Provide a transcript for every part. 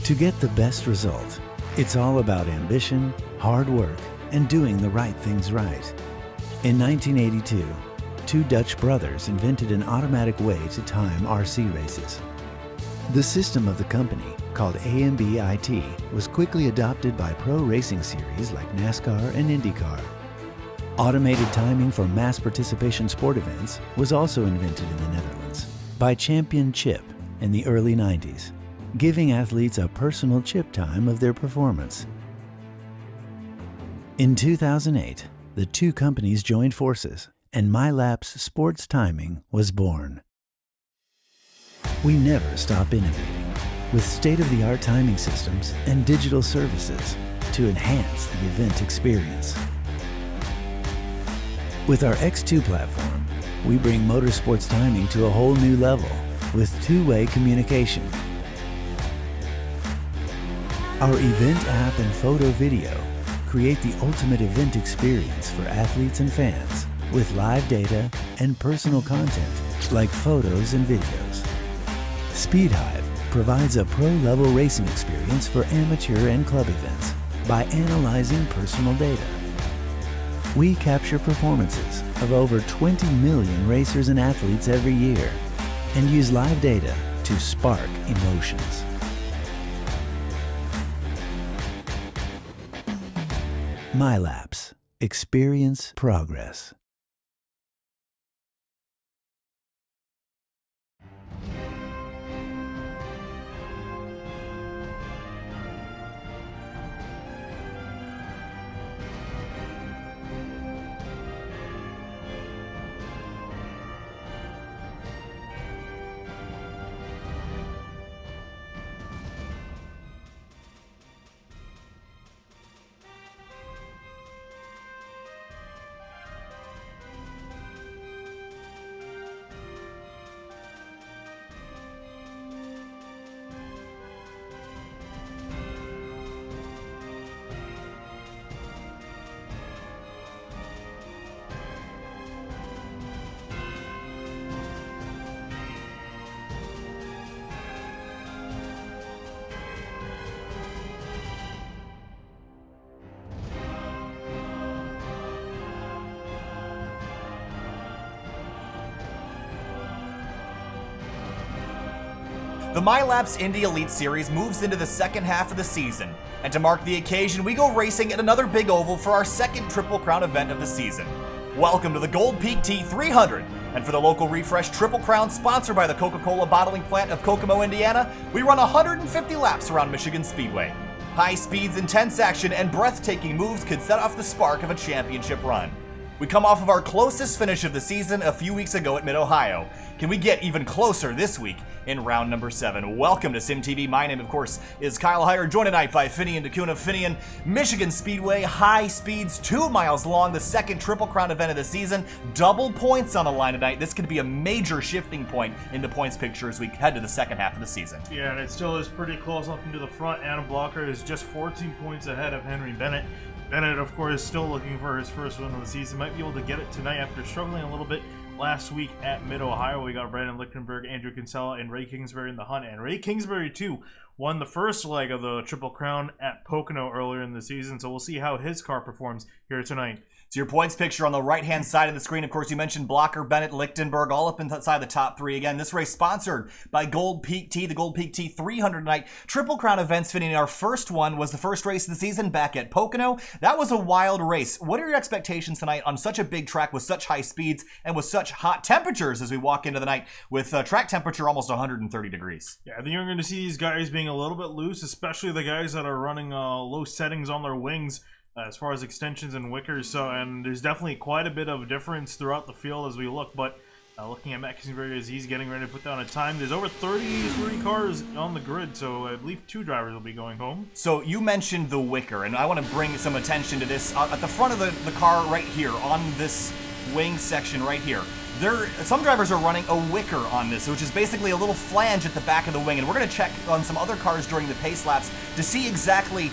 To get the best result, it's all about ambition, hard work, and doing the right things right. In 1982, two Dutch brothers invented an automatic way to time RC races. The system of the company, called AMB-IT, was quickly adopted by pro racing series like NASCAR and IndyCar. Automated timing for mass participation sport events was also invented in the Netherlands by Champion Chip in the early 90s, giving athletes a personal chip time of their performance. In 2008, the two companies joined forces and MyLaps Sports Timing was born. We never stop innovating with state-of-the-art timing systems and digital services to enhance the event experience. With our X2 platform, we bring motorsports timing to a whole new level with two-way communication. Our event app and photo video create the ultimate event experience for athletes and fans with live data and personal content like photos and videos. SpeedHive provides a pro-level racing experience for amateur and club events by analyzing personal data. We capture performances of over 20 million racers and athletes every year and use live data to spark emotions. MyLaps. Experience progress. The MyLaps Indy Elite Series moves into the second half of the season, and to mark the occasion, we go racing at another big oval for our second Triple Crown event of the season. Welcome to the Gold Peak T300, and for the local refresh Triple Crown sponsored by the Coca-Cola bottling plant of Kokomo, Indiana, we run 150 laps around Michigan Speedway. High speeds, intense action, and breathtaking moves could set off the spark of a championship run. We come off of our closest finish of the season a few weeks ago at Mid-Ohio. Can we get even closer this week in round number 7? Welcome to SimTV. My name, of course, is Kyle Heyer, joined tonight by Finian DeCuna. Finian, Michigan Speedway, high speeds, 2 miles long, the second Triple Crown event of the season. Double points on the line tonight. This could be a major shifting point in the points picture as we head to the second half of the season. Yeah, and it still is pretty close up into the front. Adam Blocker is just 14 points ahead of Henry Bennett. Bennett, of course, still looking for his first win of the season. Might be able to get it tonight after struggling a little bit last week at Mid-Ohio. We got Brandon Lichtenberg, Andrew Kinsella, and Ray Kingsbury in the hunt. And Ray Kingsbury, too, won the first leg of the Triple Crown at Pocono earlier in the season. So we'll see how his car performs here tonight. So your points picture on the right-hand side of the screen, of course, you mentioned Blocker, Bennett, Lichtenberg, all up inside the top 3. Again, this race sponsored by Gold Peak T, the Gold Peak T 300 night Triple Crown events. Fitting our first one was the first race of the season back at Pocono. That was a wild race. What are your expectations tonight on such a big track with such high speeds and with such hot temperatures as we walk into the night with track temperature almost 130 degrees? Yeah, I think you're going to see these guys being a little bit loose, especially the guys that are running low settings on their wings. As far as extensions and wickers, and there's definitely quite a bit of difference throughout the field as we look, but looking at Matt Kingsbury as he's getting ready to put down a time, there's over 30 cars on the grid, so I believe 2 drivers will be going home. So you mentioned the wicker, and I want to bring some attention to this. At the front of the car right here on this wing section right here. Some drivers are running a wicker on this, which is basically a little flange at the back of the wing, and we're going to check on some other cars during the pace laps to see exactly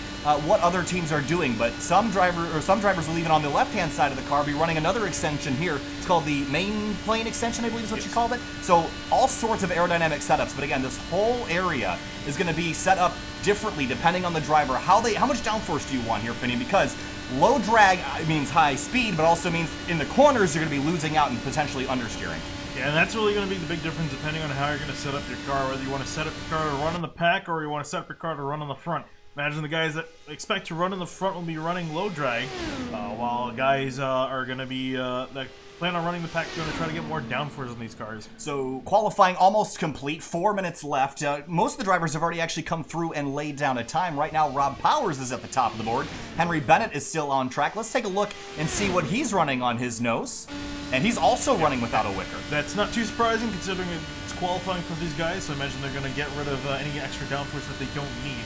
what other teams are doing. But some drivers will even on the left-hand side of the car be running another extension here. It's called the main plane extension, I believe is what you called it. So all sorts of aerodynamic setups, but again, this whole area is going to be set up differently depending on the driver. How much downforce do you want here, Finian? Because low drag means high speed, but also means in the corners you're going to be losing out and potentially understeering. Yeah, and that's really going to be the big difference depending on how you're going to set up your car, whether you want to set up your car to run in the pack or you want to set up your car to run on the front. Imagine the guys that expect to run in the front will be running low drag, while guys are going to be that plan on running the pack are going to try to get more downforce on these cars. So qualifying almost complete, 4 minutes left. Most of the drivers have already actually come through and laid down a time. Right now, Rob Powers is at the top of the board. Henry Bennett is still on track. Let's take a look and see what he's running on his nose. And he's also running without a wicker. That's not too surprising considering it's qualifying for these guys, so I imagine they're going to get rid of any extra downforce that they don't need.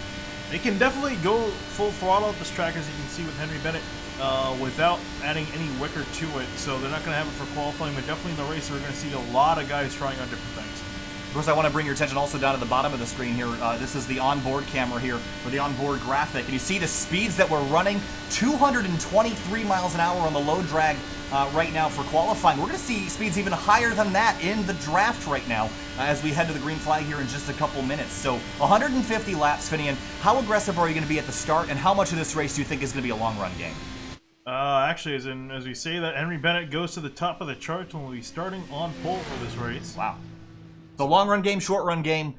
They can definitely go full throttle at this track, as you can see with Henry Bennett, without adding any wicker to it. So they're not going to have it for qualifying, but definitely in the race, we're going to see a lot of guys trying on different things. Of course, I want to bring your attention also down to the bottom of the screen here. This is the onboard camera here, or the onboard graphic. And you see the speeds that we're running, 223 miles an hour on the low drag right now for qualifying. We're going to see speeds even higher than that in the draft right now as we head to the green flag here in just a couple minutes. So 150 laps, Finian. How aggressive are you going to be at the start, and how much of this race do you think is going to be a long-run game? Actually, as we say that, Henry Bennett goes to the top of the charts and will be starting on pole for this race. Wow. The long-run game, short-run game.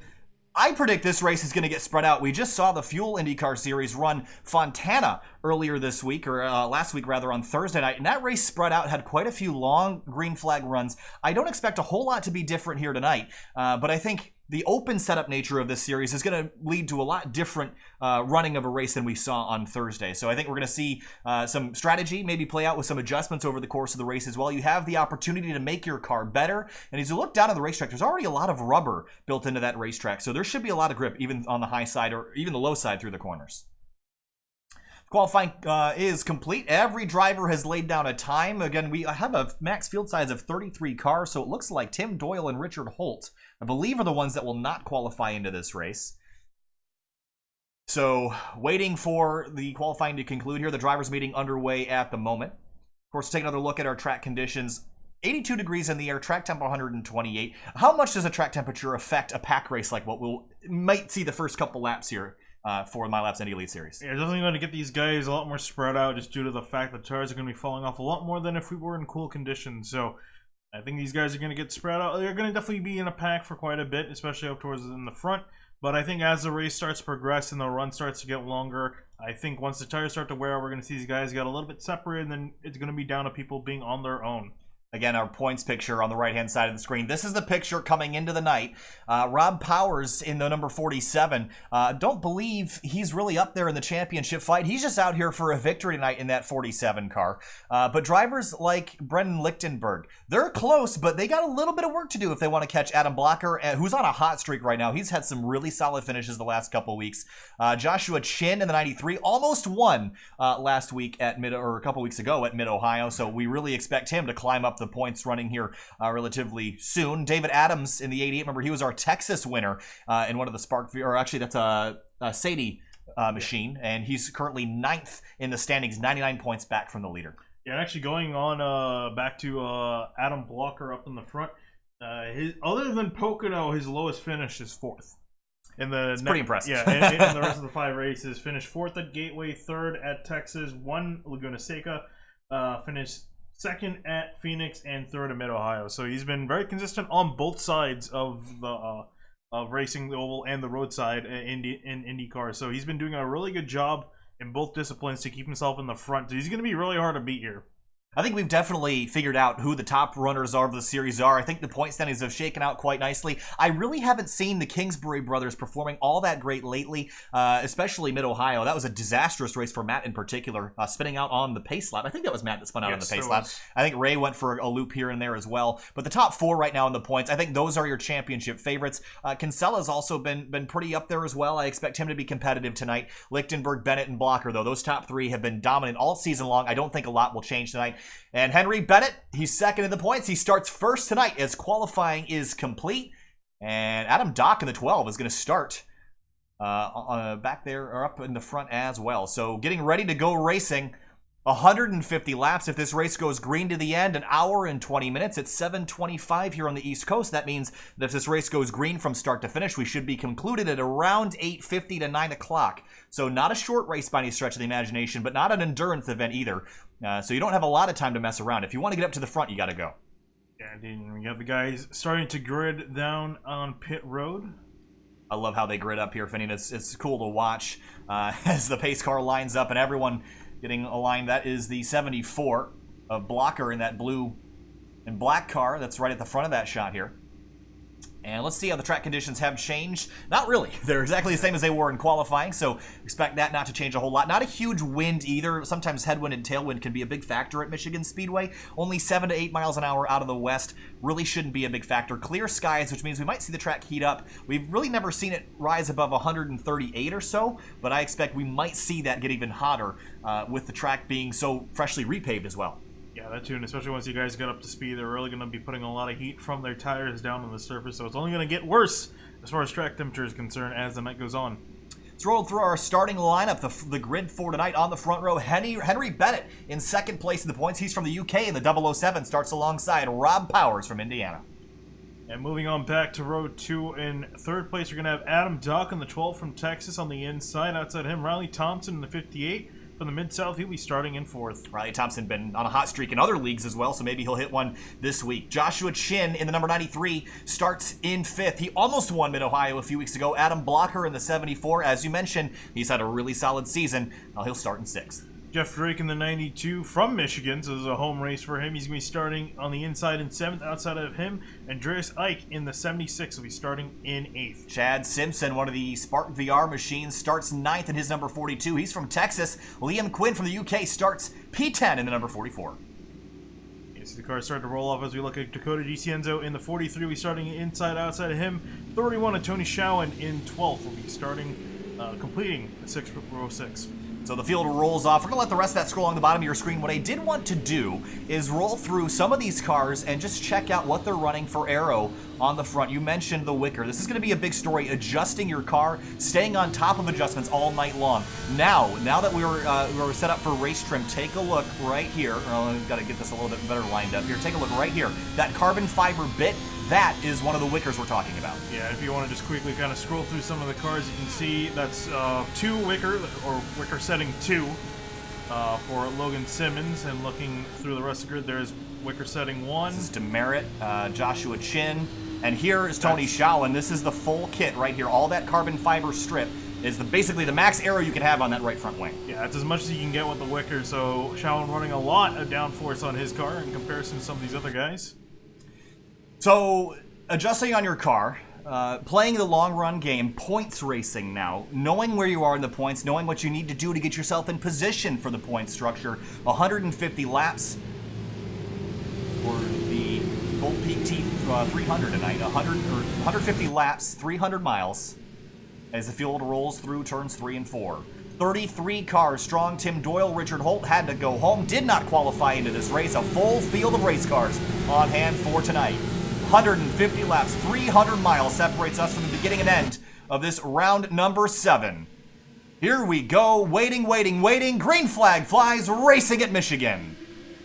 I predict this race is going to get spread out. We just saw the Fuel IndyCar Series run Fontana earlier this week, or last week rather, on Thursday night, and that race spread out, had quite a few long green flag runs. I don't expect a whole lot to be different here tonight, but I think the open setup nature of this series is going to lead to a lot different running of a race than we saw on Thursday. So I think we're going to see some strategy maybe play out with some adjustments over the course of the race as well. You have the opportunity to make your car better. And as you look down at the racetrack, there's already a lot of rubber built into that racetrack. So there should be a lot of grip, even on the high side or even the low side through the corners. Qualifying is complete. Every driver has laid down a time. Again, we have a max field size of 33 cars, so it looks like Tim Doyle and Richard Holt, I believe, are the ones that will not qualify into this race. So, waiting for the qualifying to conclude here. The drivers' meeting underway at the moment. Of course, take another look at our track conditions. 82 degrees in the air, track temp 128. How much does a track temperature affect a pack race like what we'll might see the first couple laps here for MyLaps Indy Elite Series? Yeah, definitely going to get these guys a lot more spread out just due to the fact that tires are going to be falling off a lot more than if we were in cool conditions. So I think these guys are going to get spread out. They're going to definitely be in a pack for quite a bit, especially up towards in the front. But I think as the race starts to progress and the run starts to get longer, I think once the tires start to wear out, we're going to see these guys get a little bit separated, and then it's going to be down to people being on their own. Again, our points picture on the right-hand side of the screen. This is the picture coming into the night. Rob Powers in the number 47. Don't believe he's really up there in the championship fight. He's just out here for a victory tonight in that 47 car. But drivers like Brendan Lichtenberg, they're close, but they got a little bit of work to do if they want to catch Adam Blocker, who's on a hot streak right now. He's had some really solid finishes the last couple weeks. Joshua Chin in the 93 almost won last week at a couple weeks ago at Mid-Ohio. So we really expect him to climb up the points running here relatively soon. David Adams in the 88, remember he was our Texas winner in one of the Spark, or actually that's a Sadie machine, and he's currently 9th in the standings, 99 points back from the leader. Yeah, and actually going on back to Adam Blocker up in the front, other than Pocono, his lowest finish is 4th. It's pretty impressive. Yeah, in the rest of the 5 races, finished 4th at Gateway, 3rd at Texas, 1 Laguna Seca, finished 2nd at Phoenix, and 3rd at Mid-Ohio. So he's been very consistent on both sides of the of racing the oval and the roadside in IndyCar. So he's been doing a really good job in both disciplines to keep himself in the front. So he's going to be really hard to beat here. I think we've definitely figured out who the top runners of the series are. I think the point standings have shaken out quite nicely. I really haven't seen the Kingsbury brothers performing all that great lately, especially Mid-Ohio. That was a disastrous race for Matt in particular, spinning out on the pace lap. I think that was Matt that spun out on the pace lap. I think Ray went for a loop here and there as well. But the top 4 right now in the points, I think those are your championship favorites. Kinsella's also been pretty up there as well. I expect him to be competitive tonight. Lichtenberg, Bennett, and Blocker, though, those top 3 have been dominant all season long. I don't think a lot will change tonight. And Henry Bennett, he's second in the points. He starts first tonight as qualifying is complete. And Adam Dock in the 12 is going to start back there or up in the front as well. So getting ready to go racing. 150 laps if this race goes green to the end, an hour and 20 minutes. It's 7:25 here on the East Coast. That means that if this race goes green from start to finish, we should be concluded at around 8:50 to 9 o'clock. So not a short race by any stretch of the imagination, but not an endurance event either. So you don't have a lot of time to mess around. If you want to get up to the front, you got to go. Yeah, and we got the guys starting to grid down on pit road. I love how they grid up here, Finney. It's cool to watch as the pace car lines up and everyone getting aligned. That is the 74 of Blocker in that blue and black car. That's right at the front of that shot here. And let's see how the track conditions have changed. Not really. They're exactly the same as they were in qualifying, so expect that not to change a whole lot. Not a huge wind either. Sometimes headwind and tailwind can be a big factor at Michigan Speedway. Only 7 to 8 miles an hour out of the west really shouldn't be a big factor. Clear skies, which means we might see the track heat up. We've really never seen it rise above 138 or so, but I expect we might see that get even hotter with the track being so freshly repaved as well. Yeah, that too, and especially once you guys get up to speed, they're really going to be putting a lot of heat from their tires down on the surface, so it's only going to get worse as far as track temperature is concerned as the night goes on. Let's roll through our starting lineup, the grid for tonight. On the front row, Henry Bennett in second place in the points. He's from the UK, and the 007 starts alongside Rob Powers from Indiana. And moving on back to row 2, in third place, we're going to have Adam Dock in the 12 from Texas on the inside. Outside him, Riley Thompson in the 58. From the Mid-South, he'll be starting in 4th. Riley Thompson been on a hot streak in other leagues as well, so maybe he'll hit one this week. Joshua Chin in the number 93 starts in 5th. He almost won Mid-Ohio a few weeks ago. Adam Blocker in the 74. As you mentioned, he's had a really solid season. Now he'll start in 6th. Jeff Drake in the 92 from Michigan, so this is a home race for him. He's going to be starting on the inside in 7th. Outside of him, Andreas Eich in the 76 will be starting in 8th. Chad Simpson, one of the Spark VR machines, starts 9th in his number 42. He's from Texas. Liam Quinn from the UK starts P10 in the number 44. You see the cars starting to roll off as we look at Dakota DiCienzo in the 43. We're starting inside. Outside of him, 31 of Tony Schowen in 12th will be starting, completing the row 6. So the field rolls off. We're going to let the rest of that scroll on the bottom of your screen. What I did want to do is roll through some of these cars and just check out what they're running for aero on the front. You mentioned the Wicker. This is going to be a big story, adjusting your car, staying on top of adjustments all night long. Now that we're set up for race trim, take a look right here. I've got to get this a little bit better lined up here. Take a look right here. That carbon fiber bit, that is one of the Wickers we're talking about. Yeah, if you want to just quickly kind of scroll through some of the cars, you can see that's 2 Wicker, or Wicker setting 2 for Logan Simmons. And looking through the rest of the grid, there's Wicker setting 1. This is Demerit, Joshua Chin, and here is Tony Schowen. This is the full kit right here. All that carbon fiber strip is basically the max aero you can have on that right front wing. Yeah, it's as much as you can get with the Wicker, so Schowen running a lot of downforce on his car in comparison to some of these other guys. So, adjusting on your car, playing the long run game, points racing now, knowing where you are in the points, knowing what you need to do to get yourself in position for the point structure. 150 laps for the Gold Peak T300 tonight. 150 laps, 300 miles, as the field rolls through turns 3 and 4. 33 cars strong. Tim Doyle, Richard Holt had to go home, did not qualify into this race. A full field of race cars on hand for tonight. 150 laps, 300 miles separates us from the beginning and end of this round number 7. Here we go, waiting. Green flag flies, racing at Michigan.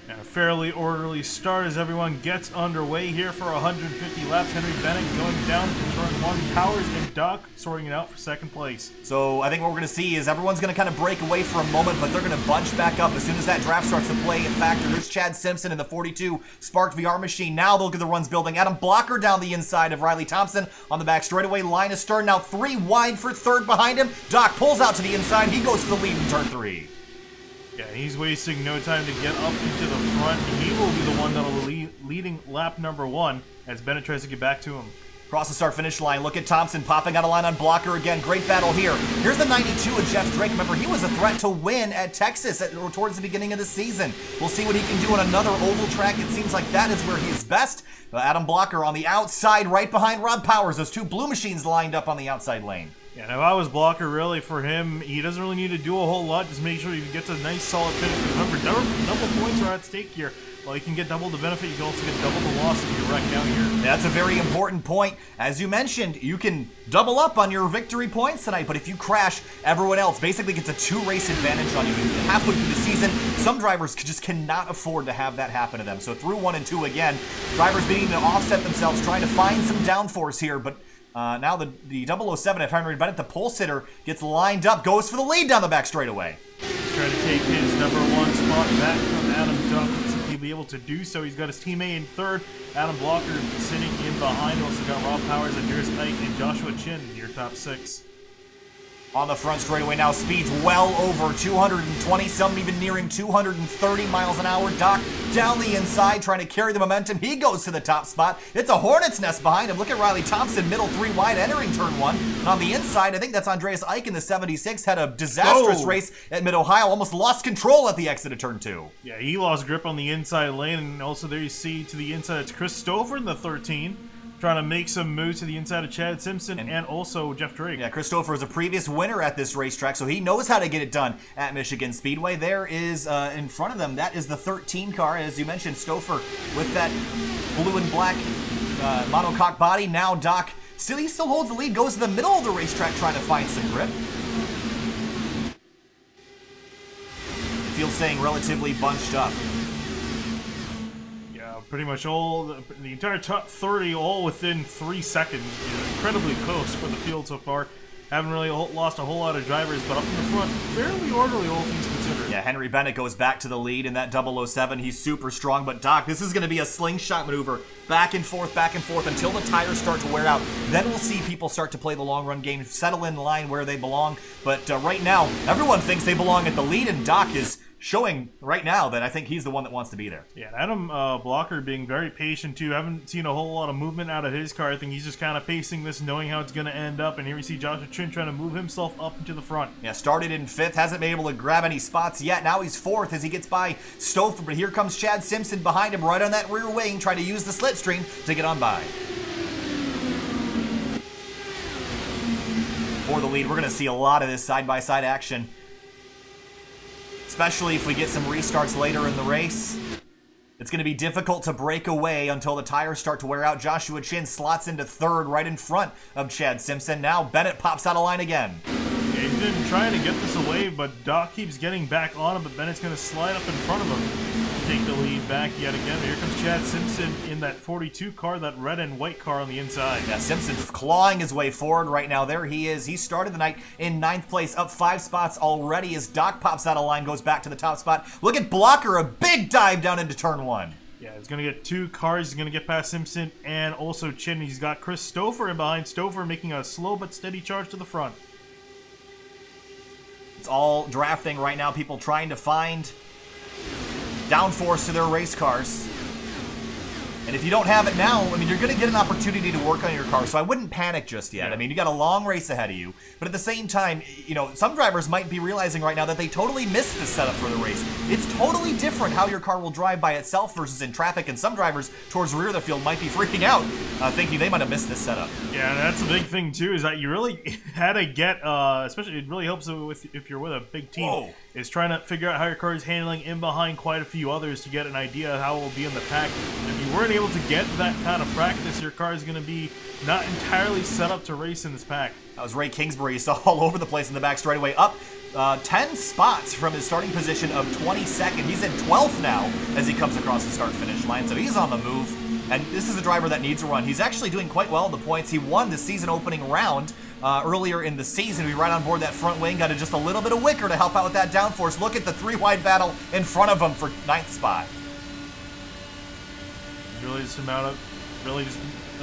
And a fairly orderly start as everyone gets underway here for 150 laps. Henry Bennett going down to turn 1. Powers and Doc sorting it out for second place. So I think what we're going to see is everyone's going to kind of break away for a moment, but they're going to bunch back up as soon as that draft starts to play a factor. There's Chad Simpson in the 42 Spark VR machine. Now they'll get the runs building. Adam Blocker down the inside of Riley Thompson on the back straightaway. Line is stern now 3 wide for third behind him. Doc pulls out to the inside. He goes for the lead in turn 3. Yeah, he's wasting no time to get up into the front. He will be the one that'll be leading lap number 1 as Bennett tries to get back to him. Across the start-finish line, look at Thompson popping out of line on Blocker again. Great battle here. Here's the 92 of Jeff Drake. Remember, he was a threat to win at Texas towards the beginning of the season. We'll see what he can do on another oval track. It seems like that is where he's best. Adam Blocker on the outside, right behind Rob Powers. Those 2 blue machines lined up on the outside lane. Yeah, now if I was blocker, really, for him, he doesn't really need to do a whole lot. Just make sure he gets a nice solid finish. Remember, double points are at stake here. While you can get double the benefit, you can also get double the loss if you wreck out here. That's a very important point. As you mentioned, you can double up on your victory points tonight, but if you crash, everyone else basically gets a 2-race advantage on you. And halfway through the season, some drivers just cannot afford to have that happen to them. So through 1 and 2 again, drivers needing to offset themselves, trying to find some downforce here, but now the 007 of Henry Bennett, the pole sitter, gets lined up, goes for the lead down the back straightaway. He's trying to take his #1 spot back from Adam Duck. He'll be able to do so. He's got his teammate in third, Adam Blocker sitting in behind. Also got Rob Powers, Andreas Ike, and Joshua Chin in your top 6. On the front straightaway now, speeds well over 220, some even nearing 230 miles an hour. Doc down the inside, trying to carry the momentum. He goes to the top spot. It's a hornet's nest behind him. Look at Riley Thompson, middle 3 wide, entering turn 1. And on the inside, I think that's Andreas Ike in the 76, had a disastrous race at Mid-Ohio, almost lost control at the exit of turn 2. Yeah, he lost grip on the inside lane, and also there you see to the inside, it's Chris Stover in the 13. Trying to make some moves to the inside of Chad Simpson and also Jeff Drake. Yeah, Christopher is a previous winner at this racetrack, so he knows how to get it done at Michigan Speedway. There is, in front of them, that is the 13 car. As you mentioned, Stouffer with that blue and black monocoque body. Now Doc, he still holds the lead, goes to the middle of the racetrack trying to find some grip. The field staying relatively bunched up. Pretty much all, the entire top 30 all within 3 seconds. You know, incredibly close for the field so far. Haven't really lost a whole lot of drivers, but up in the front, fairly orderly, all things considered. Yeah, Henry Bennett goes back to the lead in that 007. He's super strong, but Doc, this is going to be a slingshot maneuver. Back and forth until the tires start to wear out. Then we'll see people start to play the long-run game, settle in line where they belong. But right now, everyone thinks they belong at the lead, and Doc is showing right now that I think he's the one that wants to be there. Yeah, Adam Blocker being very patient too. Haven't seen a whole lot of movement out of his car. I think he's just kind of pacing this, knowing how it's going to end up. And here we see Joshua Chin trying to move himself up into the front. Yeah, started in 5th, hasn't been able to grab any spots yet. Now he's 4th as he gets by Stouffer, but here comes Chad Simpson behind him right on that rear wing, trying to use the slipstream to get on by. For the lead, we're going to see a lot of this side-by-side action, especially if we get some restarts later in the race. It's going to be difficult to break away until the tires start to wear out. Joshua Chin slots into 3rd right in front of Chad Simpson. Now Bennett pops out of line again. Yeah, he's been trying to get this away, but Doc keeps getting back on him, but Bennett's going to slide up in front of him. Take the lead back yet again. Here comes Chad Simpson in that 42 car, that red and white car on the inside. Yeah, Simpson's clawing his way forward right now. There he is. He started the night in 9th place, up 5 spots already as Doc pops out of line, goes back to the top spot. Look at Blocker, a big dive down into turn 1. Yeah, he's going to get 2 cars. He's going to get past Simpson and also Chin. He's got Chris Stouffer in behind. Stouffer making a slow but steady charge to the front. It's all drafting right now. People trying to find downforce to their race cars. And if you don't have it now, I mean, you're going to get an opportunity to work on your car, so I wouldn't panic just yet. Yeah. I mean, you got a long race ahead of you, but at the same time, you know, some drivers might be realizing right now that they totally missed the setup for the race. It's totally different how your car will drive by itself versus in traffic, and some drivers towards the rear of the field might be freaking out, thinking they might have missed this setup. Yeah, and that's the big thing, too, is that you really had to get, especially it really helps if you're with a big team. Whoa. Is trying to figure out how your car is handling in behind quite a few others to get an idea of how it will be in the pack. And if you weren't able to get that kind of practice, your car is going to be not entirely set up to race in this pack. That was Ray Kingsbury. You saw all over the place in the back straightaway, up 10 spots from his starting position of 22nd. He's in 12th now as he comes across the start-finish line, so he's on the move. And this is a driver that needs a run. He's actually doing quite well in the points. He won the season opening round earlier in the season. We right on board that front wing, got just a little bit of wicker to help out with that downforce. Look at the 3-wide battle in front of him for 9th spot. Really just a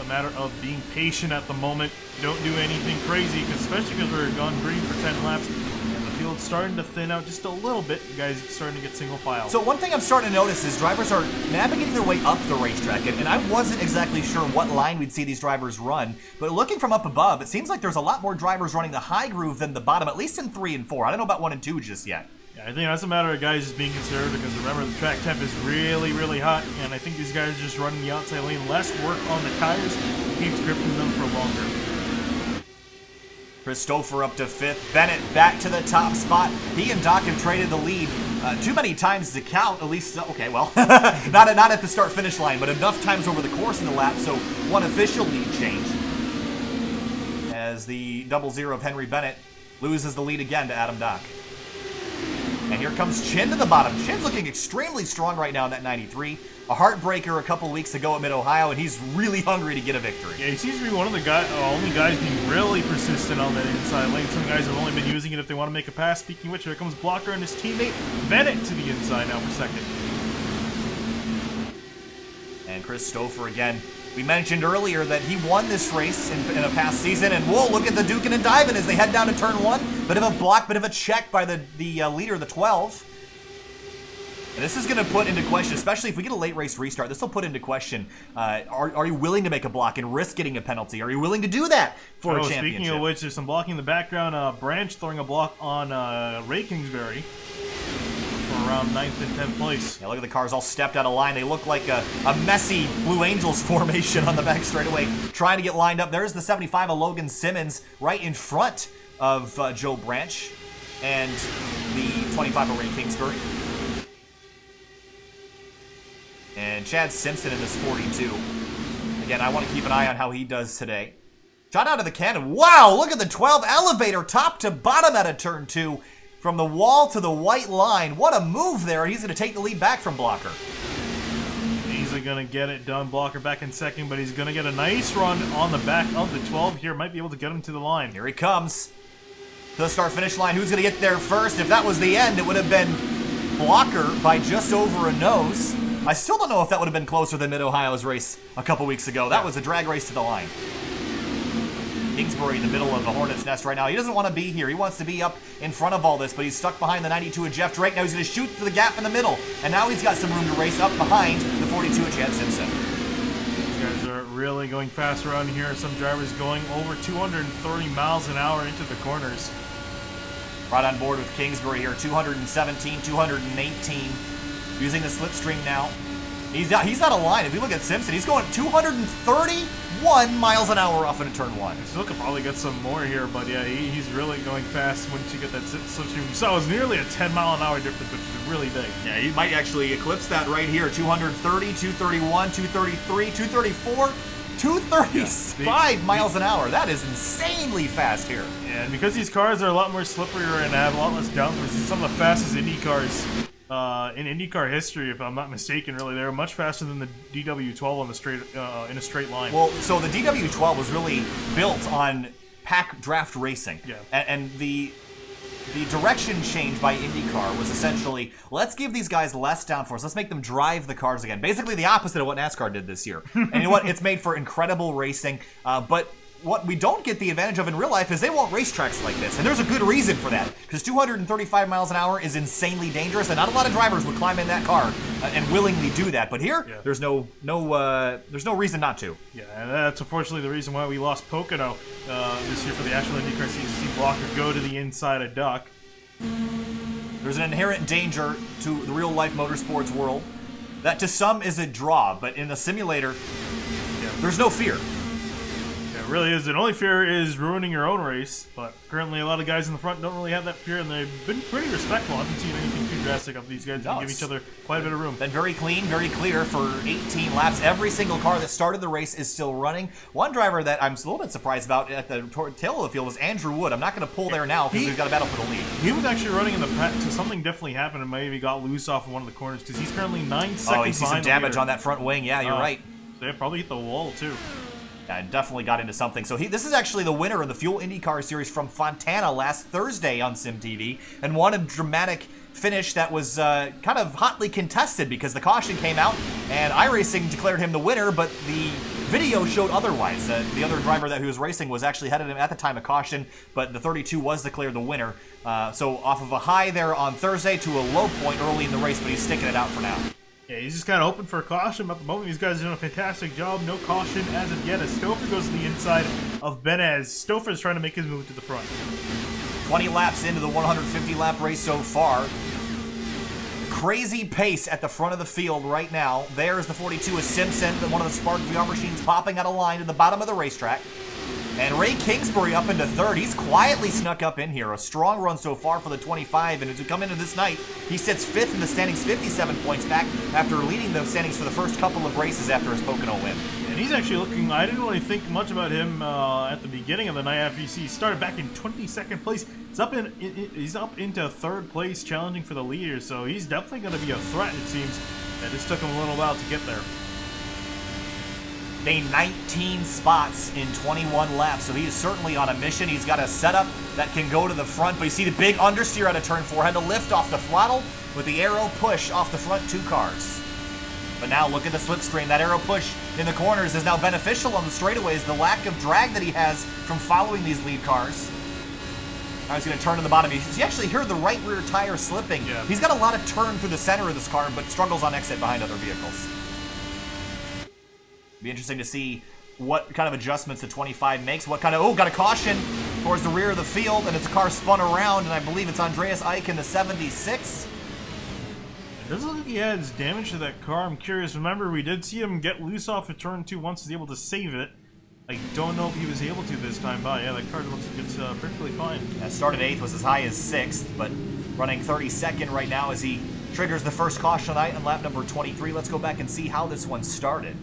matter of being patient at the moment. Don't do anything crazy, especially because we're gone green for 10 laps. And the field's starting to thin out just a little bit. You guys are starting to get single file. So one thing I'm starting to notice is drivers are navigating their way up the racetrack. And I wasn't exactly sure what line we'd see these drivers run. But looking from up above, it seems like there's a lot more drivers running the high groove than the bottom, at least in 3 and 4. I don't know about 1 and 2 just yet. Yeah, I think that's a matter of guys just being conservative, because remember, the track temp is really, really hot, and I think these guys are just running the outside lane, less work on the tires, keeps gripping them for longer. Christopher up to 5th. Bennett back to the top spot. He and Doc have traded the lead too many times to count, at least, okay, well, not at the start-finish line, but enough times over the course of the lap, so one official lead change. As the 0-0 of Henry Bennett loses the lead again to Adam Doc. And here comes Chin to the bottom. Chin's looking extremely strong right now in that 93. A heartbreaker a couple weeks ago at Mid-Ohio, and he's really hungry to get a victory. Yeah, he seems to be one of the only guys being really persistent on that inside lane. Some guys have only been using it if they want to make a pass. Speaking of which, here comes Blocker and his teammate Bennett to the inside now for second. And Christopher again. We mentioned earlier that he won this race in a past season, and whoa, look at the duking and diving as they head down to turn 1. Bit of a block, bit of a check by the leader, the 12. And this is going to put into question, especially if we get a late race restart, this will put into question, are you willing to make a block and risk getting a penalty? Are you willing to do that for a championship? Speaking of which, there's some blocking in the background. Branch throwing a block on Ray Kingsbury for around 9th and 10th place. Yeah, look at the cars all stepped out of line. They look like a messy Blue Angels formation on the back straightaway, trying to get lined up. There's the 75 of Logan Simmons right in front of Joe Branch and the 25 of Ray Kingsbury. And Chad Simpson in this 42. Again, I want to keep an eye on how he does today. Shot out of the cannon. Wow, look at the 12 elevator, top to bottom out of turn 2. From the wall to the white line. What a move there. He's going to take the lead back from Blocker. Easily going to get it done. Blocker back in second, but he's going to get a nice run on the back of the 12 here. Might be able to get him to the line. Here he comes. To the start-finish line. Who's going to get there first? If that was the end, it would have been Blocker by just over a nose. I still don't know if that would have been closer than Mid-Ohio's race a couple weeks ago. That was a drag race to the line. Kingsbury in the middle of the Hornet's Nest right now. He doesn't want to be here. He wants to be up in front of all this, but he's stuck behind the 92 of Jeff Drake. Now he's going to shoot to the gap in the middle, and now he's got some room to race up behind the 42 of Chad Simpson. These guys are really going fast around here. Some drivers going over 230 miles an hour into the corners. Right on board with Kingsbury here, 217, 218. Using the slipstream now. He's out of line. If you look at Simpson, he's going 231 miles an hour off into turn 1. Still could probably get some more here, but yeah, he's really going fast once you get that slipstream. You saw it was nearly a 10-mile-an-hour difference, which is really big. Yeah, he might actually eclipse that right here. 230, 231, 233, 234, 235 miles an hour. That is insanely fast here. Yeah, and because these cars are a lot more slipperier and have a lot less downforce, these are some of the fastest Indy cars in IndyCar history, if I'm not mistaken. Really, they're much faster than the DW12 on the in a straight line. Well, so the DW12 was really built on pack draft racing, yeah. And the direction change by IndyCar was essentially, let's give these guys less downforce. Let's make them drive the cars again. Basically the opposite of what NASCAR did this year. And you know what? It's made for incredible racing, but what we don't get the advantage of in real life is they won't racetracks like this. And there's a good reason for that, because 235 miles an hour is insanely dangerous, and not a lot of drivers would climb in that car and willingly do that. But here, yeah, there's no reason not to. Yeah, and that's unfortunately the reason why we lost Pocono this year for the actual IndyCar season. See Blocker go to the inside of Duck. There's an inherent danger to the real-life motorsports world that to some is a draw, but in the simulator, yeah, there's no fear. It really is. The only fear is ruining your own race, but currently a lot of guys in the front don't really have that fear, and they've been pretty respectful. I haven't seen anything too drastic of these guys. They give each other quite a bit of room. Been very clean, very clear for 18 laps. Every single car that started the race is still running. One driver that I'm a little bit surprised about at the tail of the field was Andrew Wood. I'm not going to pull there now because we've got a battle for the lead. He was actually running in the pack, so something definitely happened and maybe got loose off of one of the corners, because he's currently 9 seconds behind. Oh, you see some damage on that front wing. Yeah, you're right. So they probably hit the wall, too. Yeah, definitely got into something. So this is actually the winner of the Fuel IndyCar Series from Fontana last Thursday on SimTV, and won a dramatic finish that was kind of hotly contested because the caution came out and iRacing declared him the winner, but the video showed otherwise. The other driver that he was racing was actually headed him at the time of caution, but the 32 was declared the winner. So off of a high there on Thursday to a low point early in the race, but he's sticking it out for now. Yeah, he's just kind of open for a caution, but at the moment these guys are doing a fantastic job. No caution as of yet, as Stouffer goes to the inside of Benez. Stouffer is trying to make his move to the front. 20 laps into the 150-lap race so far. Crazy pace at the front of the field right now. There's the 42 of Simpson, one of the Spark VR machines popping out of line to the bottom of the racetrack. And Ray Kingsbury up into third. He's quietly snuck up in here. A strong run so far for the 25. And as we come into this night, he sits fifth in the standings, 57 points back after leading the standings for the first couple of races after his Pocono win. And he's actually looking, I didn't really think much about him at the beginning of the night after he started back in 22nd place. He's up into third place, challenging for the leader. So he's definitely going to be a threat, it seems. It just took him a little while to get there. Made 19 spots in 21 laps, so he is certainly on a mission. He's got a setup that can go to the front, but you see the big understeer out of turn 4, had to lift off the throttle with the aero push off the front two cars. But now look at the slipstream. That aero push in the corners is now beneficial on the straightaways. The lack of drag that he has from following these lead cars. Now he's going to turn to the bottom. You actually hear the right rear tire slipping. Yeah. He's got a lot of turn through the center of this car, but struggles on exit behind other vehicles. Be interesting to see what kind of adjustments the 25 makes. What kind of, got a caution towards the rear of the field, and it's a car spun around, and I believe it's Andreas Eich in the 76. It doesn't look like he has damage to that car. I'm curious. Remember, we did see him get loose off of turn 2 once. He was able to save it. I don't know if he was able to this time, but yeah, that car looks like it's perfectly fine. Started 8th, was as high as 6th, but running 32nd right now as he triggers the first caution of the night on lap number 23. Let's go back and see how this one started.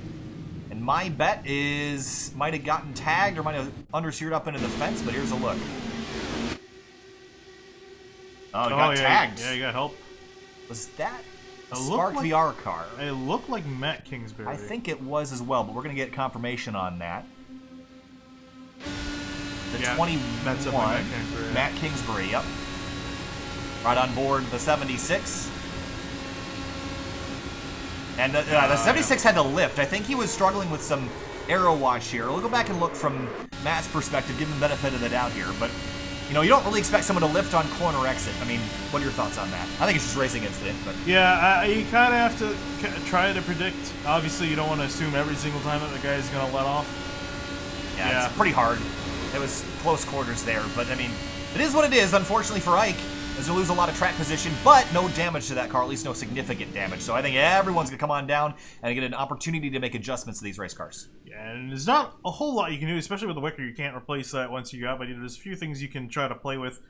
And my bet is might have gotten tagged or might have understeered up into the fence, but here's a look. Oh, he got tagged. Yeah, he got help. Was that a It Spark looked like- VR car? It looked like Matt Kingsbury. I think it was as well, but we're going to get confirmation on that. The Yeah, 21, that's definitely Matt Kingsbury, yeah. Matt Kingsbury, yep. Right on board the 76. And the 76 had to lift. I think he was struggling with some aero wash here. We'll go back and look from Matt's perspective, give him the benefit of the doubt here. But, you know, you don't really expect someone to lift on corner exit. I mean, what are your thoughts on that? I think it's just racing incident, but... Yeah, you kind of have to try to predict. Obviously, you don't want to assume every single time that the guy's going to let off. Yeah, it's pretty hard. It was close quarters there, but, I mean, it is what it is, unfortunately for Ike. As you lose a lot of track position, but no damage to that car, at least no significant damage. So I think everyone's going to come on down and get an opportunity to make adjustments to these race cars. Yeah, and there's not a whole lot you can do, especially with the wicker. You can't replace that once you got, but there's a few things you can try to play with.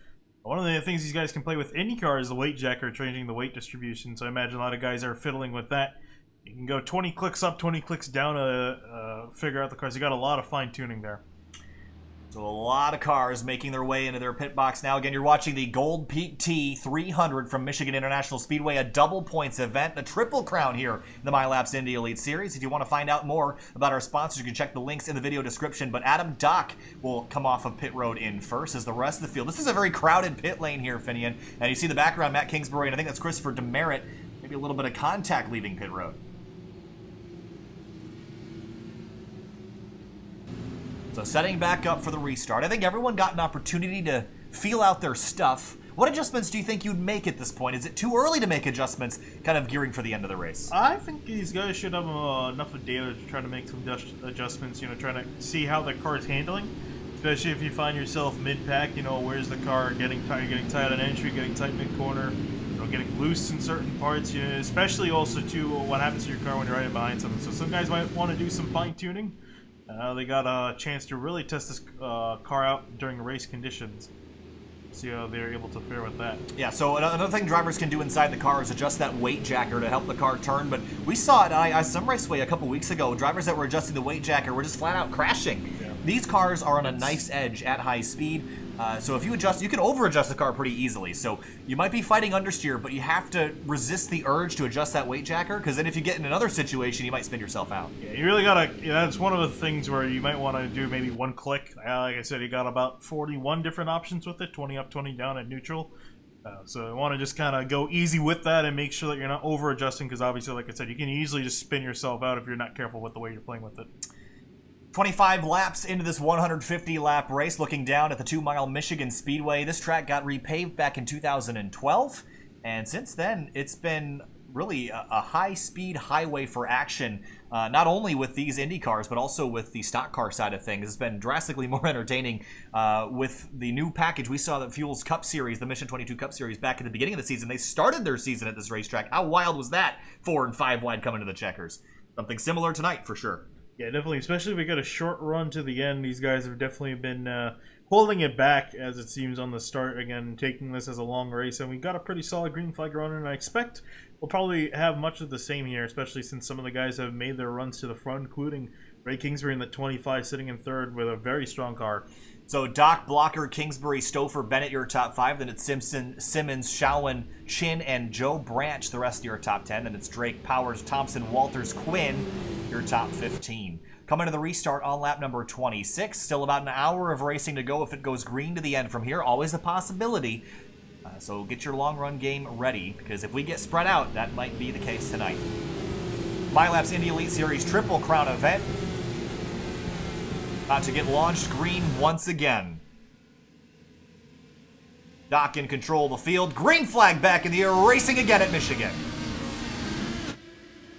One of the things these guys can play with any car is the weight jacker, changing the weight distribution. So I imagine a lot of guys are fiddling with that. You can go 20 clicks up, 20 clicks down to figure out the cars. You got a lot of fine-tuning there. So a lot of cars making their way into their pit box now. Again, you're watching the Gold Peak T 300 from Michigan International Speedway, a double points event, the triple crown here in the MyLaps Indy Elite Series. If you want to find out more about our sponsors, you can check the links in the video description. But Adam Dock will come off of pit road in first as the rest of the field. This is a very crowded pit lane here, Finian. And you see the background, Matt Kingsbury, and I think that's Christopher Demerit. Maybe a little bit of contact leaving pit road. So setting back up for the restart. I think everyone got an opportunity to feel out their stuff. What adjustments do you think you'd make at this point? Is it too early to make adjustments, kind of gearing for the end of the race? I think these guys should have enough of data to try to make some adjustments, you know, trying to see how the car is handling. Especially if you find yourself mid-pack, you know, where's the car getting tight? Getting tight on entry, getting tight mid-corner, you know, getting loose in certain parts, you know, especially also, too, what happens to your car when you're right behind something. So some guys might want to do some fine-tuning. They got a chance to really test this car out during race conditions. See how they're able to fare with that. Yeah, so another thing drivers can do inside the car is adjust that weight jacker to help the car turn. But we saw it at some raceway a couple weeks ago. Drivers that were adjusting the weight jacker were just flat out crashing. Yeah. These cars are on a nice edge at high speed. So if you adjust, you can over-adjust the car pretty easily. So you might be fighting understeer, but you have to resist the urge to adjust that weight jacker, because then if you get in another situation, you might spin yourself out. Yeah, you really gotta, that's one of the things where you might want to do maybe one click. Like I said, you got about 41 different options with it, 20 up, 20 down at neutral. So I want to just kind of go easy with that and make sure that you're not over-adjusting, because obviously, like I said, you can easily just spin yourself out if you're not careful with the way you're playing with it. 25 laps into this 150-lap race, looking down at the 2-mile Michigan Speedway. This track got repaved back in 2012, and since then, it's been really a high-speed highway for action, not only with these Indy cars, but also with the stock car side of things. It's been drastically more entertaining with the new package. We saw that Fuel's Cup Series, the Mission 22 Cup Series, back at the beginning of the season. They started their season at this racetrack. How wild was that? 4 and 5 wide coming to the checkers. Something similar tonight, for sure. Yeah, definitely. Especially if we got a short run to the end. These guys have definitely been holding it back, as it seems, on the start. Again, taking this as a long race. And we got a pretty solid green flag run, and I expect we'll probably have much of the same here, especially since some of the guys have made their runs to the front, including Ray Kingsbury in the 25, sitting in third with a very strong car. So Doc, Blocker, Kingsbury, Stouffer, Bennett, your top 5. Then it's Simpson, Simmons, Shawan, Chin, and Joe Branch, the rest of your top 10. Then it's Drake, Powers, Thompson, Walters, Quinn, your top 15. Coming to the restart on lap number 26. Still about an hour of racing to go if it goes green to the end from here. Always a possibility. So get your long run game ready, because if we get spread out, that might be the case tonight. MyLaps Indy Elite Series Triple Crown event. About to get launched green once again. Doc in control of the field. Green flag back in the air, racing again at Michigan.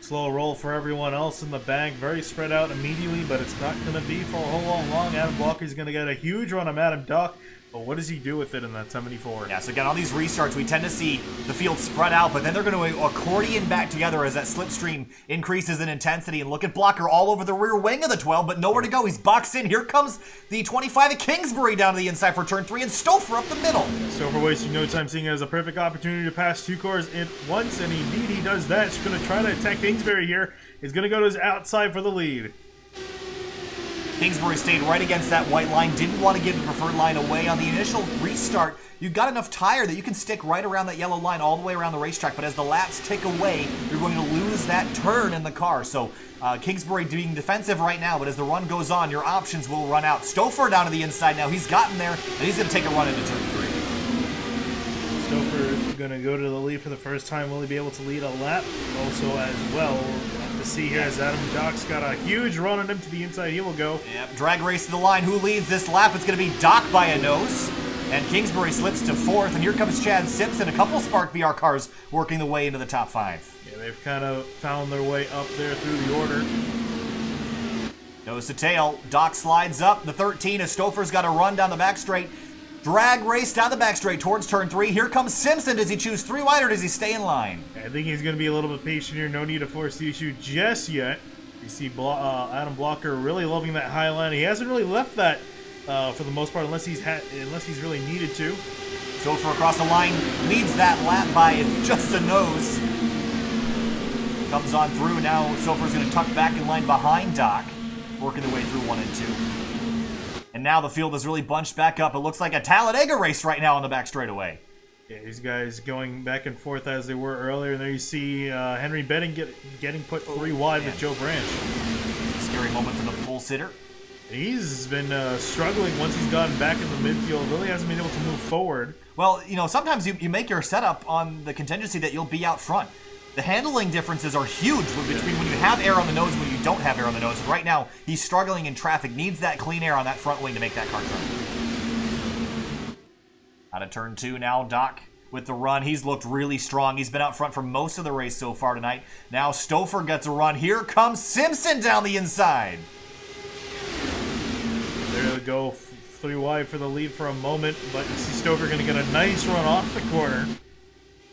Slow roll for everyone else in the bag. Very spread out immediately, but it's not going to be for a whole long. Adam Blocker's going to get a huge run on Adam Doc. But what does he do with it in that 74? Yeah, so again, on these restarts, we tend to see the field spread out, but then they're going to accordion back together as that slipstream increases in intensity. And look at Blocker all over the rear wing of the 12, but nowhere to go. He's boxed in. Here comes the 25 of Kingsbury down to the inside for turn 3, and Stouffer up the middle. Stouffer wasting no time, seeing it as a perfect opportunity to pass 2 cars at once, and indeed he does that. He's going to try to attack Kingsbury here. He's going to go to his outside for the lead. Kingsbury stayed right against that white line, didn't want to give the preferred line away. On the initial restart, you've got enough tire that you can stick right around that yellow line all the way around the racetrack, but as the laps tick away, you're going to lose that turn in the car. So Kingsbury being defensive right now, but as the run goes on, your options will run out. Stouffer down to the inside now. He's gotten there, and he's going to take a run into turn 3. Stouffer going to go to the lead for the first time. Will he be able to lead a lap? Also as well, we'll have to see here as Adam Doc's got a huge run on him to the inside. He will go. Yep, drag race to the line. Who leads this lap? It's going to be Doc by a nose. And Kingsbury slips to 4th. And here comes Chad Simpson. A couple of Spark VR cars working the way into the top 5. Yeah, they've kind of found their way up there through the order. Nose to tail. Doc slides up. The 13 as Stouffer's got a run down the back straight. Drag race down the back straight towards turn 3. Here comes Simpson. Does he choose 3 wide or does he stay in line? I think he's going to be a little bit patient here. No need to force the issue just yet. You see Adam Blocker really loving that high line. He hasn't really left that for the most part unless he's really needed to. Stouffer across the line leads that lap by just a nose. Comes on through. Now Stouffer's going to tuck back in line behind Doc, working their way through 1 and 2. And now the field is really bunched back up. It looks like a Talladega race right now on the back straightaway. Yeah, these guys going back and forth as they were earlier. And there you see Henry Benning getting put 3 wide with Joe Branch. Scary moment for the pole sitter. He's been struggling once he's gotten back in the midfield. Really hasn't been able to move forward. Well, you know, sometimes you make your setup on the contingency that you'll be out front. The handling differences are huge between when you have air on the nose and when you don't have air on the nose. And right now, he's struggling in traffic, needs that clean air on that front wing to make that car turn. Out of turn 2 now, Doc with the run. He's looked really strong. He's been out front for most of the race so far tonight. Now Stouffer gets a run. Here comes Simpson down the inside. There they go, 3 wide for the lead for a moment. But you see Stouffer going to get a nice run off the corner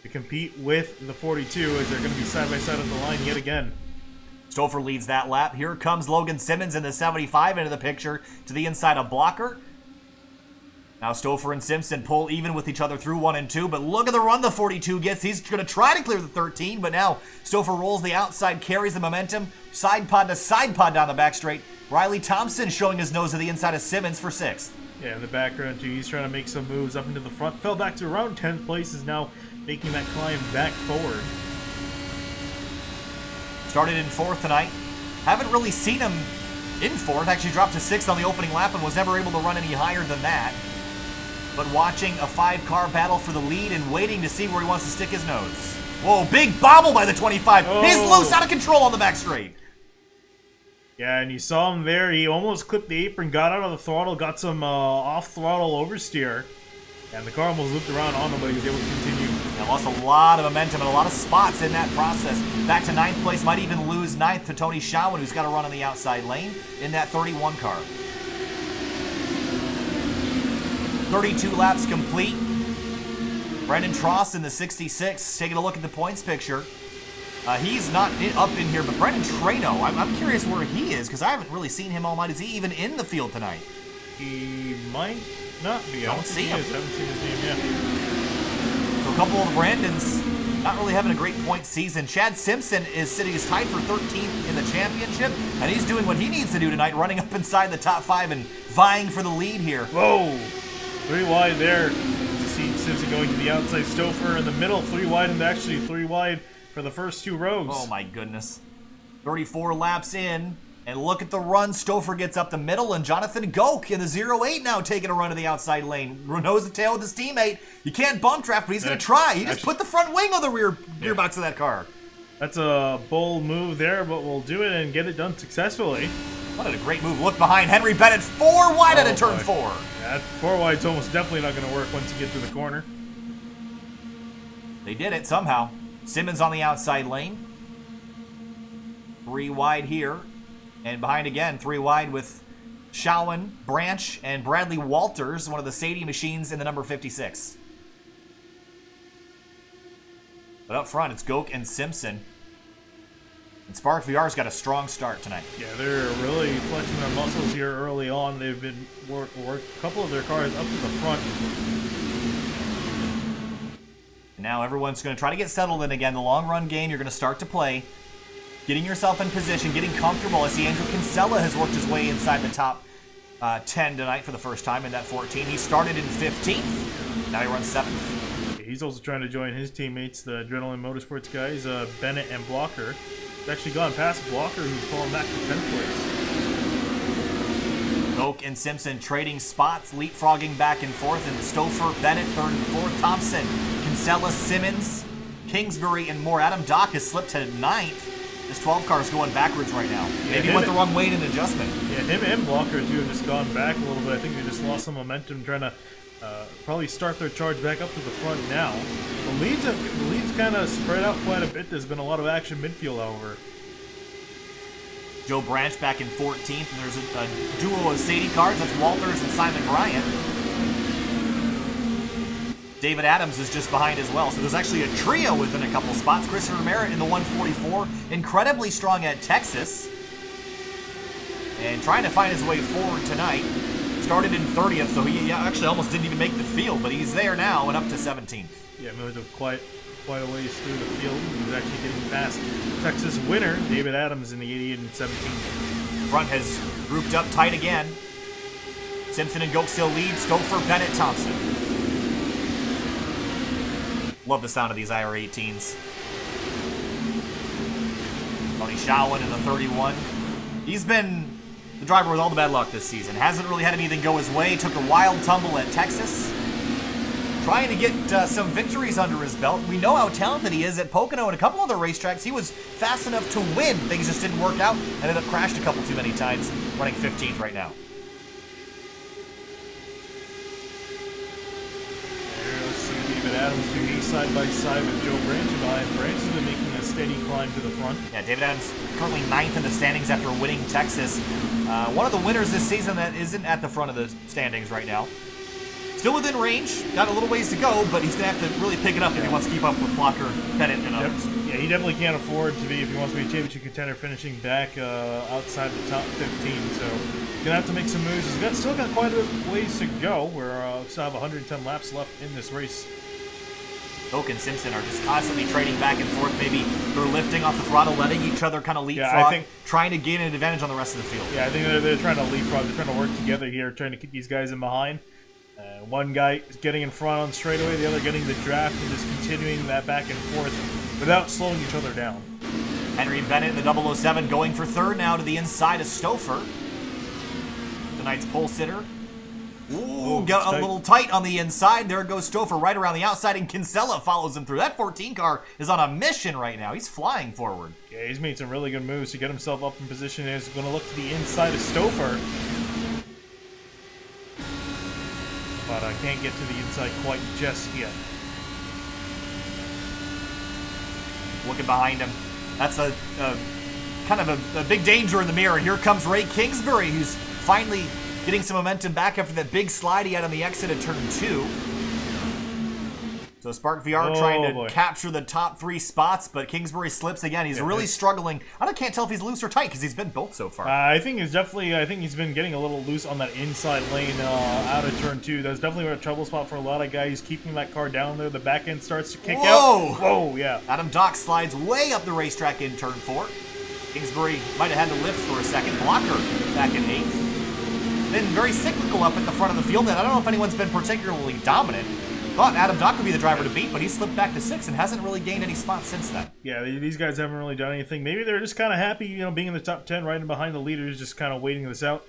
to compete with the 42 as they're going to be side by side on the line yet again. Stouffer leads that lap. Here comes Logan Simmons in the 75 into the picture to the inside of Blocker. Now Stouffer and Simpson pull even with each other through 1 and 2, but look at the run the 42 gets. He's going to try to clear the 13, but now Stouffer rolls the outside, carries the momentum, side pod to side pod down the back straight. Riley Thompson showing his nose to the inside of Simmons for 6th. Yeah, in the background too, he's trying to make some moves up into the front. Fell back to around 10th place, is now making that climb back forward. Started in 4th tonight. Haven't really seen him in 4th. Actually dropped to 6th on the opening lap and was never able to run any higher than that. But watching a 5-car battle for the lead and waiting to see where he wants to stick his nose. Whoa, big bobble by the 25. Oh. He's loose, out of control on the back straight. Yeah, and you saw him there. He almost clipped the apron, got out of the throttle, got some off-throttle oversteer. And the car almost looped around on him, but he was able to continue. Yeah, lost a lot of momentum and a lot of spots in that process. Back to 9th place, might even lose 9th to Tony Shawan, who's got to run on the outside lane in that 31 car. 32 laps complete. Brendan Trost in the 66, taking a look at the points picture. He's not up in here, but Brendan Trano, I'm curious where he is, because I haven't really seen him all night. Is he even in the field tonight? He might not be. Don't see him. I haven't seen his name yet. So a couple of the Brandons not really having a great point season. Chad Simpson is sitting as tied for 13th in the championship, and he's doing what he needs to do tonight, running up inside the top 5 and vying for the lead here. Whoa! 3 wide there. See Simpson going to the outside. Stouffer in the middle, 3 wide, and actually 3 wide for the first 2 rows. Oh my goodness. 34 laps in, and look at the run. Stouffer gets up the middle, and Jonathan Goke in the 0-8 now taking a run to the outside lane. Nose to tail with his teammate. You can't bump draft, but he's going to try. He just put the front wing on the rear gearbox of that car. That's a bold move there, but we'll do it and get it done successfully. What a great move. Look behind. Henry Bennett 4 wide out of turn 4. Yeah, that 4 wide's almost definitely not going to work once you get to the corner. They did it somehow. Simmons on the outside lane. 3 wide here. And behind again, 3 wide with Shawan, Branch, and Bradley Walters, one of the Sadie machines in the number 56. But up front, it's Goke and Simpson. And Spark VR's got a strong start tonight. Yeah, they're really flexing their muscles here early on. They've been work a couple of their cars up to the front. And now everyone's going to try to get settled in again. The long run game you're going to start to play. Getting yourself in position, getting comfortable. I see Andrew Kinsella has worked his way inside the top 10 tonight for the first time in that 14. He started in 15th. Now he runs 7th. He's also trying to join his teammates, the Adrenaline Motorsports guys, Bennett and Blocker. He's actually gone past Blocker, who's fallen back to 10th place. Goke and Simpson trading spots, leapfrogging back and forth, and Stouffer, Bennett, 3rd and 4th, Thompson, Kinsella, Simmons, Kingsbury, and more. Adam Dock has slipped to 9th. This 12 car is going backwards right now. Maybe he went the wrong way in an adjustment. Yeah, him and Blocker, too, have just gone back a little bit. I think they just lost some momentum trying to probably start their charge back up to the front now. The leads kind of spread out quite a bit. There's been a lot of action midfield, however. Joe Branch back in 14th, and there's a duo of Sadie cars. That's Walters and Simon Bryant. David Adams is just behind as well. So there's actually a trio within a couple spots. Christopher Merritt in the 144, incredibly strong at Texas. And trying to find his way forward tonight. Started in 30th, so he actually almost didn't even make the field, but he's there now and up to 17th. Yeah, moved quite a ways through the field. He was actually getting past Texas winner, David Adams, in the 88 and 17th. Front has grouped up tight again. Simpson and Goke still lead. Stouffer, Bennett, Thompson. Love the sound of these IR-18s. Tony Shawan in the 31. He's been the driver with all the bad luck this season. Hasn't really had anything go his way. Took a wild tumble at Texas. Trying to get some victories under his belt. We know how talented he is at Pocono and a couple other racetracks. He was fast enough to win. Things just didn't work out. Ended up crashed a couple too many times. Running 15th right now. Adams doing side by side with Joe Branch behind. Branch has been making a steady climb to the front. Yeah, David Adams currently 9th in the standings after winning Texas. One of the winners this season that isn't at the front of the standings right now. Still within range, got a little ways to go, but he's going to have to really pick it up if he wants to keep up with Blocker, Bennett, and others. Yeah, he definitely can't afford to be, if he wants to be a championship contender, finishing back outside the top 15. So he's going to have to make some moves. He's still got quite a ways to go. We still have 110 laps left in this race. Goke and Simpson are just constantly trading back and forth. Maybe they're lifting off the throttle, letting each other kind of leapfrog, trying to gain an advantage on the rest of the field. Yeah, I think they're trying to leapfrog. They're trying to work together here, trying to keep these guys in behind. One guy is getting in front on straightaway, the other getting the draft, and just continuing that back and forth without slowing each other down. Henry Bennett in the 007 going for 3rd now to the inside of Stouffer. Tonight's pole sitter. Ooh, got a little tight on the inside. There goes Stouffer right around the outside, and Kinsella follows him through. That 14 car is on a mission right now. He's flying forward. Yeah, he's made some really good moves to get himself up in position. He's going to look to the inside of Stouffer. But I can't get to the inside quite just yet. Looking behind him. That's a kind of a big danger in the mirror. Here comes Ray Kingsbury, who's finally getting some momentum back after that big slide he had on the exit of turn 2. So Spark VR trying to capture the top 3 spots, but Kingsbury slips again. He's really struggling. I can't tell if he's loose or tight because he's been both so far. I think he's definitely. I think he's been getting a little loose on that inside lane out of turn 2. That's definitely a trouble spot for a lot of guys. Keeping that car down there. The back end starts to kick out. Whoa! Yeah. Adam Dock slides way up the racetrack in turn 4. Kingsbury might have had to lift for a second. Blocker back in 8th. Been very cyclical up at the front of the field, and I don't know if anyone's been particularly dominant. Thought Adam Dock would be the driver to beat, but he slipped back to 6th and hasn't really gained any spots since then. Yeah, these guys haven't really done anything. Maybe they're just kind of happy, being in the top 10, right in behind the leaders, just kind of waiting this out,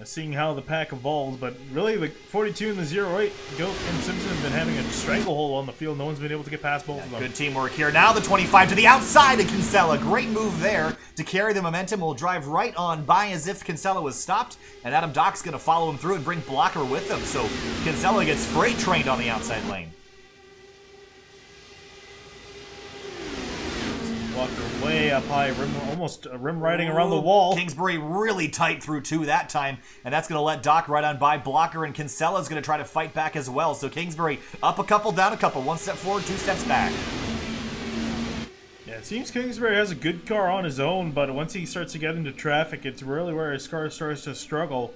seeing how the pack evolves. But really, the 42 and the 08, Gok and Simpson have been having a stranglehold on the field. No one's been able to get past both of them. Good teamwork here. Now the 25 to the outside of Kinsella. Great move there to carry the momentum. Will drive right on by as if Kinsella was stopped, and Adam Dock's going to follow him through and bring Blocker with him. So Kinsella gets freight trained on the outside lane. Blocker way up high, almost rim riding around the wall. Kingsbury really tight through 2 that time, and that's going to let Dock right on by Blocker, and Kinsella's going to try to fight back as well. So Kingsbury up a couple, down a couple, 1 step forward, 2 steps back. Yeah, it seems Kingsbury has a good car on his own, but once he starts to get into traffic, it's really where his car starts to struggle.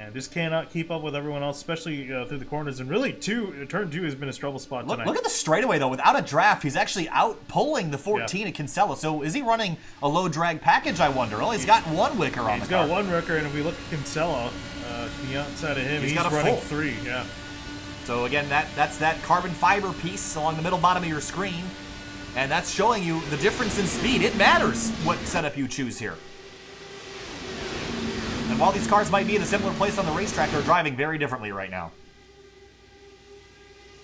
And just cannot keep up with everyone else, especially through the corners. And really, turn 2 has been a struggle spot tonight. Look at the straightaway, though. Without a draft, he's actually out pulling the 14 at Kinsella. So is he running a low drag package, I wonder? Well, he's got 1 wicker on the car. He's got 1 wicker, and if we look at Kinsella, to the outside of him, he's got a running full 3, yeah. So again, that's that carbon fiber piece along the middle bottom of your screen. And that's showing you the difference in speed. It matters what setup you choose here. And while these cars might be in a similar place on the racetrack, they're driving very differently right now.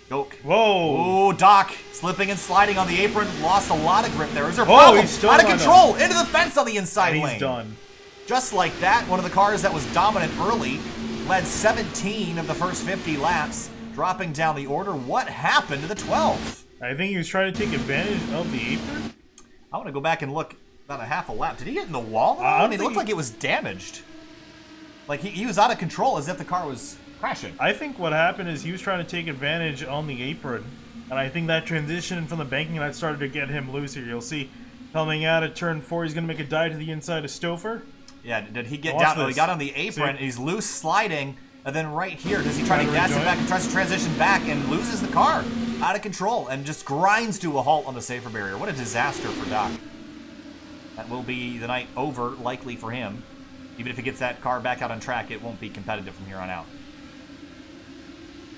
Gok. Whoa! Ooh, Doc slipping and sliding on the apron. Lost a lot of grip there. Is there a problem? He's still out of control. Into the fence on the inside lane. He's done. Just like that, one of the cars that was dominant early led 17 of the first 50 laps, dropping down the order. What happened to the 12? I think he was trying to take advantage of the apron. I want to go back and look about a half a lap. Did he get in the wall? I mean, it looked like it was damaged. Like, he was out of control as if the car was crashing. I think what happened is he was trying to take advantage on the apron. And I think that transition from the banking, that started to get him loose here. You'll see coming out at turn 4, he's going to make a dive to the inside of Stouffer. Yeah, did he get down? Oh, he got on the apron. He's loose sliding. And then right here, does he try to gas it back and tries to transition back and loses the car? Out of control and just grinds to a halt on the safer barrier. What a disaster for Doc. That will be the night over, likely for him. Even if he gets that car back out on track, it won't be competitive from here on out.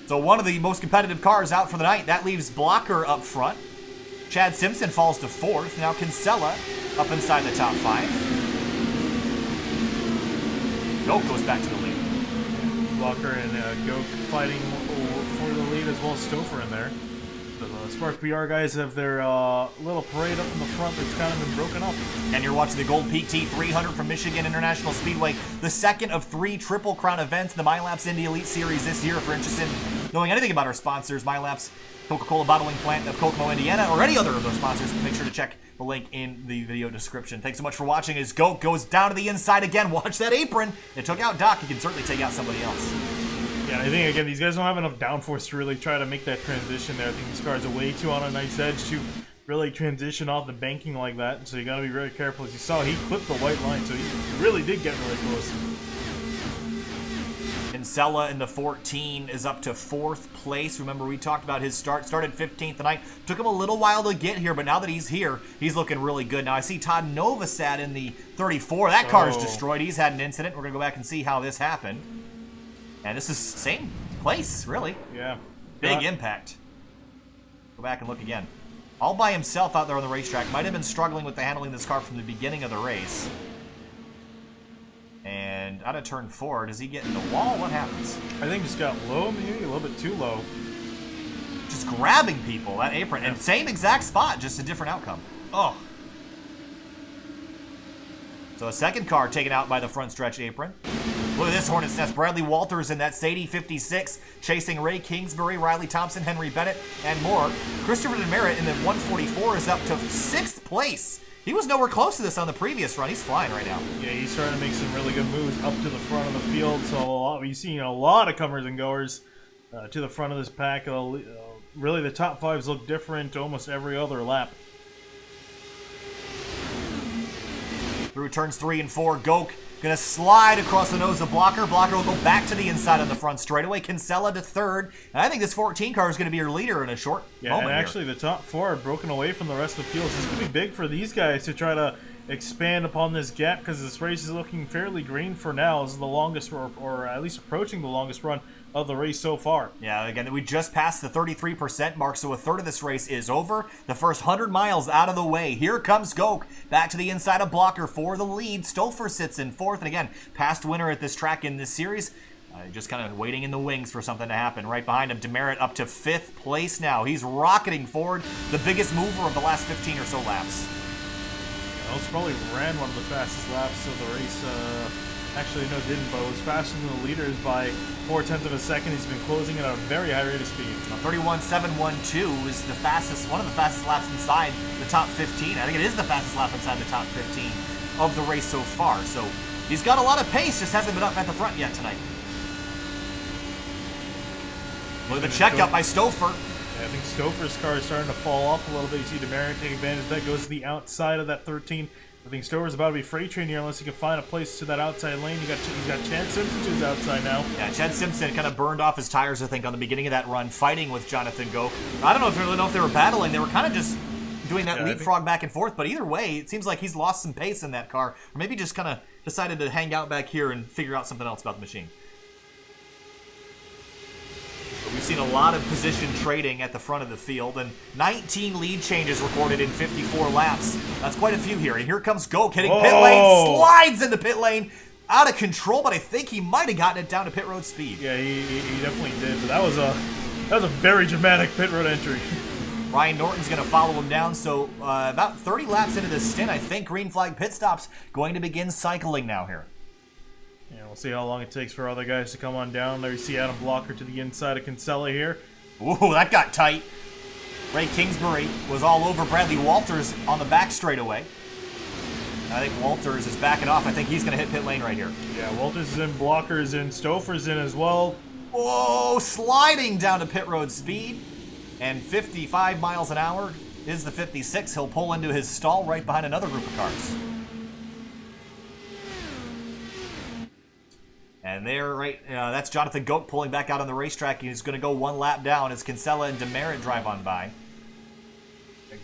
So one of the most competitive cars out for the night. That leaves Blocker up front. Chad Simpson falls to 4th. Now Kinsella up inside the top 5. Gok goes back to the lead. Blocker and Gok fighting for the lead, as well as Stouffer in there. The Spark VR guys have their little parade up in the front that's kind of been broken up. And you're watching the Gold Peak T300 from Michigan International Speedway, the second of 3 Triple Crown events in the MyLaps Indy Elite Series this year. If you're interested in knowing anything about our sponsors, MyLaps, Coca-Cola bottling plant of Kokomo, Indiana, or any other of those sponsors, make sure to check the link in the video description. Thanks so much for watching as Gok goes down to the inside again. Watch that apron. It took out Doc. He can certainly take out somebody else. Yeah, I think, again, these guys don't have enough downforce to really try to make that transition there. I think these cars are way too on a nice edge to really transition off the banking like that. So you got to be very careful. As you saw, he clipped the white line, so he really did get really close. Kinsella in the 14 is up to 4th place. Remember, we talked about his start. Started 15th tonight. Took him a little while to get here, but now that he's here, he's looking really good. Now, I see Todd Novosad in the 34. That car is destroyed. He's had an incident. We're going to go back and see how this happened. And this is same place, really. Yeah. Big impact. Go back and look again. All by himself out there on the racetrack. Might have been struggling with the handling of this car from the beginning of the race. And out of turn 4, does he get in the wall? What happens? I think just got low, maybe a little bit too low. Just grabbing people, that apron. And same exact spot, just a different outcome. Oh. So a second car taken out by the front stretch apron. Look at this Hornet's Nest. Bradley Walters in that Sadie 56, chasing Ray Kingsbury, Riley Thompson, Henry Bennett, and more. Christopher DeMerit in the 144 is up to 6th place. He was nowhere close to this on the previous run. He's flying right now. Yeah, he's starting to make some really good moves up to the front of the field. So we've seen a lot of comers and goers to the front of this pack. really the top fives look different almost every other lap. Through turns 3 and 4, Gok gonna slide across the nose of Blocker. Blocker will go back to the inside on the front straightaway. Kinsella to third. And I think this 14 car is gonna be your leader in a short moment and actually the top 4 are broken away from the rest of the field. So this is gonna be big for these guys to try to expand upon this gap, because this race is looking fairly green for now. This is the longest, or at least approaching the longest run of the race so far. Yeah, again, we just passed the 33% mark, so a third of this race is over. The first 100 miles out of the way. Here comes Gok back to the inside of Blocker for the lead. Stouffer sits in fourth, and again, past winner at this track in this series. Just kind of waiting in the wings for something to happen. Right behind him, Demerit up to 5th place now. He's rocketing forward, the biggest mover of the last 15 or so laps. This probably ran one of the fastest laps of the race. Actually, no, didn't, but it was faster than the leaders by 0.4 of a second. He's been closing at a very high rate of speed. 31.712 is the fastest, one of the fastest laps inside the top 15. I think it is the fastest lap inside the top 15 of the race so far. So he's got a lot of pace, just hasn't been up at the front yet tonight. Look at the checkup by Stouffer. I think Stouffer's car is starting to fall off a little bit. You see Demerit taking advantage of that, goes to the outside of that 13. I think Stouffer's about to be freight train here unless he can find a place to that outside lane. He's got Chad Simpson to his outside now. Yeah, Chad Simpson kind of burned off his tires, I think, on the beginning of that run, fighting with Jonathan Gok. I don't really know if they were battling. They were kind of just doing that leapfrog back and forth, but either way, it seems like he's lost some pace in that car, or maybe just kind of decided to hang out back here and figure out something else about the machine. We've seen a lot of position trading at the front of the field, and 19 lead changes recorded in 54 laps. That's quite a few here. And here comes Gok hitting pit lane, slides into pit lane, out of control, but I think he might have gotten it down to pit road speed. Yeah, he definitely did. But that was a very dramatic pit road entry. Ryan Norton's going to follow him down, so about 30 laps into this stint, I think green flag pit stops going to begin cycling now here. Yeah, we'll see how long it takes for other guys to come on down. There you see Adam Blocker to the inside of Kinsella here. Ooh, that got tight. Ray Kingsbury was all over Bradley Walters on the back straightaway. I think Walters is backing off. I think he's going to hit pit lane right here. Yeah, Walters is in, Blocker's in, Stouffer's in as well. Whoa, sliding down to pit road speed. And 55 miles an hour is the 56. He'll pull into his stall right behind another group of cars. And there, that's Jonathan Gok pulling back out on the racetrack. He's going to go one lap down as Kinsella and Demerit drive on by.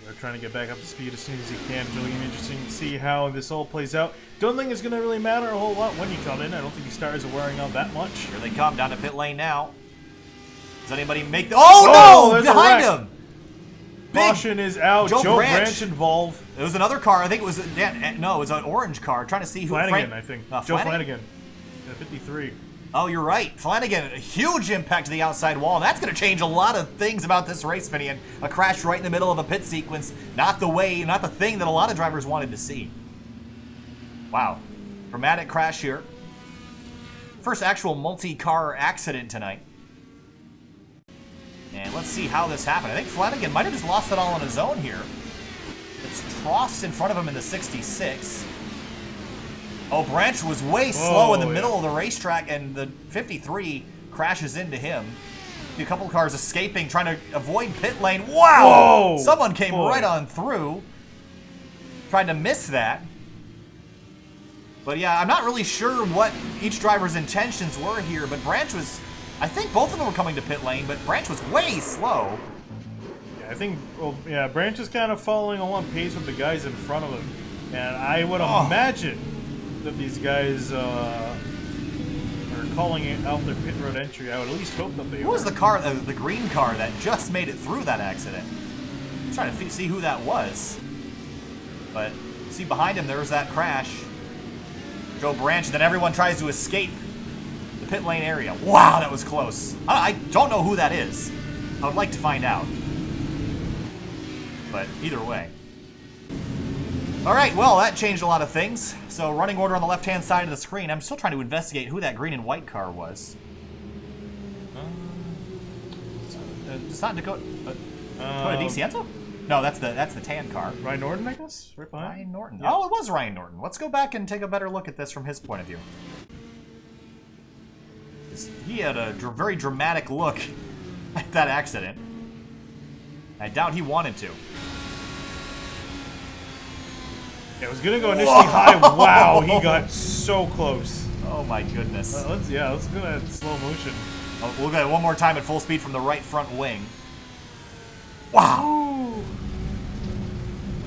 They're trying to get back up to speed as soon as he can. It's really interesting to see how this all plays out. Don't think it's going to really matter a whole lot when you come in. I don't think these tires are wearing out that much. Here they come down to pit lane now. Does anybody make the... Oh, no! Behind him! Caution is out. Joe Branch involved. It was another car. I think it was... No, it was an orange car. Trying to see who... Flanagan, I think. Joe Flanagan. 53. Oh, you're right. Flanagan, a huge impact to the outside wall, and that's going to change a lot of things about this race, Finian. A crash right in the middle of a pit sequence. Not the thing that a lot of drivers wanted to see. Wow. Dramatic crash here. First actual multi-car accident tonight. And let's see how this happened. I think Flanagan might have just lost it all on his own here. It's Trost in front of him in the 66. Oh, Branch was way slow in the middle of the racetrack, and the 53 crashes into him. A couple of cars escaping, trying to avoid pit lane. Wow! Whoa! Someone came right on through. Tried to miss that. But yeah, I'm not really sure what each driver's intentions were here, but Branch was... I think both of them were coming to pit lane, but Branch was way slow. Yeah, I think... Well, yeah, Branch is kind of following along pace with the guys in front of him. And I would imagine... that these guys are calling out their pit road entry. I would at least hope that they Who was the car, the green car that just made it through that accident? I'm trying to see who that was. But see behind him, there was that crash. Joe Branch, then everyone tries to escape the pit lane area. Wow, that was close. I don't know who that is. I would like to find out. But either way. All right, well, that changed a lot of things. So running order on the left-hand side of the screen. I'm still trying to investigate who that green and white car was. It's not Dakota DiCienzo? No, that's the tan car. Ryan Norton, I guess? Right behind? Ryan Norton. Yeah. Oh, it was Ryan Norton. Let's go back and take a better look at this from his point of view. He had a very dramatic look at that accident. I doubt he wanted to. It was gonna go initially high. Wow, he got so close. Oh my goodness. Let's go at slow motion. Oh, we'll get it one more time at full speed from the right front wing. Wow. Ooh.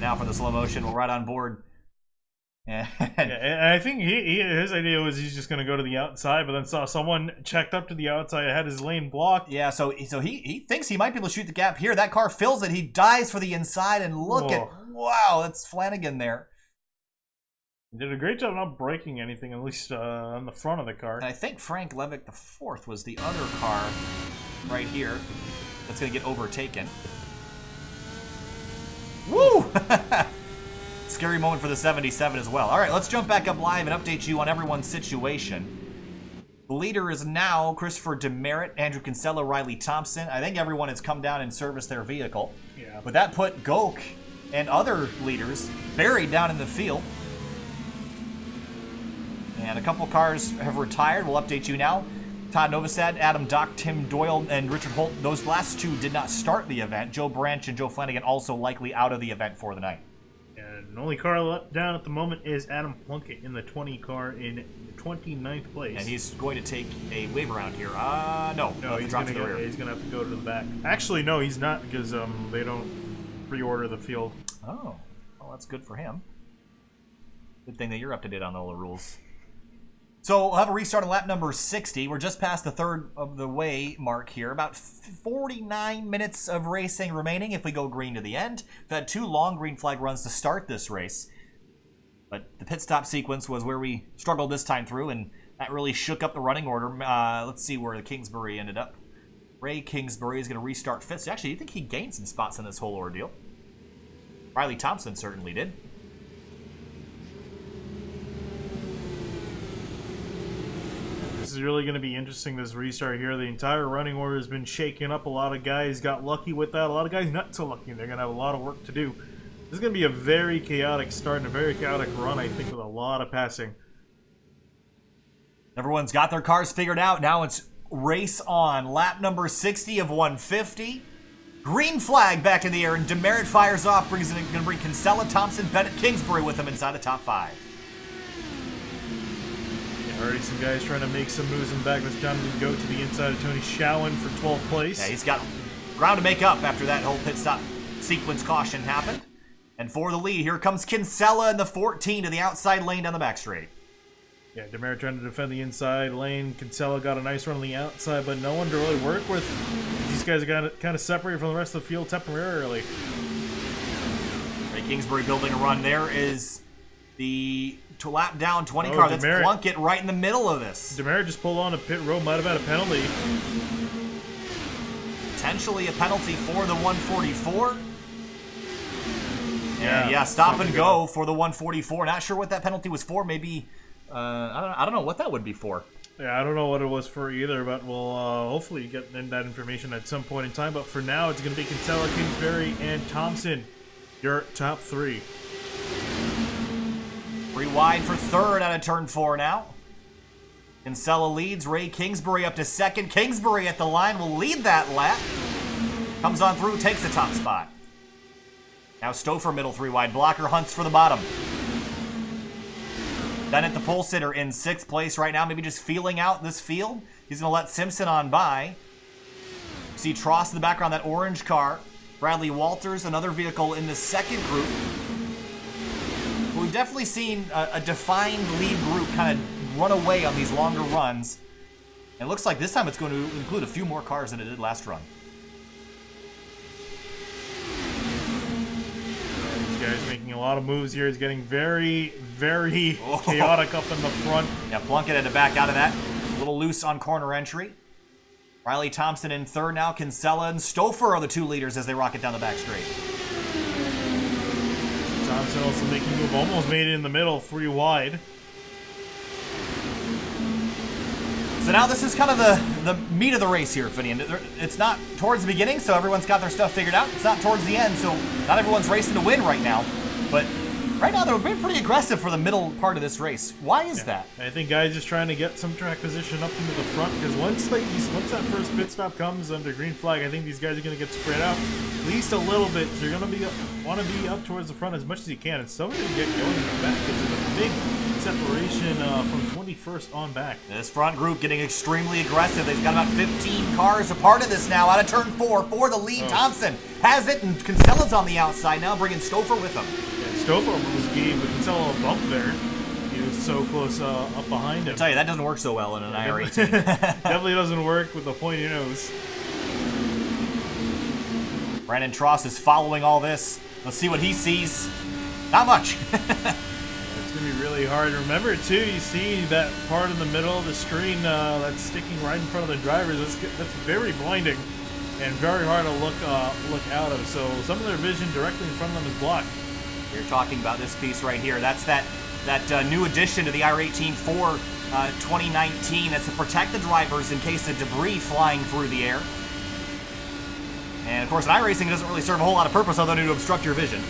Now for the slow motion, we'll ride on board. And I think his idea was he's just going to go to the outside, but then saw someone checked up to the outside, had his lane blocked. Yeah, so he thinks he might be able to shoot the gap here. That car fills it. He dives for the inside, and look at, wow, that's Flanagan there. He did a great job not breaking anything, at least on the front of the car. And I think Frank Levick the fourth was the other car right here that's going to get overtaken. Woo! Scary moment for the 77 as well. All right, let's jump back up live and update you on everyone's situation. The leader is now Christopher Demerit, Andrew Kinsella, Riley Thompson. I think everyone has come down and serviced their vehicle. Yeah. But that put Gok and other leaders buried down in the field. And a couple cars have retired. We'll update you now. Todd Novosad, Adam Dock, Tim Doyle, and Richard Holt. Those last two did not start the event. Joe Branch and Joe Flanagan also likely out of the event for the night. And the only car down at the moment is Adam Plunkett in the 20 car in 29th place. And he's going to take a wave around here. No, he's going to have to go to the back. Actually, no, he's not, because they don't pre-order the field. Oh, well, that's good for him. Good thing that you're up to date on all the rules. So we'll have a restart on lap number 60. We're just past the third of the way mark here. About 49 minutes of racing remaining if we go green to the end. We've had 2 long green flag runs to start this race. But the pit stop sequence was where we struggled this time through, and that really shook up the running order. Let's see where the Kingsbury ended up. Ray Kingsbury is going to restart 5th. So actually, you think he gained some spots in this whole ordeal? Riley Thompson certainly did. This is really going to be interesting, this restart here. The entire running order has been shaken up. A lot of guys got lucky with that. A lot of guys not so lucky. They're going to have a lot of work to do. This is going to be a very chaotic start and a very chaotic run, I think, with a lot of passing. Everyone's got their cars figured out. Now it's race on. Lap number 60 of 150. Green flag back in the air, and Demerit fires off. Going to bring Kinsella, Thompson, Bennett, Kingsbury with him inside the top 5. Already some guys trying to make some moves in the back. Let's Jonathan go to the inside of Tony Showen for 12th place. Yeah, he's got ground to make up after that whole pit stop sequence caution happened. And for the lead, here comes Kinsella in the 14 to the outside lane down the back straight. Yeah, Demerit trying to defend the inside lane. Kinsella got a nice run on the outside, but no one to really work with. These guys got kind of separated from the rest of the field temporarily. Ray Kingsbury building a run. There is the lap down 20 car. That's Plunkett right in the middle of this. Demerit just pulled on a pit road. Might have had a penalty. Potentially a penalty for the 144. Yeah, stop and go for the 144. Not sure what that penalty was for. Maybe, I don't know what that would be for. Yeah, I don't know what it was for either, but we'll hopefully get that information at some point in time. But for now, it's going to be Kinsella, Kingsbury, and Thompson. Your top 3. 3 wide for 3rd out of turn 4 now. Kinsella leads. Ray Kingsbury up to 2nd. Kingsbury at the line will lead that lap. Comes on through, takes the top spot. Now Stouffer middle 3 wide. Blocker hunts for the bottom. Bennett the pole sitter in 6th place right now. Maybe just feeling out this field. He's going to let Simpson on by. See Tross in the background, that orange car. Bradley Walters, another vehicle in the 2nd group. We've definitely seen a defined lead group kind of run away on these longer runs. And it looks like this time it's going to include a few more cars than it did last run. These guys making a lot of moves here. It's getting very, very chaotic up in the front. Yeah, Plunkett had to back out of that. A little loose on corner entry. Riley Thompson in 3rd now. Kinsella and Stouffer are the 2 leaders as they rocket down the back straight. Thompson also making a move, almost made it in the middle, 3 wide. So now this is kind of the meat of the race here, Finian. It's not towards the beginning, so everyone's got their stuff figured out. It's not towards the end, so not everyone's racing to win right now. But Right now, they're being pretty aggressive for the middle part of this race. Why is that? I think guys just trying to get some track position up into the front, because once that first pit stop comes under green flag, I think these guys are going to get spread out at least a little bit. So you're going to want to be up towards the front as much as you can, and somebody to get going in the back because of a big separation from 21st on back. This front group getting extremely aggressive. They've got about 15 cars a part of this now. Out of turn 4 for the lead. Thompson has it, and Kinsella's on the outside now, bringing Stouffer with him. Stouffer almost gave Kinsella a bump there. He was so close up behind him. I tell you, that doesn't work so well in an iRacing. Definitely doesn't work with the pointy nose. Brandon Tross is following all this. Let's see what he sees. Not much. It's going to be really hard. Remember, too, you see that part in the middle of the screen that's sticking right in front of the drivers. That's very blinding and very hard to look out of. So some of their vision directly in front of them is blocked. You're talking about this piece right here. That's that new addition to the iRacing for 2019. That's to protect the drivers in case of debris flying through the air. And, of course, in iRacing, it doesn't really serve a whole lot of purpose other than to obstruct your vision.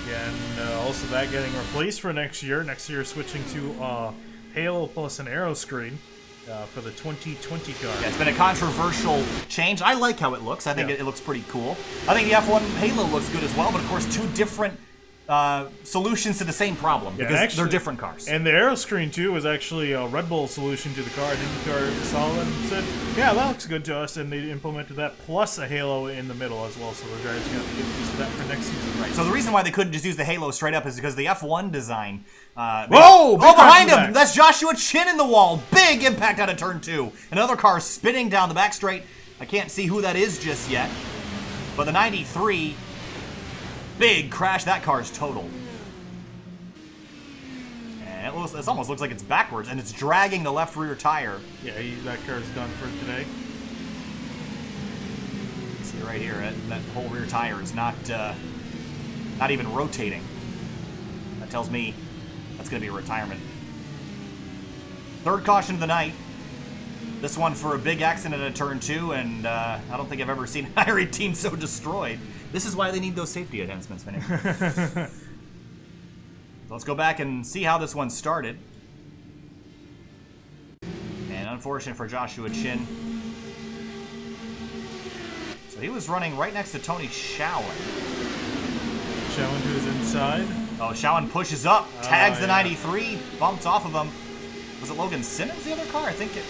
Yeah, and also that getting replaced for next year. Next year switching to Halo plus an aero screen for the 2020 car. Yeah, it's been a controversial change. I like how it looks. I think it looks pretty cool. I think the F1 Halo looks good as well, but, of course, two different solutions to the same problem because they're different cars. And the aero screen too was actually a Red Bull solution to the car. IndyCar saw it and said, "Yeah, that looks good to us," and they implemented that plus a halo in the middle as well. So the drivers got to get used to that for next season. Right. So the reason why they couldn't just use the halo straight up is because the F1 design. Whoa! Oh, behind him! That's Joshua Chin in the wall. Big impact out of turn 2. Another car spinning down the back straight. I can't see who that is just yet, but the 93. Big crash. That car's totaled. And it almost looks like it's backwards, and it's dragging the left rear tire. Yeah, that car's done for today. See right here, that whole rear tire is not even rotating. That tells me that's going to be a retirement. Third caution of the night. This one for a big accident at turn 2, and I don't think I've ever seen an iRacing team so destroyed. This is why they need those safety enhancements, Vinny. So let's go back and see how this one started. And unfortunate for Joshua Chin. So he was running right next to Tony Schowen. Schowen to his inside. Oh, Schowen pushes up, tags the 93, bumps off of him. Was it Logan Simmons, the other car? I think it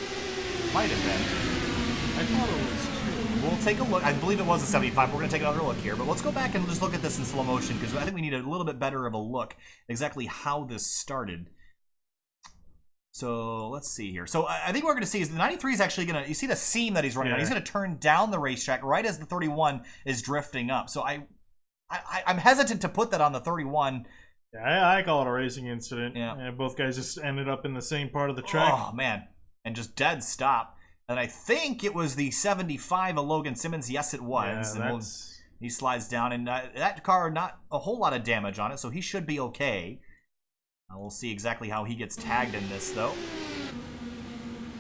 might have been. I thought it was too. We'll take a look. I believe it was a 75. We're going to take another look here. But let's go back and just look at this in slow motion because I think we need a little bit better of a look exactly how this started. So let's see here. So I think what we're going to see is the 93 is actually going to, you see the seam that he's running on. He's going to turn down the racetrack right as the 31 is drifting up. So I'm hesitant to put that on the 31. Yeah, I call it a racing incident. Yeah. And both guys just ended up in the same part of the track. Oh, man. And just dead stop. And I think it was the 75 of Logan Simmons. Yes, it was. Yeah, and he slides down. And that car, not a whole lot of damage on it, so he should be okay. We'll see exactly how he gets tagged in this, though.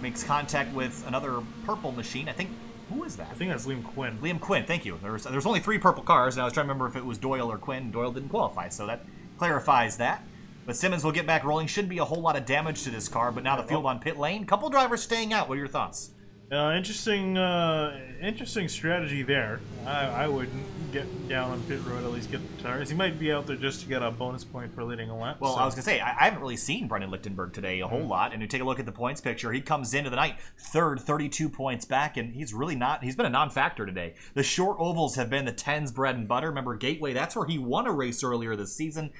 Makes contact with another purple machine. I think, who is that? I think that's Liam Quinn. Liam Quinn, thank you. There's only 3 purple cars, and I was trying to remember if it was Doyle or Quinn. Doyle didn't qualify, so that clarifies that. But Simmons will get back rolling. Shouldn't be a whole lot of damage to this car, but now the field on pit lane. Couple drivers staying out. What are your thoughts? Interesting strategy there. I would get down on pit road, at least get the tires. He might be out there just to get a bonus point for leading a lap. Well, so. I was going to say, I haven't really seen Brendan Lichtenberg today a whole lot. And you take a look at the points picture, he comes into the night third, 32 points back, and he's really not, he's been a non-factor today. The short ovals have been the 10s bread and butter. Remember Gateway, that's where he won a race earlier this season.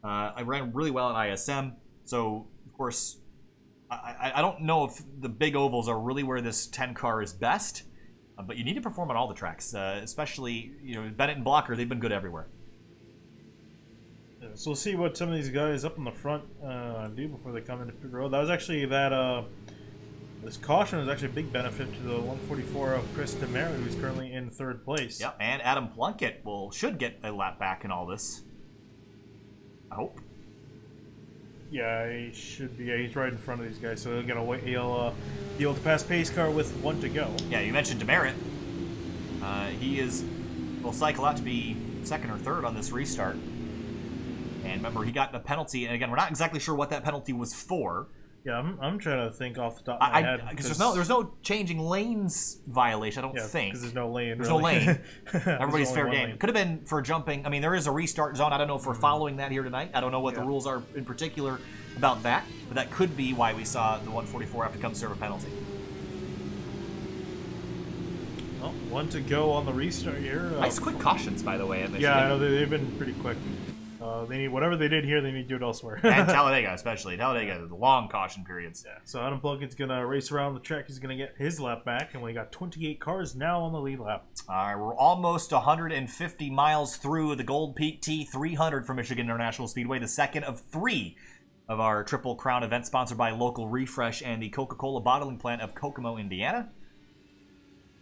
I ran really well at ISM, so, of course, I don't know if the big ovals are really where this 10 car is best, but you need to perform on all the tracks, especially, Bennett and Blocker, they've been good everywhere. Yeah, so we'll see what some of these guys up in the front do before they come into pit road. That was actually this caution was actually a big benefit to the 144 of Chris DeMary, who's currently in 3rd place. Yep, and Adam Plunkett should get a lap back in all this. I hope. Yeah, he should be. Yeah, he's right in front of these guys, so he'll be able to pass pace car with 1 to go. Yeah, you mentioned Demerit. He will cycle out to be second or third on this restart. And remember, he got the penalty, and again, we're not exactly sure what that penalty was for. Yeah, I'm trying to think off the top of my head. Because there's no changing lanes violation, I don't think. Because there's no lane. There's really. no lane. Everybody's fair game. Lane. Could have been for jumping. I mean, there is a restart zone. I don't know if we're following that here tonight. I don't know what the rules are in particular about that, but that could be why we saw the 144 have to come serve a penalty. Well, one to go on the restart here. Nice quick cautions, by the way, at Michigan. Yeah, I know they've been pretty quick. They need whatever they did here, they need to do it elsewhere. And Talladega, especially. Talladega, the long caution periods. Yeah. So Adam Plunkett's gonna race around the track. He's gonna get his lap back, and we got 28 cars now on the lead lap. All right, we're almost 150 miles through the Gold Peak T300 for Michigan International Speedway, the second of 3 of our Triple Crown event, sponsored by Local Refresh and the Coca-Cola bottling plant of Kokomo, Indiana.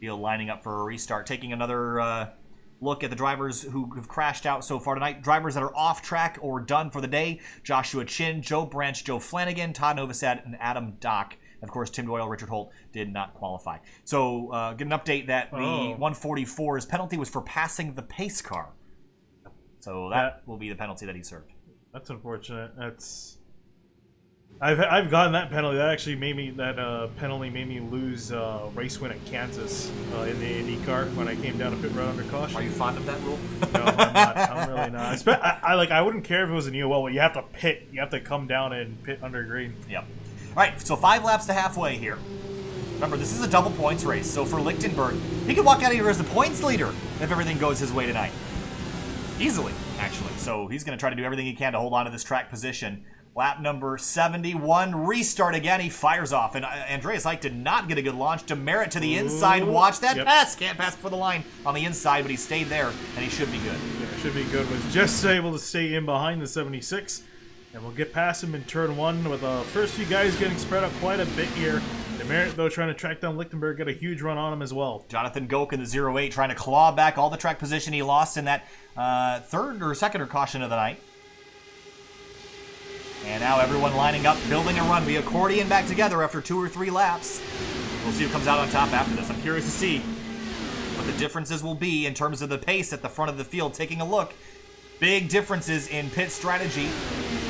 Field lining up for a restart, taking another look at the drivers who have crashed out so far tonight. Drivers that are off track or done for the day: Joshua Chin, Joe Branch, Joe Flanagan, Todd Novosad, and Adam Dock. Of course, Tim Doyle, Richard Holt did not qualify. So get an update that the 144's penalty was for passing the pace car. So that will be the penalty that he served. That's unfortunate. I've gotten that penalty. That actually made me penalty made me lose race win at Kansas in the Indy car when I came down to pit road under caution. Are you fond of that rule? No, I'm not. I'm really not. I wouldn't care if it was an EOL, but you have to pit. You have to come down and pit under green. Yep. All right, so 5 laps to halfway here. Remember, this is a double points race, so for Lichtenberg, he could walk out of here as the points leader if everything goes his way tonight. Easily, actually. So he's going to try to do everything he can to hold on to this track position. Lap number 71, restart again. He fires off, and Andreas Ike did not get a good launch. Demerit to the inside. Watch that pass. Can't pass for the line on the inside, but he stayed there, and he should be good. Yeah, should be good. Was just able to stay in behind the 76, and we'll get past him in turn 1 with the first few guys getting spread out quite a bit here. Demerit, though, trying to track down Lichtenberg, got a huge run on him as well. Jonathan Goke in the 08 trying to claw back all the track position he lost in that third or second or caution of the night. And now everyone lining up, building a run. We accordion back together after 2 or 3 laps. We'll see who comes out on top after this. I'm curious to see what the differences will be in terms of the pace at the front of the field. Taking a look, big differences in pit strategy.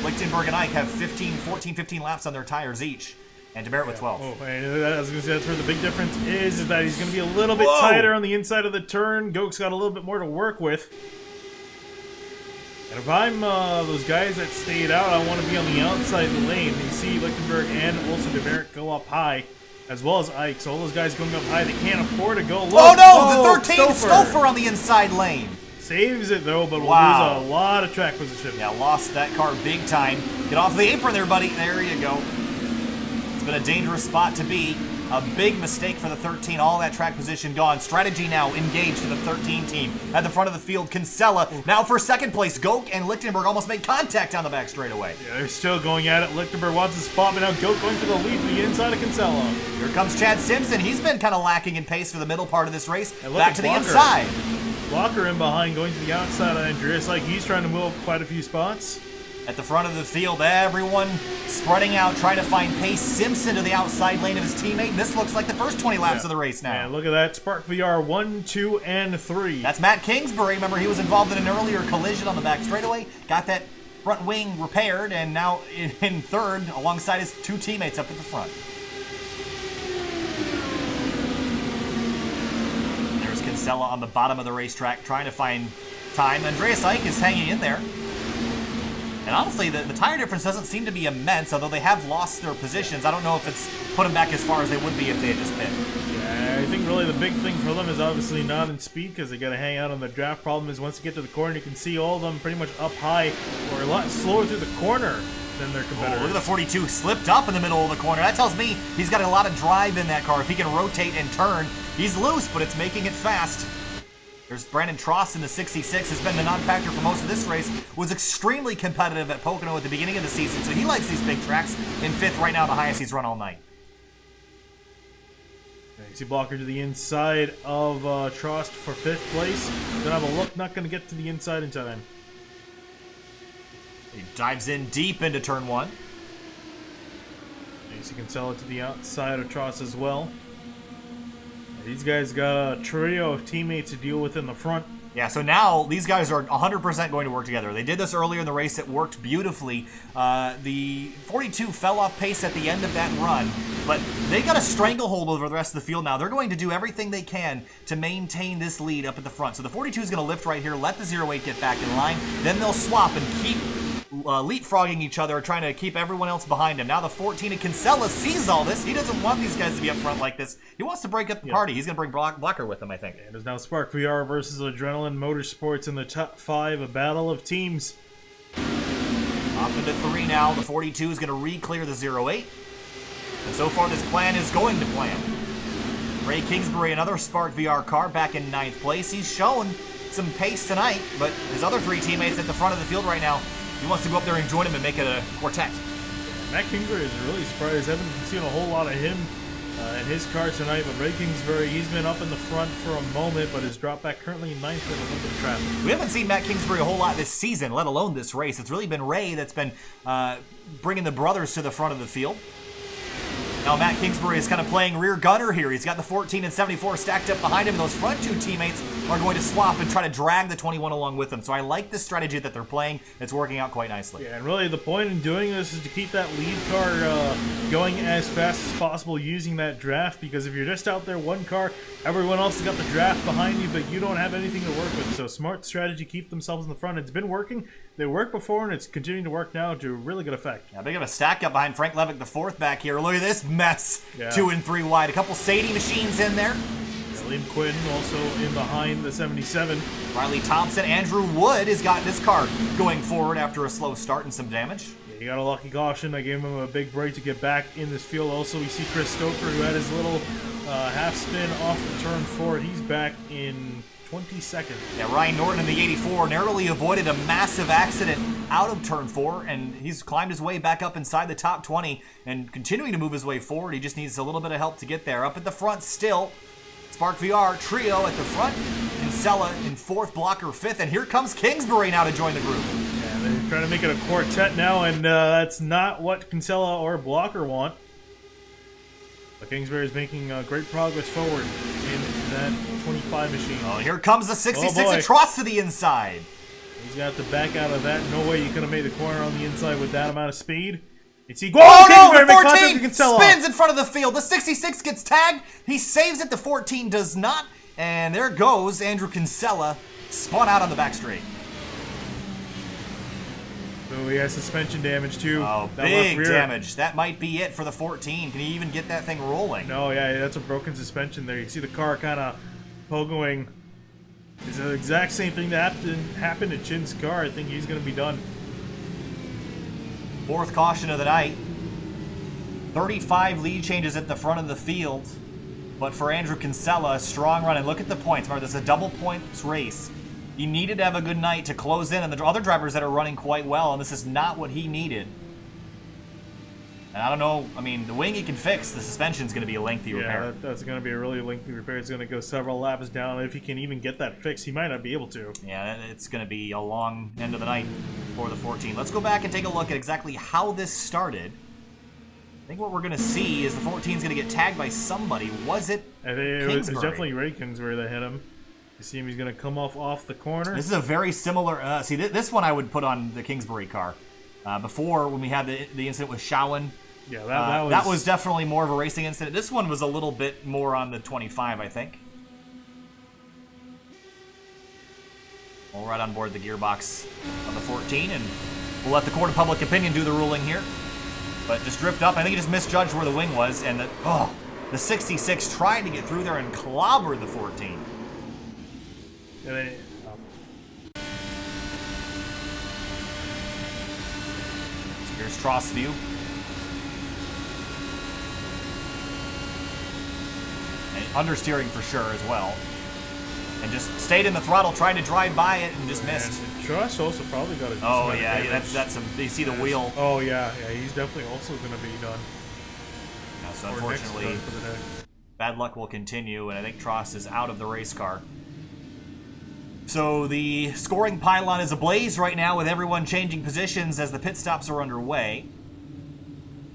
Lichtenberg and Ike have 15 laps on their tires each. And Demerit with 12. Oh, and I was going to say that's where the big difference is that he's going to be a little bit tighter on the inside of the turn. Goke's got a little bit more to work with. And if I'm those guys that stayed out, I want to be on the outside of the lane. You see Lichtenberg and also Demerit go up high, as well as Ike. So all those guys going up high, they can't afford to go low. Oh no, the 13 Stouffer on the inside lane. Saves it though, but we'll lose a lot of track position. Yeah, lost that car big time. Get off the apron there, buddy. There you go. It's been a dangerous spot to be. A big mistake for the 13. All that track position gone. Strategy now engaged for the 13 team. At the front of the field, Kinsella now for second place. Goke and Lichtenberg almost made contact on the back straightaway. Yeah, they're still going at it. Lichtenberg wants a spot, but now Goke going for the lead to the inside of Kinsella. Here comes Chad Simpson. He's been kind of lacking in pace for the middle part of this race. Back to the inside. Blocker in behind, going to the outside on Andreas. Like he's trying to move quite a few spots. At the front of the field, everyone spreading out, trying to find pace. Simpson to the outside lane of his teammate. This looks like the first 20 laps of the race now. And look at that. Spark VR 1, 2, and 3. That's Matt Kingsbury. Remember, he was involved in an earlier collision on the back straightaway. Got that front wing repaired, and now in third alongside his 2 teammates up at the front. There's Kinsella on the bottom of the racetrack trying to find time. Andreas Ike is hanging in there. And honestly, the tire difference doesn't seem to be immense, although they have lost their positions. I don't know if it's put them back as far as they would be if they had just been. Yeah, I think really the big thing for them is obviously not in speed because they got to hang out on the draft. Problem is once you get to the corner, you can see all of them pretty much up high or a lot slower through the corner than their competitors. Oh, look at the 42 slipped up in the middle of the corner. That tells me he's got a lot of drive in that car. If he can rotate and turn, he's loose, but it's making it fast. There's Brandon Trost in the 66, has been the non-factor for most of this race, was extremely competitive at Pocono at the beginning of the season, so he likes these big tracks. In 5th right now, the highest he's run all night. You see Blocker to the inside of Trost for 5th place. Gonna have a look, not gonna get to the inside in time. He dives in deep into turn 1. You can sell it to the outside of Trost as well. These guys got a trio of teammates to deal with in the front. Yeah, so now these guys are 100% going to work together. They did this earlier in the race. It worked beautifully. The 42 fell off pace at the end of that run, but they got a stranglehold over the rest of the field now. They're going to do everything they can to maintain this lead up at the front. So the 42 is going to lift right here, let the 08 get back in line, then they'll swap and keep leapfrogging each other, trying to keep everyone else behind him. Now the 14 of Kinsella sees all this. He doesn't want these guys to be up front like this. He wants to break up the party. He's going to bring Blocker with him, I think. And it's now Spark VR versus Adrenaline Motorsports in the top 5, a battle of teams. Off into 3 now. The 42 is going to re-clear the 08. And so far this plan is going to plan. Ray Kingsbury, another Spark VR car, back in 9th place. He's shown some pace tonight, but his other 3 teammates at the front of the field right now, he wants to go up there and join him and make it a quartet. Matt Kingsbury is really surprised. I haven't seen a whole lot of him in his car tonight, but Ray Kingsbury, he's been up in the front for a moment, but has dropped back currently in 9th with a little bit of traffic. We haven't seen Matt Kingsbury a whole lot this season, let alone this race. It's really been Ray that's been bringing the brothers to the front of the field. Now Matt Kingsbury is kind of playing rear gunner here. He's got the 14 and 74 stacked up behind him, and those front 2 teammates are going to swap and try to drag the 21 along with them. So I like the strategy that they're playing. It's working out quite nicely. Yeah, and really the point in doing this is to keep that lead car going as fast as possible using that draft, because if you're just out there one car, everyone else has got the draft behind you, but you don't have anything to work with. So smart strategy, keep themselves in the front. It's been working. They worked before, and it's continuing to work now to really good effect. Yeah, big of a stack up behind Frank Levick, the 4th back here. Look at this mess. Yeah. 2 and 3 wide. A couple Sadie machines in there. Liam Quinn also in behind the 77. Riley Thompson. Andrew Wood has got this car going forward after a slow start and some damage. Yeah, he got a lucky caution. I gave him a big break to get back in this field. Also, we see Chris Stoker, who had his little half spin off of turn 4. He's back in 22nd. Yeah, Ryan Norton in the 84 narrowly avoided a massive accident out of turn 4, and he's climbed his way back up inside the top 20 and continuing to move his way forward. He just needs a little bit of help to get there. Up at the front still, Spark VR trio at the front, Kinsella in 4th, Blocker 5th, and here comes Kingsbury now to join the group. Yeah, they're trying to make it a quartet now, and that's not what Kinsella or Blocker want. But Kingsbury is making great progress forward in that 25 machine. Oh, here comes the 66 Oh, atrocity inside. He's got to back out of that. No way you could have made the corner on the inside with that amount of speed. It's he. Oh no, Kingsbury the made contact with 14 spins in front of the field. The 66 gets tagged. He saves it. The 14 does not. And there goes Andrew Kinsella. Spun out on the back straight. So he has suspension damage too. Oh, that big left rear. damage. That might be it for the 14. Can he even get that thing rolling? No, yeah, that's a broken suspension there. You see the car kind of pogoing. It's the exact same thing that happened to Chin's car. I think he's going to be done. 4th caution of the night. 35 lead changes at the front of the field. But for Andrew Kinsella, a strong run. And look at the points. Remember, this is a double points race. He needed to have a good night to close in. And the other drivers that are running quite well, and this is not what he needed. And I don't know, I mean, the wing he can fix, the suspension's going to be a lengthy repair. Yeah, that's going to be a really lengthy repair. It's going to go several laps down. If he can even get that fixed, he might not be able to. Yeah, it's going to be a long end of the night for the 14. Let's go back and take a look at exactly how this started. I think what we're going to see is the 14 is going to get tagged by somebody. Was it It was definitely Ray Kingsbury that hit him. You see him, he's going to come off the corner. This is a very similar, see, this one I would put on the Kingsbury car. Before, when we had the incident with Shawan, yeah, that was definitely more of a racing incident. This one was a little bit more on the 25, I think. We'll right on board the gearbox of the 14, and we'll let the court of public opinion do the ruling here. But just dripped up. I think he just misjudged where the wing was, and the 66 tried to get through there and clobber the 14. And Here's Tross' view. And understeering for sure as well. And just stayed in the throttle, trying to drive by it, and just missed. And Tross also probably got a decent Oh amount of yeah, damage. that's some. You see the wheel. Oh yeah, he's definitely also going to be done. Yeah, so Or unfortunately, next for the day. bad luck will continue, and I think Tross is out of the race car. So the scoring pylon is ablaze right now with everyone changing positions as the pit stops are underway.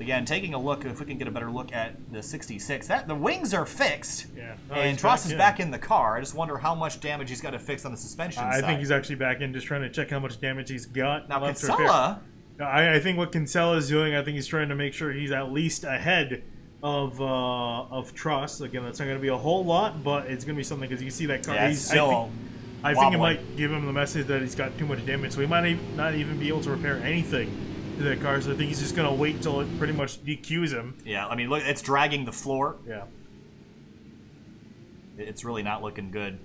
Again, taking a look, if we can get a better look at the 66, the wings are fixed, yeah. And Tross is back in the car. I just wonder how much damage he's got to fix on the suspension side. I think he's actually back in, just trying to check how much damage he's got. Now, Kinsella... I think what Kinsella is doing, I think he's trying to make sure he's at least ahead of Tross. Again, that's not going to be a whole lot, but it's going to be something, because you see that car. Yeah, I think it might give him the message that he's got too much damage, so he might not even be able to repair anything to that car, so I think he's just going to wait till it pretty much DQs him. Yeah, I mean, look, it's dragging the floor. Yeah. It's really not looking good.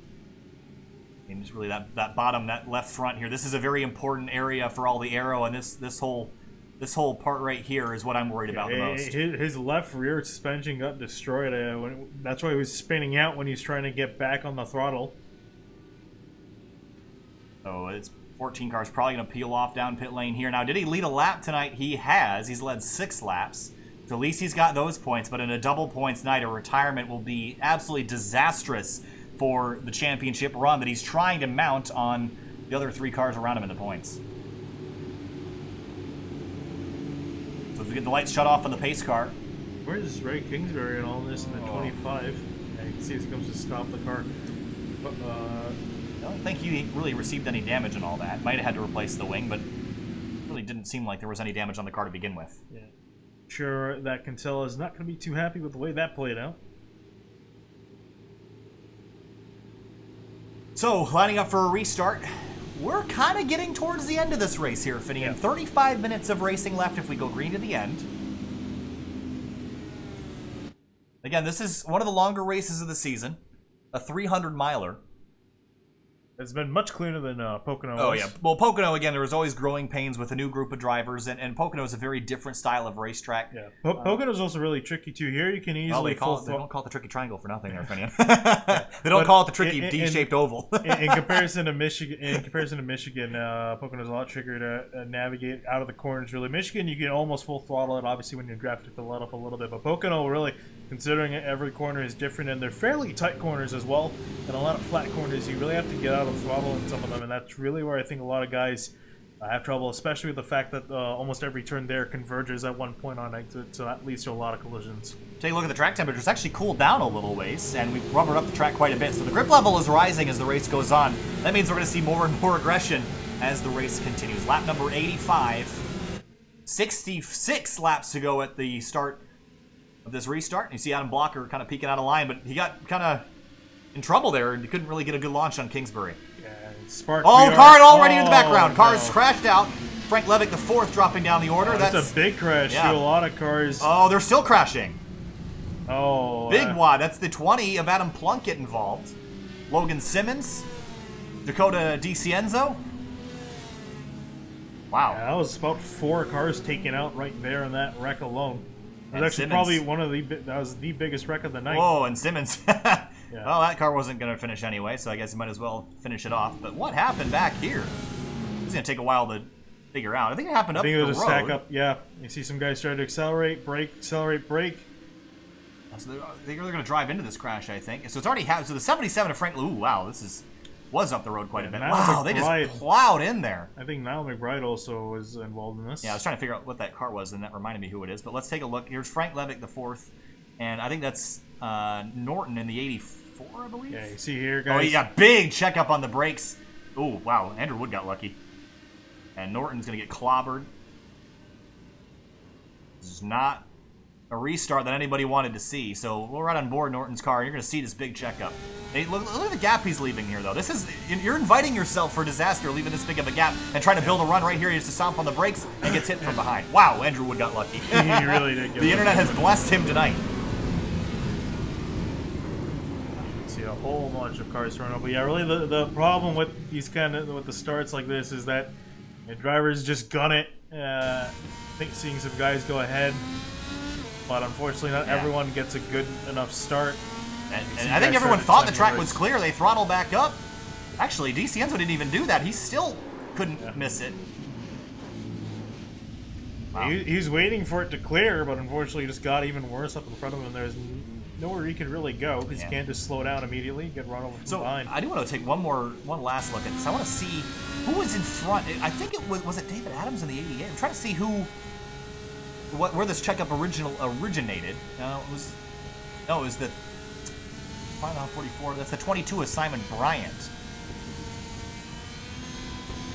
I mean, it's really that bottom, that left front here. This is a very important area for all the aero, and this whole part right here is what I'm worried about the most. His left rear suspension got destroyed. That's why he was spinning out when he's trying to get back on the throttle. So it's 14 cars probably going to peel off down pit lane here. Now, did he lead a lap tonight? He has. He's led 6 laps. So at least he's got those points. But in a double points night, a retirement will be absolutely disastrous for the championship run that he's trying to mount on the other 3 cars around him in the points. So as we get the lights shut off on the pace car. Where's Ray Kingsbury and all this in the 25? Yeah, you can see as he comes to stop the car. But, I don't think he really received any damage and all that. Might have had to replace the wing, but really didn't seem like there was any damage on the car to begin with. Yeah. Sure that Kinsella is not going to be too happy with the way that played out. So, lining up for a restart. We're kind of getting towards the end of this race here, Finian. Yeah. 35 minutes of racing left if we go green to the end. Again, this is one of the longer races of the season. A 300-miler. It's been much cleaner than Pocono was. Oh, yeah. Well, Pocono, again, there was always growing pains with a new group of drivers, and Pocono is a very different style of racetrack. Yeah. Pocono's also really tricky, too. Here you can easily... they don't call it the tricky triangle for nothing there, Finian. They don't call it the tricky D-shaped oval. in comparison to Michigan, Pocono's a lot trickier to navigate out of the corners, really. Michigan, you can almost full throttle it, obviously, when you draft it to let up a little bit. But Pocono, really, considering every corner is different, and they're fairly tight corners as well, and a lot of flat corners, you really have to get out of throttle in some of them, and that's really where I think a lot of guys have trouble, especially with the fact that almost every turn there converges at one point on exit, so that leads to a lot of collisions. Take a look at the track temperature. It's actually cooled down a little ways, and we've rubbered up the track quite a bit, so the grip level is rising as the race goes on. That means we're going to see more and more aggression as the race continues. Lap number 85. 66 laps to go at the start of this restart. You see Adam Blocker kind of peeking out of line, but he got kind of in trouble there, and he couldn't really get a good launch on Kingsbury. Spark Car already in the background. Cars crashed out. Frank Levick, the 4th, dropping down the order. That's a big crash. Yeah. A lot of cars. Oh, they're still crashing. Oh. Big wad. That's the 20 of Adam Plunkett involved. Logan Simmons. Dakota DiCienzo. Wow. Yeah, that was about 4 cars taken out right there in that wreck alone. It was actually Simmons. probably that was the biggest wreck of the night. Whoa, and Simmons. Yeah. Well, that car wasn't going to finish anyway, so I guess you might as well finish it off. But what happened back here? It's going to take a while to figure out. I think it happened up the road. I think it was a stack up, yeah. You see some guys trying to accelerate, brake. So they're going to drive into this crash, I think. So it's already happened. So the 77 of Frank... Ooh, wow, was up the road quite a bit. Wow, they just plowed in there. I think Niall McBride also was involved in this. Yeah, I was trying to figure out what that car was, and that reminded me who it is. But let's take a look. Here's Frank Levick, the 4th. And I think that's Norton in the 84, I believe. Yeah, you see here, guys. Oh, he got big checkup on the brakes. Oh, wow. Andrew Wood got lucky. And Norton's going to get clobbered. This is not a restart that anybody wanted to see. So we'll ride on board Norton's car, and you're going to see this big checkup. Hey, look at the gap he's leaving here, though. You're inviting yourself for disaster, leaving this big of a gap and trying to build a run right here. He has to stomp on the brakes and gets hit from behind. Wow, Andrew Wood got lucky. He really did get lucky. The internet has blessed him tonight. See a whole bunch of cars thrown up. But yeah, really the problem with these with the starts like this is that drivers just gun it. I think seeing some guys go ahead, but unfortunately not everyone gets a good enough start. And I think everyone thought the track was clear. They throttled back up. Actually, DiCienzo didn't even do that. He still couldn't miss it. Wow. He's waiting for it to clear, but unfortunately it just got even worse up in front of him. There's nowhere he could really go because you can't just slow down immediately, get run over from behind. I do want to take one last look at this. I want to see who was in front. I think it was it David Adams in the 88. I'm trying to see who where this checkup originated. No, it was the 44. That's the 22 of Simon Bryant.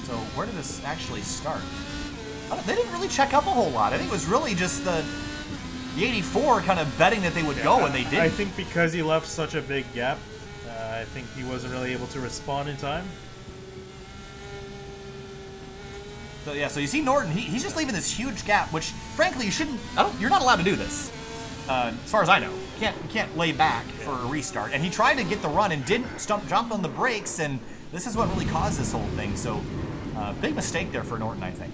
So where did this actually start? They didn't really check up a whole lot. I think it was really just the 84 kind of betting that they would go, and they didn't. I think because he left such a big gap, I think he wasn't really able to respond in time. So yeah, so you see Norton, he's just leaving this huge gap, which frankly you shouldn't. You're not allowed to do this, as far as I know. You can't lay back for a restart. And he tried to get the run and didn't jump on the brakes, and this is what really caused this whole thing. So big mistake there for Norton, I think.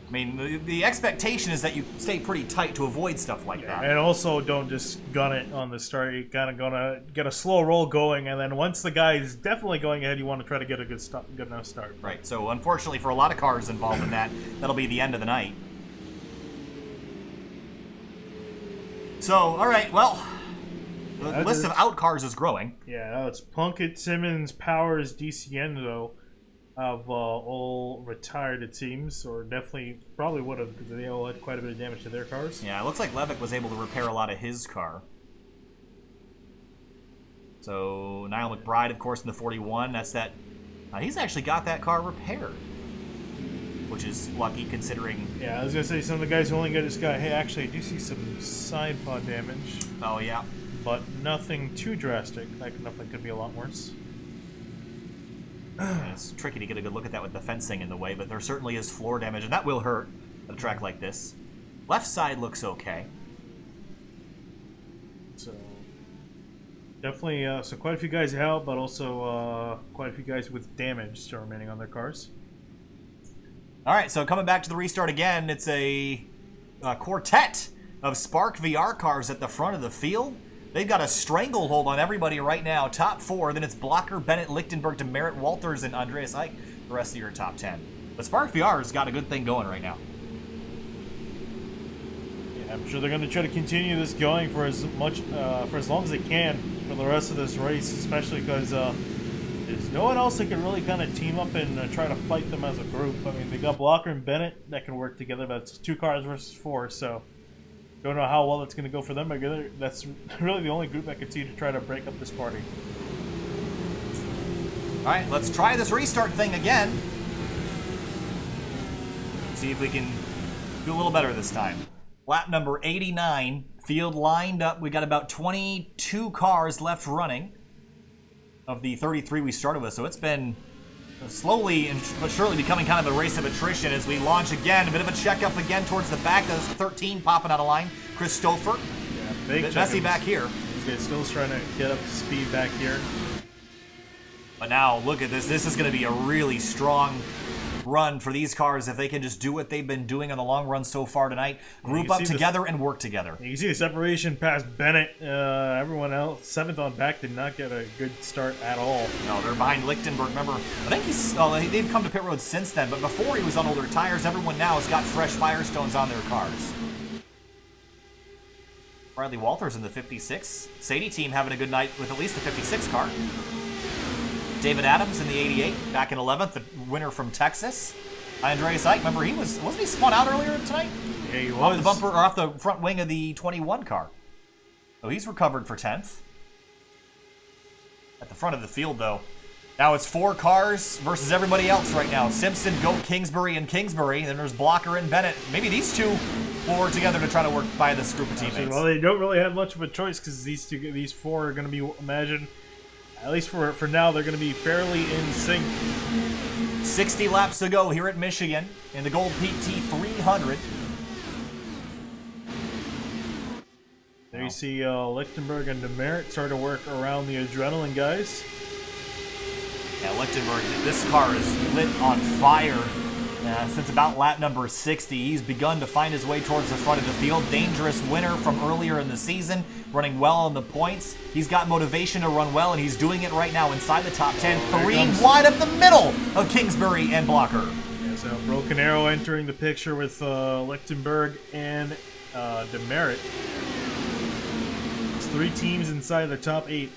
I mean, the expectation is that you stay pretty tight to avoid stuff like that. And also don't just gun it on the start. You kind of gonna get a slow roll going, and then once the guy is definitely going ahead, you want to try to get a good enough start. Right. So unfortunately for a lot of cars involved in that, that'll be the end of the night. So, all right, well, the list of out cars is growing. Yeah, it's Plunkett, Simmons, Powers, DeCiendo have all retired, it seems, or probably would have, because they all had quite a bit of damage to their cars. Yeah, it looks like Levick was able to repair a lot of his car. So, Niall McBride, of course, in the 41, that's that. He's actually got that car repaired, which is lucky considering. Yeah, I was going to say, some of the guys who only got this guy, hey, actually, I do see some side pod damage. Oh, yeah. But nothing too drastic. Nothing could be a lot worse. It's tricky to get a good look at that with the fencing in the way, but there certainly is floor damage, and that will hurt at a track like this. Left side looks okay. So, definitely, so quite a few guys out, but also quite a few guys with damage still remaining on their cars. All right, so coming back to the restart again, it's a quartet of Spark VR cars at the front of the field. They've got a stranglehold on everybody right now. Top 4, then it's Blocker, Bennett, Lichtenberg, Demerit, Walters, and Andreas Ike, the rest of your top 10. But Spark VR has got a good thing going right now. Yeah, I'm sure they're going to try to continue this going for as long as they can for the rest of this race, especially because there's no one else that can really kind of team up and try to fight them as a group. I mean, they got Blocker and Bennett that can work together, but it's 2 cars versus 4, so don't know how well it's going to go for them, but that's really the only group I could see to try to break up this party. All right, let's try this restart thing again. See if we can do a little better this time. Lap number 89, field lined up. We got about 22 cars left running of the 33 we started with, so it's been slowly but surely becoming kind of a race of attrition as we launch again. A bit of a checkup again towards the back. That's 13 popping out of line. Christopher. Yeah, big messy back here. These guys still trying to get up to speed back here. But now, look at this. This is going to be a really strong run for these cars if they can just do what they've been doing on the long run so far tonight. Group up together and work together. You can see the separation past Bennett. Everyone else, 7th on back, did not get a good start at all. No, they're behind Lichtenberg. Remember, I think they've come to pit road since then, but before he was on older tires, everyone now has got fresh Firestones on their cars. Bradley Walters in the 56. Sadie team having a good night with at least the 56 car. David Adams in the 88, back in 11th, the winner from Texas. Andreas Ike, remember wasn't he spun out earlier tonight? Yeah, he was. Off the bumper, or off the front wing of the 21 car. So he's recovered for 10th. At the front of the field, though. Now it's 4 cars versus everybody else right now. Simpson, Goat, Kingsbury, and Kingsbury. Then there's Blocker and Bennett. Maybe these two will work together to try to work by this group of teammates. Well, they don't really have much of a choice because these 4 are going to be, imagine, at least for now, they're going to be fairly in sync. 60 laps to go here at Michigan in the Gold PT 300. There you see Lichtenberg and Demerit start to work around the adrenaline guys. Yeah, Lichtenberg, this car is lit on fire since about lap number 60. He's begun to find his way towards the front of the field. Dangerous winner from earlier in the season, running well on the points. He's got motivation to run well, and he's doing it right now inside the top 10. 3 wide up the middle of Kingsbury and Blocker. Yeah, so Broken Arrow entering the picture with Lichtenberg and Demerit. It's 3 teams inside the top 8.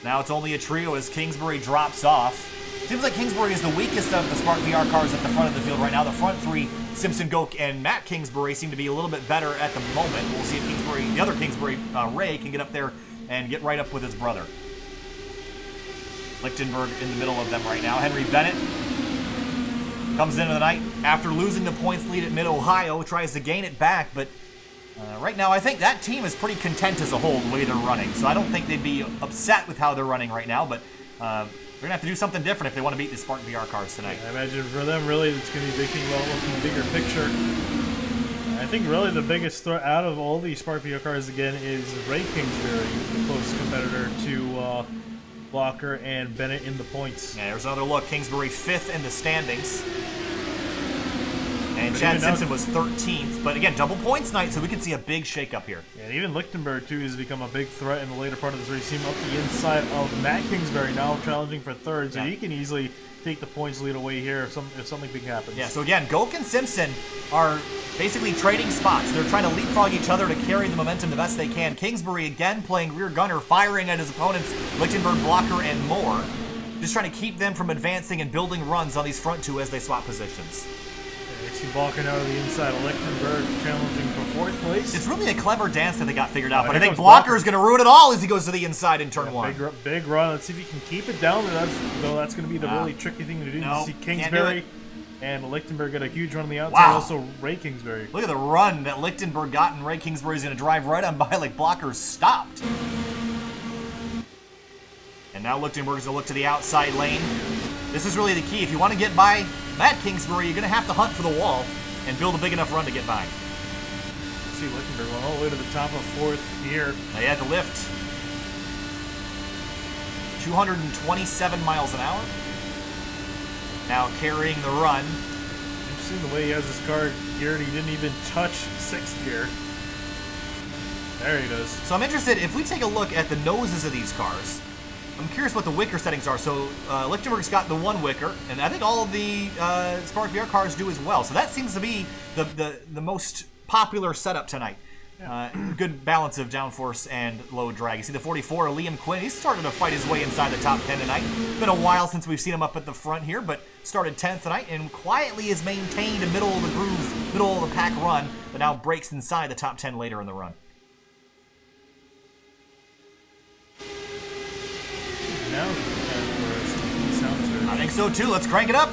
Now it's only a trio as Kingsbury drops off. Seems like Kingsbury is the weakest of the Spark VR cars at the front of the field right now. The front three, Simpson, Gok, and Matt Kingsbury, seem to be a little bit better at the moment. We'll see if Kingsbury, the other Kingsbury, Ray, can get up there and get right up with his brother. Lichtenberg in the middle of them right now. Henry Bennett comes into the night after losing the points lead at Mid-Ohio, tries to gain it back, but right now I think that team is pretty content as a whole the way they're running, so I don't think they'd be upset with how they're running right now, but they're going to have to do something different if they want to beat the Spark VR cars tonight. I imagine for them, really, it's going to be thinking about looking bigger picture. I think really the biggest threat out of all these Spark VR cars, again, is Ray Kingsbury, the closest competitor to Blocker and Bennett in the points. Yeah, there's another look. Kingsbury 5th in the standings. And Chad Simpson was 13th. But again, double points night, so we can see a big shakeup here. Yeah, and even Lichtenberg, too, has become a big threat in the later part of this race. Team up the inside of Matt Kingsbury, now challenging for third, so he can easily take the points lead away here if something big happens. Yeah, so again, Gok and Simpson are basically trading spots. They're trying to leapfrog each other to carry the momentum the best they can. Kingsbury again playing rear gunner, firing at his opponents, Lichtenberg, Blocker, and more. Just trying to keep them from advancing and building runs on these front two as they swap positions. You see Blocker now to the inside of Lichtenberg, challenging for 4th place. It's really a clever dance that they got figured out, but I think Blocker is going to ruin it all as he goes to the inside in turn 1. Big run. Let's see if he can keep it down. That's going to be the really tricky thing to do. No, you see Kingsbury and Lichtenberg get a huge run on the outside. Also, Ray Kingsbury. Look at the run that Lichtenberg got, and Ray Kingsbury is going to drive right on by like Blocker stopped. And now Lichtenberg is going to look to the outside lane. This is really the key. If you want to get by Matt Kingsbury, you're going to have to hunt for the wall and build a big enough run to get by. See Lichtenberg going all the way to the top of 4th here. Now he had to lift 227 miles an hour. Now carrying the run. Interesting the way he has his car geared. He didn't even touch 6th gear. There he does. So I'm interested, if we take a look at the noses of these cars, I'm curious what the wicker settings are. So Lichtenberg's got the one wicker, and I think all of the Spark VR cars do as well. So that seems to be the most popular setup tonight. Good balance of downforce and low drag. You see the 44, Liam Quinn. He's starting to fight his way inside the top 10 tonight. Been a while since we've seen him up at the front here, but started 10th tonight and quietly has maintained a middle of the groove, middle of the pack run, but now breaks inside the top 10 later in the run. I think so too. Let's crank it up.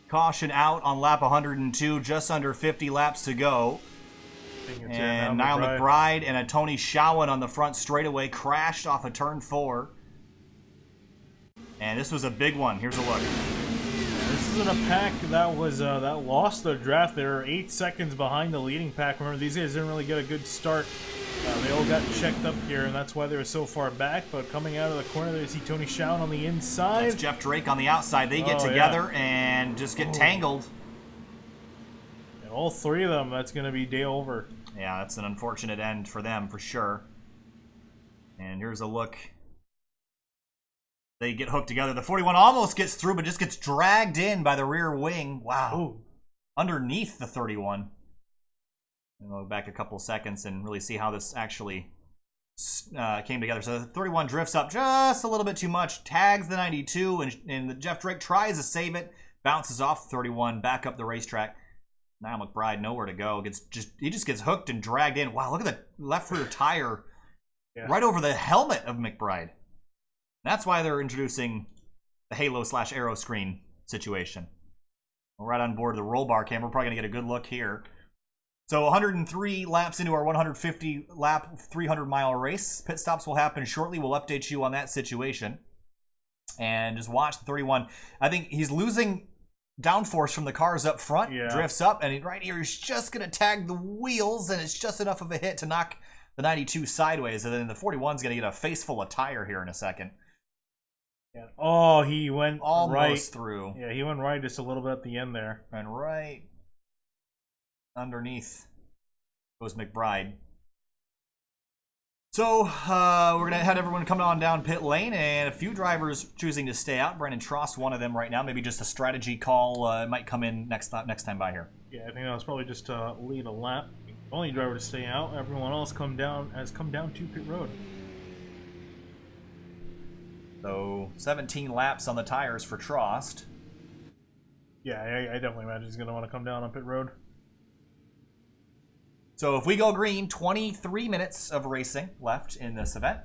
Caution out on lap 102, just under 50 laps to go. And Niall McBride and a Tony Showen on the front straightaway crashed off of turn 4. And this was a big one. Here's a look. This isn't a pack that was that lost their draft. They were 8 seconds behind the leading pack. Remember, these guys didn't really get a good start. They all got checked up here, and that's why they were so far back. But coming out of the corner there, you see Tony Showen on the inside. That's Jeff Drake on the outside. They get together and just get tangled. And all 3 of them, that's going to be day over. Yeah, that's an unfortunate end for them, for sure. And here's a look. They get hooked together. The 41 almost gets through, but just gets dragged in by the rear wing. Wow. Ooh. Underneath the 31. And we'll go back a couple seconds and really see how this actually came together. So the 31 drifts up just a little bit too much, tags the 92, and Jeff Drake tries to save it, bounces off 31, back up the racetrack. Niall McBride nowhere to go. He just gets hooked and dragged in. Wow, look at the left rear tire right over the helmet of McBride. That's why they're introducing the halo/aero screen situation. We're right on board the roll bar cam. We're probably going to get a good look here. So 103 laps into our 150 lap 300-mile race. Pit stops will happen shortly. We'll update you on that situation. And just watch the 31. I think he's losing downforce from the cars up front. Drifts up, and right here he's just going to tag the wheels, and it's just enough of a hit to knock the 92 sideways. And then the 41's going to get a face full of tire here in a second. Yeah. Oh, he went almost through. Yeah, he went right just a little bit at the end there. And right underneath goes McBride. So we're going to have everyone come on down pit lane, and a few drivers choosing to stay out. Brandon Trost, one of them right now. Maybe just a strategy call might come in next time by here. Yeah, I think that was probably just to lead a lap. The only driver to stay out. Everyone else has come down to pit road. So 17 laps on the tires for Trost. Yeah, I definitely imagine he's going to want to come down on pit road. So if we go green, 23 minutes of racing left in this event.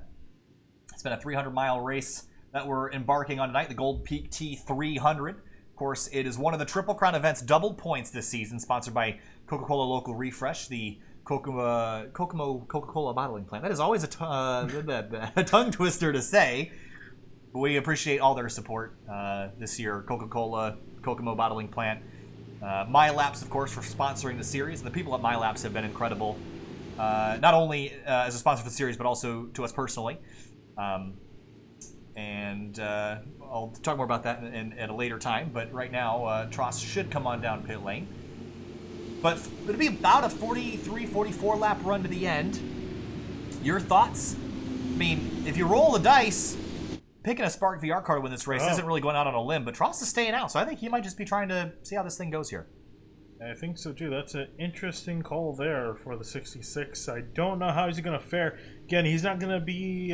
It's been a 300-mile race that we're embarking on tonight, the Gold Peak T300. Of course, it is one of the Triple Crown events double points this season, sponsored by Coca-Cola Local Refresh, the Kokomo Coca-Cola bottling plant. That is always a tongue twister to say. But we appreciate all their support this year. Coca-Cola, Kokomo bottling plant. MyLaps, of course, for sponsoring the series. The people at MyLaps have been incredible, not only as a sponsor for the series, but also to us personally. And I'll talk more about that at a later time. But right now, Trost should come on down pit lane. But it'll be about a 43, 44 lap run to the end. Your thoughts? I mean, if you roll the dice, picking a Spark VR car to win this race isn't really going out on a limb, but Trost is staying out, so I think he might just be trying to see how this thing goes here. I think so too. That's an interesting call there for the 66. I don't know how he's going to fare. Again, he's not going to be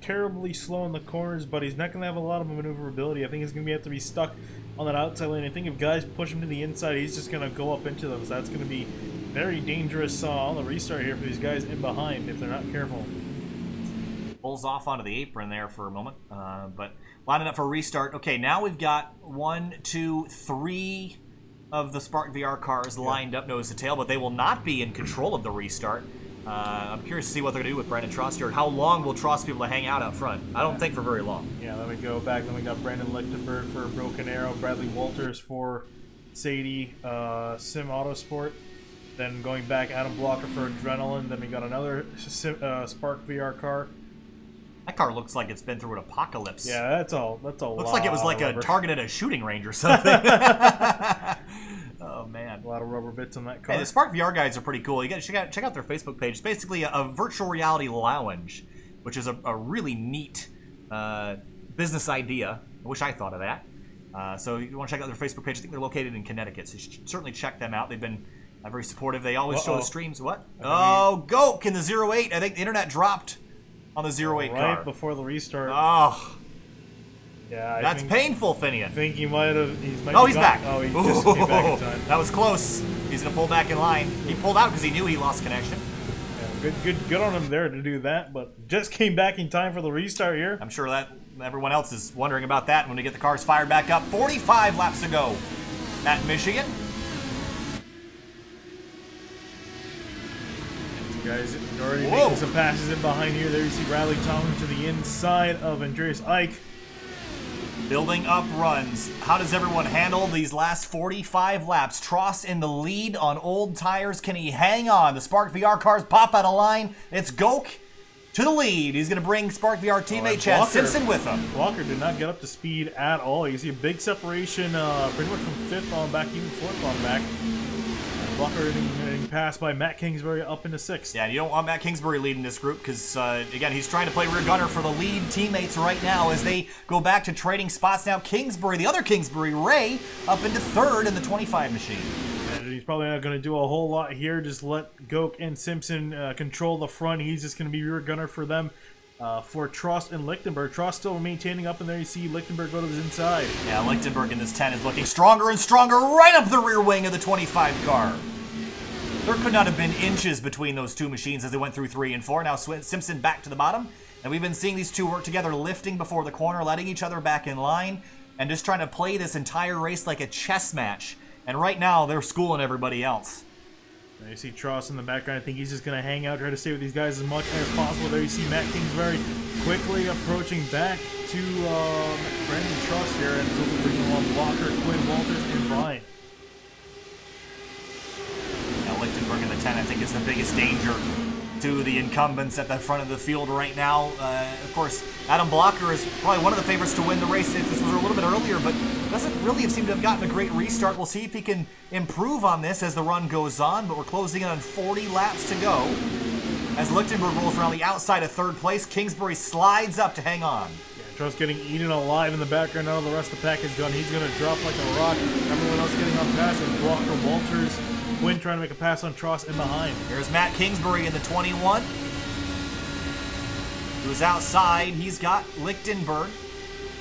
terribly slow in the corners, but he's not going to have a lot of maneuverability. I think he's going to have to be stuck on that outside lane. I think if guys push him to the inside, he's just going to go up into them, so that's going to be very dangerous on the restart here for these guys in behind if they're not careful. Pulls off onto the apron there for a moment, but lining up for a restart. Okay, now we've got 1, 2, 3 of the Spark VR cars lined up nose to tail, but they will not be in control of the restart. I'm curious to see what they're going to do with Brandon Trost here. How long will Trost be able to hang out up front? I don't think for very long. Yeah, then we go back. Then we got Brandon Lichtenberg for Broken Arrow, Bradley Walters for Sadie, Sim Autosport. Then going back, Adam Blocker for Adrenaline. Then we got another Spark VR car. That car looks like it's been through an apocalypse. Yeah, that's all. Looks like it was like a target at a shooting range or something. Oh man, a lot of rubber bits on that car. Hey, the Spark VR guides are pretty cool. You got to check out their Facebook page. It's basically a virtual reality lounge, which is a really neat business idea. I wish I thought of that. So you want to check out their Facebook page. I think they're located in Connecticut, so you should certainly check them out. They've been very supportive. They always show the streams. What? Oh, Gok in the 08. I think the internet dropped on the 08 car. Right before the restart. Oh. Yeah, that's painful, Finian. I think he might have. He's back. Oh, he just came back in time. That was close. He's going to pull back in line. He pulled out because he knew he lost connection. Yeah, Good on him there to do that, but just came back in time for the restart here. I'm sure that everyone else is wondering about that when we get the cars fired back up. 45 laps to go at Michigan. Guys already making some passes in behind here. There you see Riley Thompson to the inside of Andreas Ike. Building up runs. How does everyone handle these last 45 laps? Trost in the lead on old tires. Can he hang on? The Spark VR cars pop out of line. It's Gok to the lead. He's going to bring Spark VR teammate Chad Simpson with him. Walker did not get up to speed at all. You see a big separation pretty much from 5th on back, even 4th on back. Walker getting passed by Matt Kingsbury up into 6th. Yeah, you don't want Matt Kingsbury leading this group because, again, he's trying to play rear gunner for the lead teammates right now as they go back to trading spots. Now Kingsbury, the other Kingsbury, Ray, up into 3rd in the 25 machine. And he's probably not going to do a whole lot here. Just let Gok and Simpson control the front. He's just going to be rear gunner for them. For Trost and Lichtenberg. Trost still maintaining up in there. You see Lichtenberg go to his inside. Yeah, Lichtenberg in this 10 is looking stronger and stronger right up the rear wing of the 25 car. There could not have been inches between those two machines as they went through 3 and 4. Now Simpson back to the bottom. And we've been seeing these two work together, lifting before the corner, letting each other back in line, and just trying to play this entire race like a chess match. And right now, they're schooling everybody else. Now you see Trost in the background. I think he's just going to hang out, try to stay with these guys as much as possible. There you see Matt Kingsbury quickly approaching back to Brandon Trost here, and so bringing along Walker, Quinn, Walters, and Brian. Now Lichtenberg in the 10, I think, is the biggest danger to the incumbents at the front of the field right now. Of course, Adam Blocker is probably one of the favorites to win the race if this was a little bit earlier, but doesn't really seem to have gotten a great restart. We'll see if he can improve on this as the run goes on, but we're closing in on 40 laps to go. As Lichtenberg rolls around the outside of 3rd place, Kingsbury slides up to hang on. Yeah, Trost getting eaten alive in the background. Now the rest of the pack is gone. He's going to drop like a rock. Everyone else getting on past him. Blocker, Walters, Quinn trying to make a pass on Trost in behind. Here's Matt Kingsbury in the 21. Who's outside. He's got Lichtenberg.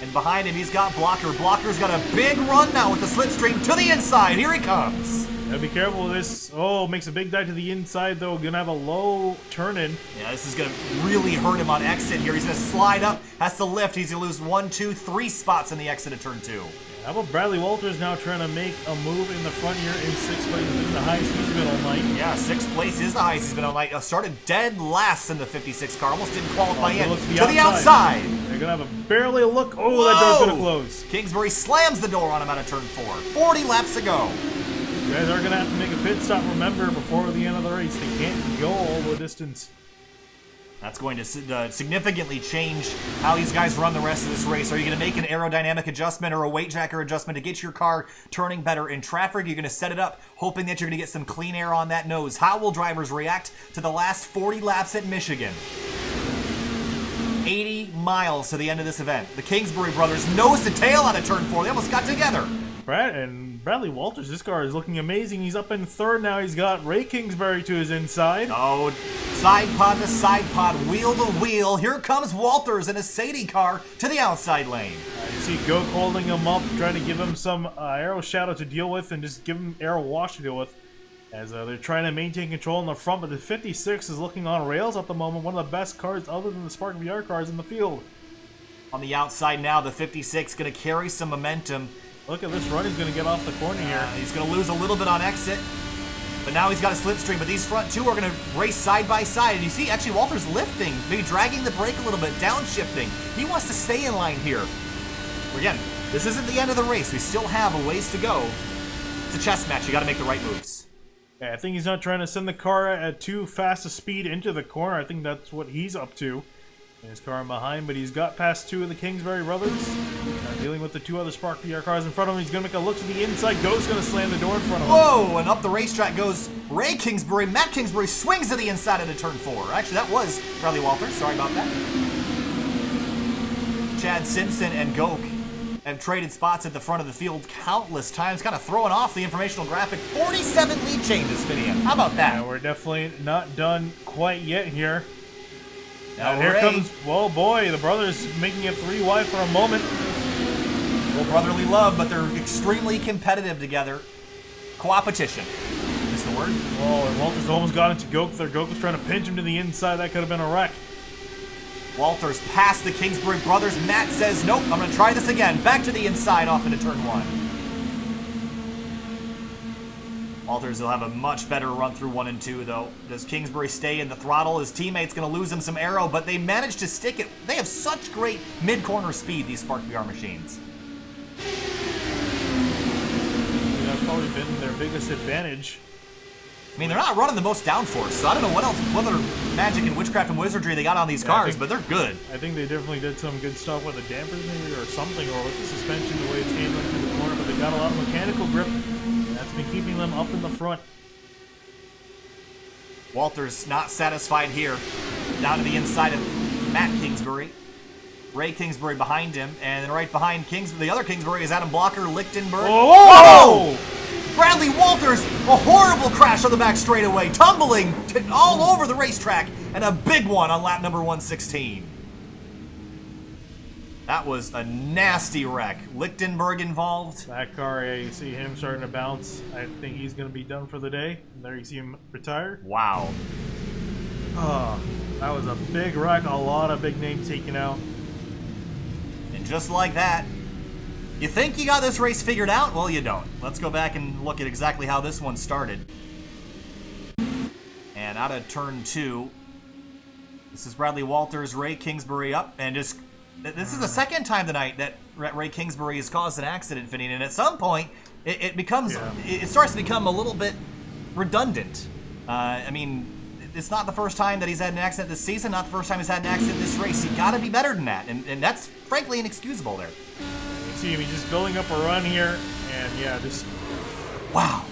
And behind him, he's got Blocker. Blocker's got a big run now with the slipstream to the inside. Here he comes. Gotta be careful with this. Oh, makes a big dive to the inside, though. Gonna have a low turn-in. Yeah, this is gonna really hurt him on exit here. He's gonna slide up, has to lift. He's gonna lose 1, 2, 3 spots in the exit of turn 2. How about Bradley Walters now trying to make a move in the front here in 6th place? I think the highest he's been all night. Yeah, 6th place is the highest he's been all night. Started dead last in the 56 car. Almost didn't qualify in. To the outside. They're going to have a barely a look. Oh, whoa! That door's going to close. Kingsbury slams the door on him out of turn 4. 40 laps to go. You guys are going to have to make a pit stop, remember, before the end of the race. They can't go all the distance. That's going to significantly change how these guys run the rest of this race. Are you going to make an aerodynamic adjustment or a weight jacker adjustment to get your car turning better in traffic? You're going to set it up hoping that you're going to get some clean air on that nose. How will drivers react to the last 40 laps at Michigan? 80 miles to the end of this event. The Kingsbury brothers nose to tail out of turn 4. They almost got together. Bradley Walters, this car is looking amazing. He's up in 3rd now. He's got Ray Kingsbury to his inside. Oh, side pod to side pod, wheel to wheel. Here comes Walters in a Sadie car to the outside lane. You see Gok holding him up, trying to give him some aero shadow to deal with and just give him aero wash to deal with. As they're trying to maintain control in the front, but the 56 is looking on rails at the moment. One of the best cars other than the Spark VR cars in the field. On the outside now, the 56 going to carry some momentum. Look at this run. He's going to get off the corner here. He's going to lose a little bit on exit. But now he's got a slipstream. But these front two are going to race side by side. And you see, actually, Walter's lifting, maybe dragging the brake a little bit, downshifting. He wants to stay in line here. Again, this isn't the end of the race. We still have a ways to go. It's a chess match. You got to make the right moves. Yeah, I think he's not trying to send the car at too fast a speed into the corner. I think that's what he's up to. His car in behind, but he's got past 2 of the Kingsbury brothers. Dealing with the 2 other Spark VR cars in front of him. He's going to make a look to the inside. Go's going to slam the door in front of him. Whoa! And up the racetrack goes Ray Kingsbury. Matt Kingsbury swings to the inside of the turn 4. Actually, that was Bradley Walters. Sorry about that. Chad Simpson and Gok have traded spots at the front of the field countless times, kind of throwing off the informational graphic. 47 lead changes, Finian. How about that? Yeah, we're definitely not done quite yet here. Now here comes, oh boy, the brothers making it 3 wide for a moment. Well, brotherly love, but they're extremely competitive together. Coopetition is the word. forward. Oh, and Walters almost got into Gok there. Gok was trying to pinch him to the inside. That could have been a wreck. Walters past the Kingsbury brothers. Matt says, nope, I'm going to try this again. Back to the inside off into turn 1. Walters will have a much better run through 1 and 2, though. Does Kingsbury stay in the throttle? His teammate's going to lose him some aero, but they managed to stick it. They have such great mid-corner speed, these Spark VR machines. That's probably been their biggest advantage. I mean, they're not running the most downforce, so I don't know what other magic and witchcraft and wizardry they got on these cars, but they're good. I think they definitely did some good stuff with the dampers maybe or something, or with the suspension, the way it's handling through the corner, but they got a lot of mechanical grip. That's been keeping them up in the front. Walters not satisfied here. Down to the inside of Matt Kingsbury. Ray Kingsbury behind him, and then right behind the other Kingsbury is Adam Blocker, Lichtenberg. Whoa! Bradley Walters, a horrible crash on the back straightaway, tumbling all over the racetrack, and a big one on lap number 116. That was a nasty wreck. Lichtenberg involved. That car, yeah, you see him starting to bounce. I think he's going to be done for the day. And there you see him retire. Wow. Oh, that was a big wreck. A lot of big names taken out. And just like that, you think you got this race figured out? Well, you don't. Let's go back and look at exactly how this one started. And out of turn 2, this is Bradley Walters, Ray Kingsbury up, and just... This is the second time tonight that Ray Kingsbury has caused an accident, Finian, and at some point, it becomes... Yeah. It starts to become a little bit redundant. I mean, it's not the first time that he's had an accident this season, not the first time he's had an accident this race. You gotta be better than that, and that's frankly inexcusable there. You see him, he's just building up a run here, and yeah, just... Wow.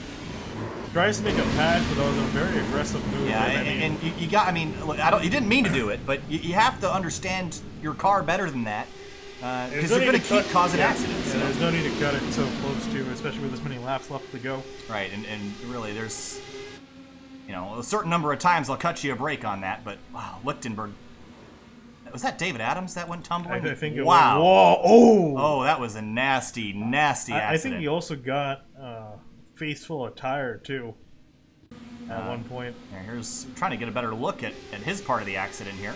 Tries to make a pass, but that was a very aggressive move. Yeah, and you got, I mean, look, you didn't mean to do it, but you have to understand your car better than that, because you're going to keep causing accidents. Yeah, there's no need to cut it so close to, especially with this many laps left to go. Right, and really, there's, you know, a certain number of times I'll cut you a break on that, but wow, Lichtenberg. Was that David Adams that went tumbling? I think it wow. was. Whoa! Oh! Oh, that was a nasty, nasty accident. I think he also got face full of tire too. At one point. Here's trying to get a better look at his part of the accident here.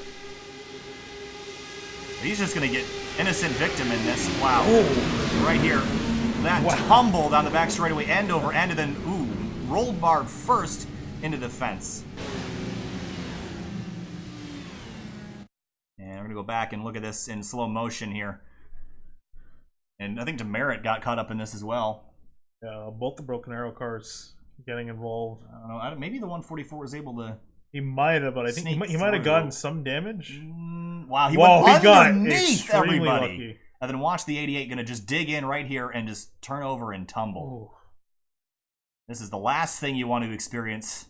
He's just going to get innocent victim in this. Wow. Oh. Right here. That tumble down the back straightaway, end over end, and then, ooh, rolled bar first into the fence. And we're going to go back and look at this in slow motion here. And I think Demerit got caught up in this as well. Yeah, both the Broken Arrow cars getting involved. I don't know. Maybe the 144 was able to... He might have, but I think he might have gotten some damage. Wow, he went underneath everybody. Lucky. And then watch the 88 going to just dig in right here and just turn over and tumble. Ooh. This is the last thing you want to experience.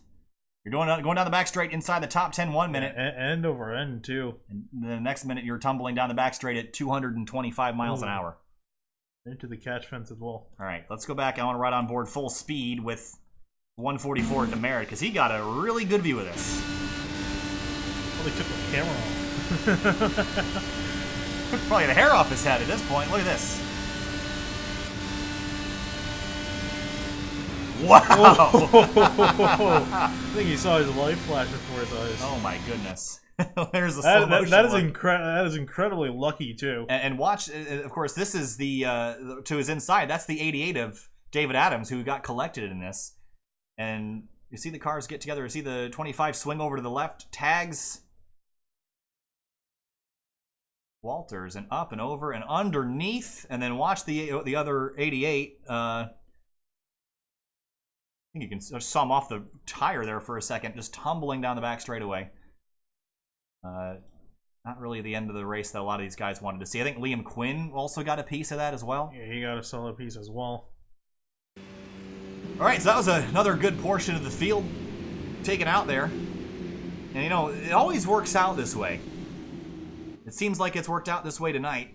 You're going down the back straight inside the top 10 1 minute. End over end, too. And the next minute, you're tumbling down the back straight at 225 miles an hour. Into the catch fence as well. All right, let's go back. I want to ride on board full speed with 144 Demerit, because he got a really good view of this. Well, they took the camera off. Probably the hair off his head at this point. Look at this. Wow! I think he saw his light flash before his eyes. Oh my goodness. There's a slow motion that is incredibly lucky too. And watch, of course, this is the to his inside. That's the 88 of David Adams, who got collected in this. And you see the cars get together. You see the 25 swing over to the left, tags Walters, and up and over and underneath, and then watch the other 88. I think you can just saw him off the tire there for a second, just tumbling down the back straightaway. Not really the end of the race that a lot of these guys wanted to see. I think Liam Quinn also got a piece of that as well. Yeah, he got a solid piece as well. All right, so that was another good portion of the field taken out there. And, you know, it always works out this way. It seems like it's worked out this way tonight.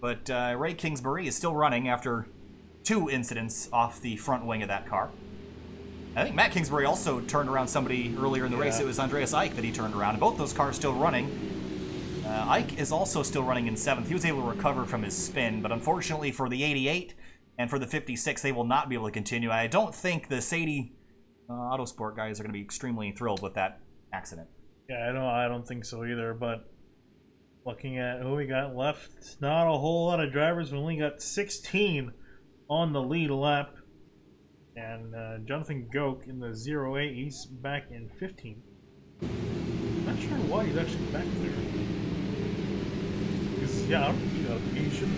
But Ray Kingsbury is still running after 2 incidents off the front wing of that car. I think Matt Kingsbury also turned around somebody earlier in the race. It was Andreas Ike that he turned around. And both those cars still running. Ike is also still running in 7th. He was able to recover from his spin, but unfortunately for the 88 and for the 56, they will not be able to continue. I don't think the Sadie Autosport guys are going to be extremely thrilled with that accident. Yeah, I don't think so either, but looking at who we got left, it's not a whole lot of drivers. We only got 16 on the lead lap. And Jonathan Goke in the 08, he's back in 15. Not sure why he's actually back there. Because, yeah, I don't think he should.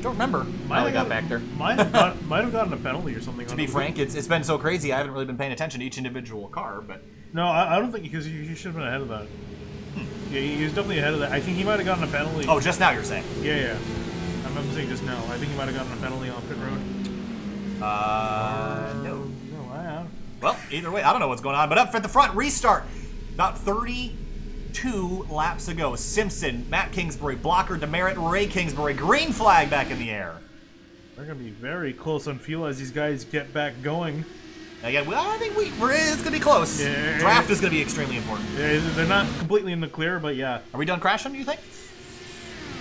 Don't remember how he got back there. Might have gotten a penalty or something. To be frank, it's been so crazy, I haven't really been paying attention to each individual car, but... No, I don't think, because he should have been ahead of that. Yeah, he was definitely ahead of that. I think he might have gotten a penalty. Oh, just now you're saying? Yeah. I'm saying just now. I think he might have gotten a penalty on pit road. No. No, I have. Well, either way, I don't know what's going on. But up at the front, restart. About 32 laps ago. Simpson, Matt Kingsbury, Blocker, Demerit, Ray Kingsbury. Green flag back in the air. They're going to be very close on fuel as these guys get back going. Again, well, I think it's going to be close. Yeah. Draft is going to be extremely important. Yeah, they're not completely in the clear, but yeah. Are we done crashing, do you think?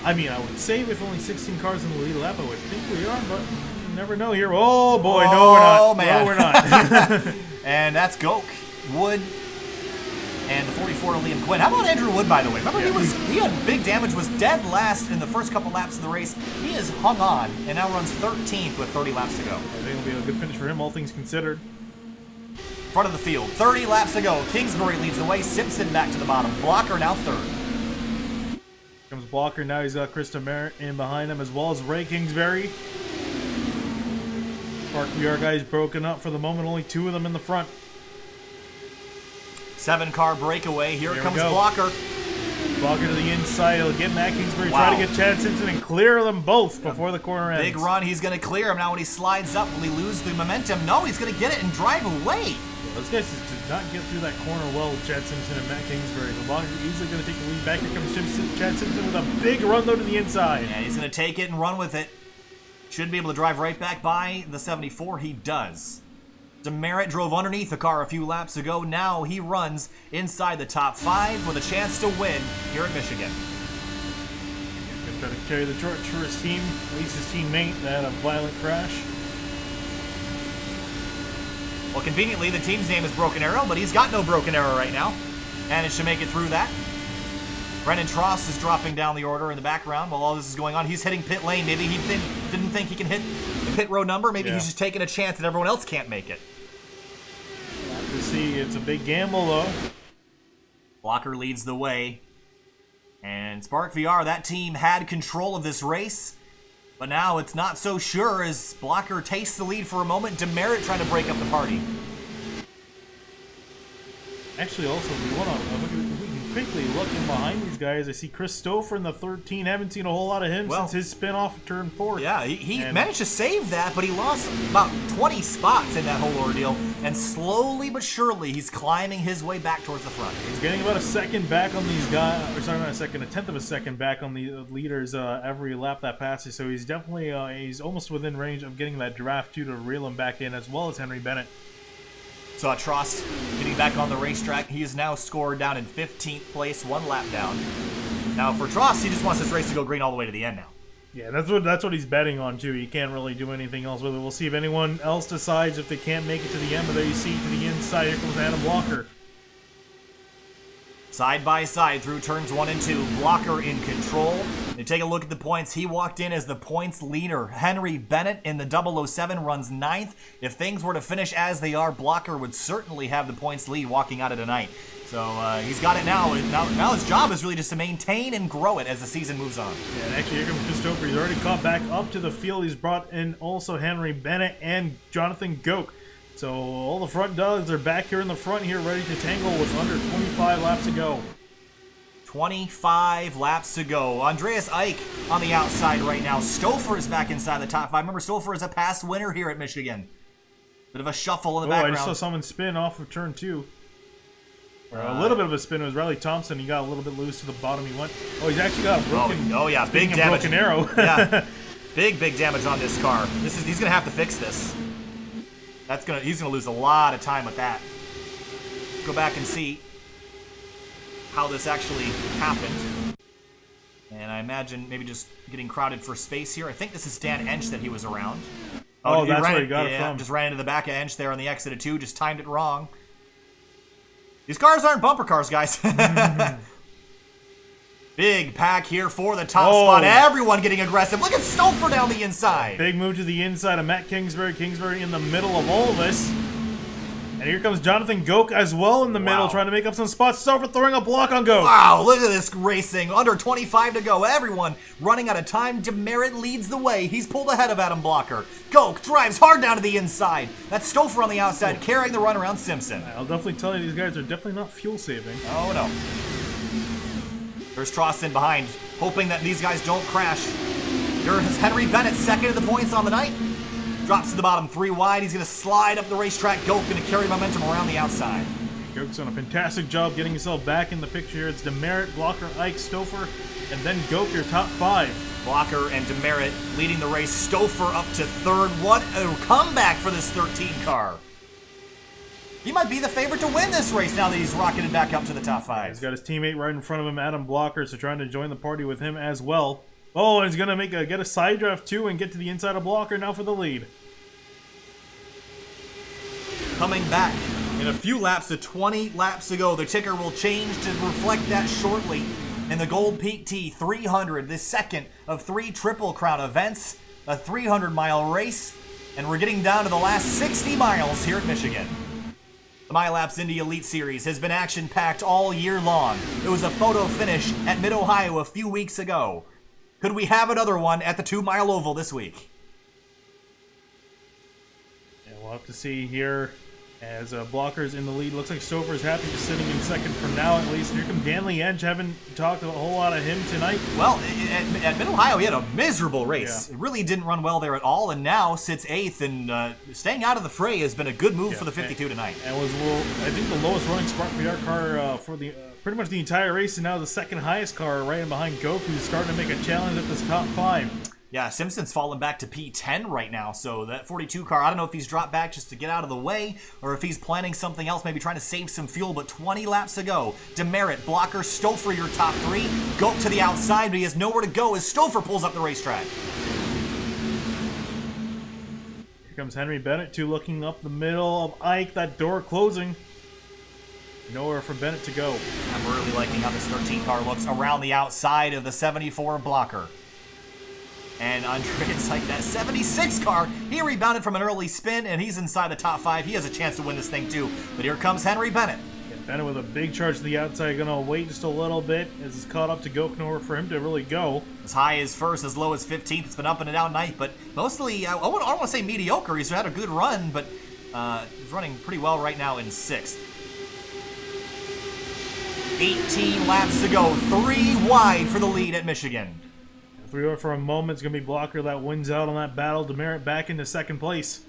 I mean, I would say with only 16 cars in the lead lap, I would think we are, but you never know here. Oh, boy, no, we're not. Oh, man. No, we're not. And that's Goke, Wood, and the 44 to Liam Quinn. How about Andrew Wood, by the way? Remember, he had big damage, was dead last in the first couple laps of the race. He has hung on and now runs 13th with 30 laps to go. I think it'll be a good finish for him, all things considered. Front of the field, 30 laps to go. Kingsbury leads the way. Simpson back to the bottom. Blocker now third. Comes Blocker, now he's got Chris Demerit in behind him, as well as Ray Kingsbury. Spark VR guys broken up for the moment, only 2 of them in the front. 7-car breakaway. Here we comes go. Blocker. Blocker to the inside, he'll get Matt Kingsbury, Wow. try to get Chad Simpson and clear them both before the corner ends. Big run, he's going to clear him. Now when he slides up, will he lose the momentum? No, he's going to get it and drive away. Those guys did not get through that corner well with Chad Simpson and Matt Kingsbury. The Blocker easily going to take the lead back. Here comes Chad Simpson with a big run though to the inside. And he's going to take it and run with it. Should be able to drive right back by the 74. He does. Demerit drove underneath the car a few laps ago. Now he runs inside the top 5 with a chance to win here at Michigan. Going to try to carry the torch for his team, at least his teammate that had a violent crash. Well, conveniently, the team's name is Broken Arrow, but he's got no Broken Arrow right now. Managed to make it through that. Brennan Tross is dropping down the order in the background while all this is going on. He's hitting pit lane. Maybe he didn't think he can hit the pit road number. Maybe he's just taking a chance that everyone else can't make it. You see, it's a big gamble, though. Blocker leads the way. And Spark VR, that team had control of this race. But now it's not so sure as Blocker tastes the lead for a moment. Demerit trying to break up the party. Actually, also, we can quickly look in behind these guys. I see Chris Stouffer in the 13. Haven't seen a whole lot of him since his spin off of turn 4. Yeah, he managed to save that, but he lost about 20 spots in that whole ordeal. And slowly but surely, he's climbing his way back towards the front. He's getting about a second back on these guys, or sorry, not a second, a tenth of a second back on the leaders every lap that passes. So he's definitely, he's almost within range of getting that draft 2 to reel him back in, as well as Henry Bennett. Saw Trost getting back on the racetrack. He is now scored down in 15th place, 1 lap down. Now for Trost, he just wants this race to go green all the way to the end now. Yeah, that's what he's betting on too. He can't really do anything else with it. We'll see if anyone else decides if they can't make it to the end. But there you see to the inside, here comes Adam Blocker. Side by side through turns 1 and 2. Blocker in control. And take a look at the points. He walked in as the points leader. Henry Bennett in the 007 runs 9th. If things were to finish as they are, Blocker would certainly have the points lead walking out of tonight. So he's got it now. Now his job is really just to maintain and grow it as the season moves on. Yeah, and actually here comes Christopher. He's already caught back up to the field. He's brought in also Henry Bennett and Jonathan Goke. So all the front dogs are back here in the front here, ready to tangle with under 25 laps to go. 25 laps to go. Andreas Eich on the outside right now. Stouffer is back inside the top 5. Remember, Stouffer is a past winner here at Michigan. Bit of a shuffle in the background. I just saw someone spin off of turn 2. A little bit of a spin. It was Riley Thompson. He got a little bit loose to the bottom. He went. Oh, he's actually got a broken. Oh yeah, big damage. Broken arrow. Yeah, big damage on this car. He's gonna have to fix this. He's gonna lose a lot of time with that. Go back and see how this actually happened. And I imagine maybe just getting crowded for space here. I think this is Dan Ench that he was around. Oh, he that's ran where he got it yeah, from. Just ran into the back of Ench there on the exit of 2, just timed it wrong. These cars aren't bumper cars, guys. Big pack here for the top spot. Everyone getting aggressive. Look at Stouffer down the inside. Big move to the inside of Matt Kingsbury. Kingsbury in the middle of all this. And here comes Jonathan Gok as well in the middle, trying to make up some spots. Stouffer throwing a block on Gok. Wow, look at this racing. Under 25 to go. Everyone running out of time. Demerit leads the way. He's pulled ahead of Adam Blocker. Gok drives hard down to the inside. That's Stouffer on the outside, carrying the run around Simpson. I'll definitely tell you, these guys are definitely not fuel saving. Oh, no. There's Tross in behind, hoping that these guys don't crash. Here's Henry Bennett, second of the points on the night. Drops to the bottom, 3 wide. He's going to slide up the racetrack. Gok going to carry momentum around the outside. Gok's done a fantastic job getting himself back in the picture here. It's Demerit, Blocker, Ike, Stouffer, and then Gok, your top 5. Blocker and Demerit leading the race. Stouffer up to 3rd. What a comeback for this 13 car. He might be the favorite to win this race now that he's rocketed back up to the top 5. He's got his teammate right in front of him, Adam Blocker, so trying to join the party with him as well. Oh, and he's going to get a side draft too and get to the inside of Blocker now for the lead. Coming back in a few laps to 20 laps to go. The ticker will change to reflect that shortly. In the Gold Peak T300, the second of 3 Triple Crown events, a 300-mile race, and we're getting down to the last 60 miles here at Michigan. The MyLaps Indy Elite Series has been action-packed all year long. It was a photo finish at Mid-Ohio a few weeks ago. Could we have another one at the 2-mile oval this week? Yeah, we'll have to see here as Blocker's in the lead. Looks like Stouffer is happy just sitting in second for now at least. Here comes Danley Edge. Haven't talked a whole lot of him tonight. Well, at Mid-Ohio, he had a miserable race. Yeah. It really didn't run well there at all, and now sits 8th, and staying out of the fray has been a good move for the 52 tonight. And was, I think, the lowest running Spark VR car for the pretty much the entire race, and now the second highest car right in behind Gok, who's starting to make a challenge at this top 5. Yeah, Simpson's fallen back to P10 right now, so that 42 car, I don't know if he's dropped back just to get out of the way, or if he's planning something else, maybe trying to save some fuel, but 20 laps to go. Demerit, Blocker, Stouffer, your top 3. Gok to the outside, but he has nowhere to go as Stouffer pulls up the racetrack. Here comes Henry Bennett, too, looking up the middle of Ike, that door closing. Nowhere for Bennett to go. I'm really liking how this 13 car looks around the outside of the 74 Blocker. And Andreas like that 76 car, he rebounded from an early spin, and he's inside the top 5. He has a chance to win this thing too. But here comes Henry Bennett. Yeah, Bennett with a big charge to the outside, gonna wait just a little bit as it's caught up to Gok. Nowhere for him to really go. As high as 1st, as low as 15th. It's been up and down night, but mostly, I don't want to say mediocre. He's had a good run, but he's running pretty well right now in 6th. 18 laps to go, 3 wide for the lead at Michigan. 3 for a moment. It's going to be Blocker that wins out on that battle. Demerit back into 2nd place.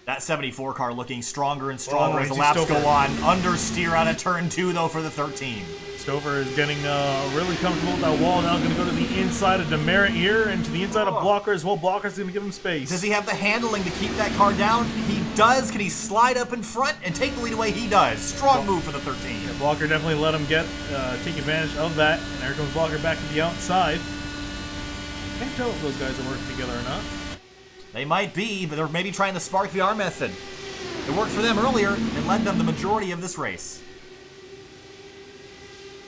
That 74 car looking stronger and stronger as the I see laps Stouffer. go on. Understeer out of turn 2, though, for the 13. Stouffer is getting really comfortable with that wall. Now going to go to the inside of Demerit here and to the inside of Blocker as well. Blocker's going to give him space. Does he have the handling to keep that car down? He does. Can he slide up in front and take the lead away? He does. Strong move for the 13. Yeah, Blocker definitely let him take advantage of that. And there comes Blocker back to the outside. Can't tell if those guys are working together or not. They might be, but they're maybe trying the Spark VR method. It worked for them earlier and led them the majority of this race.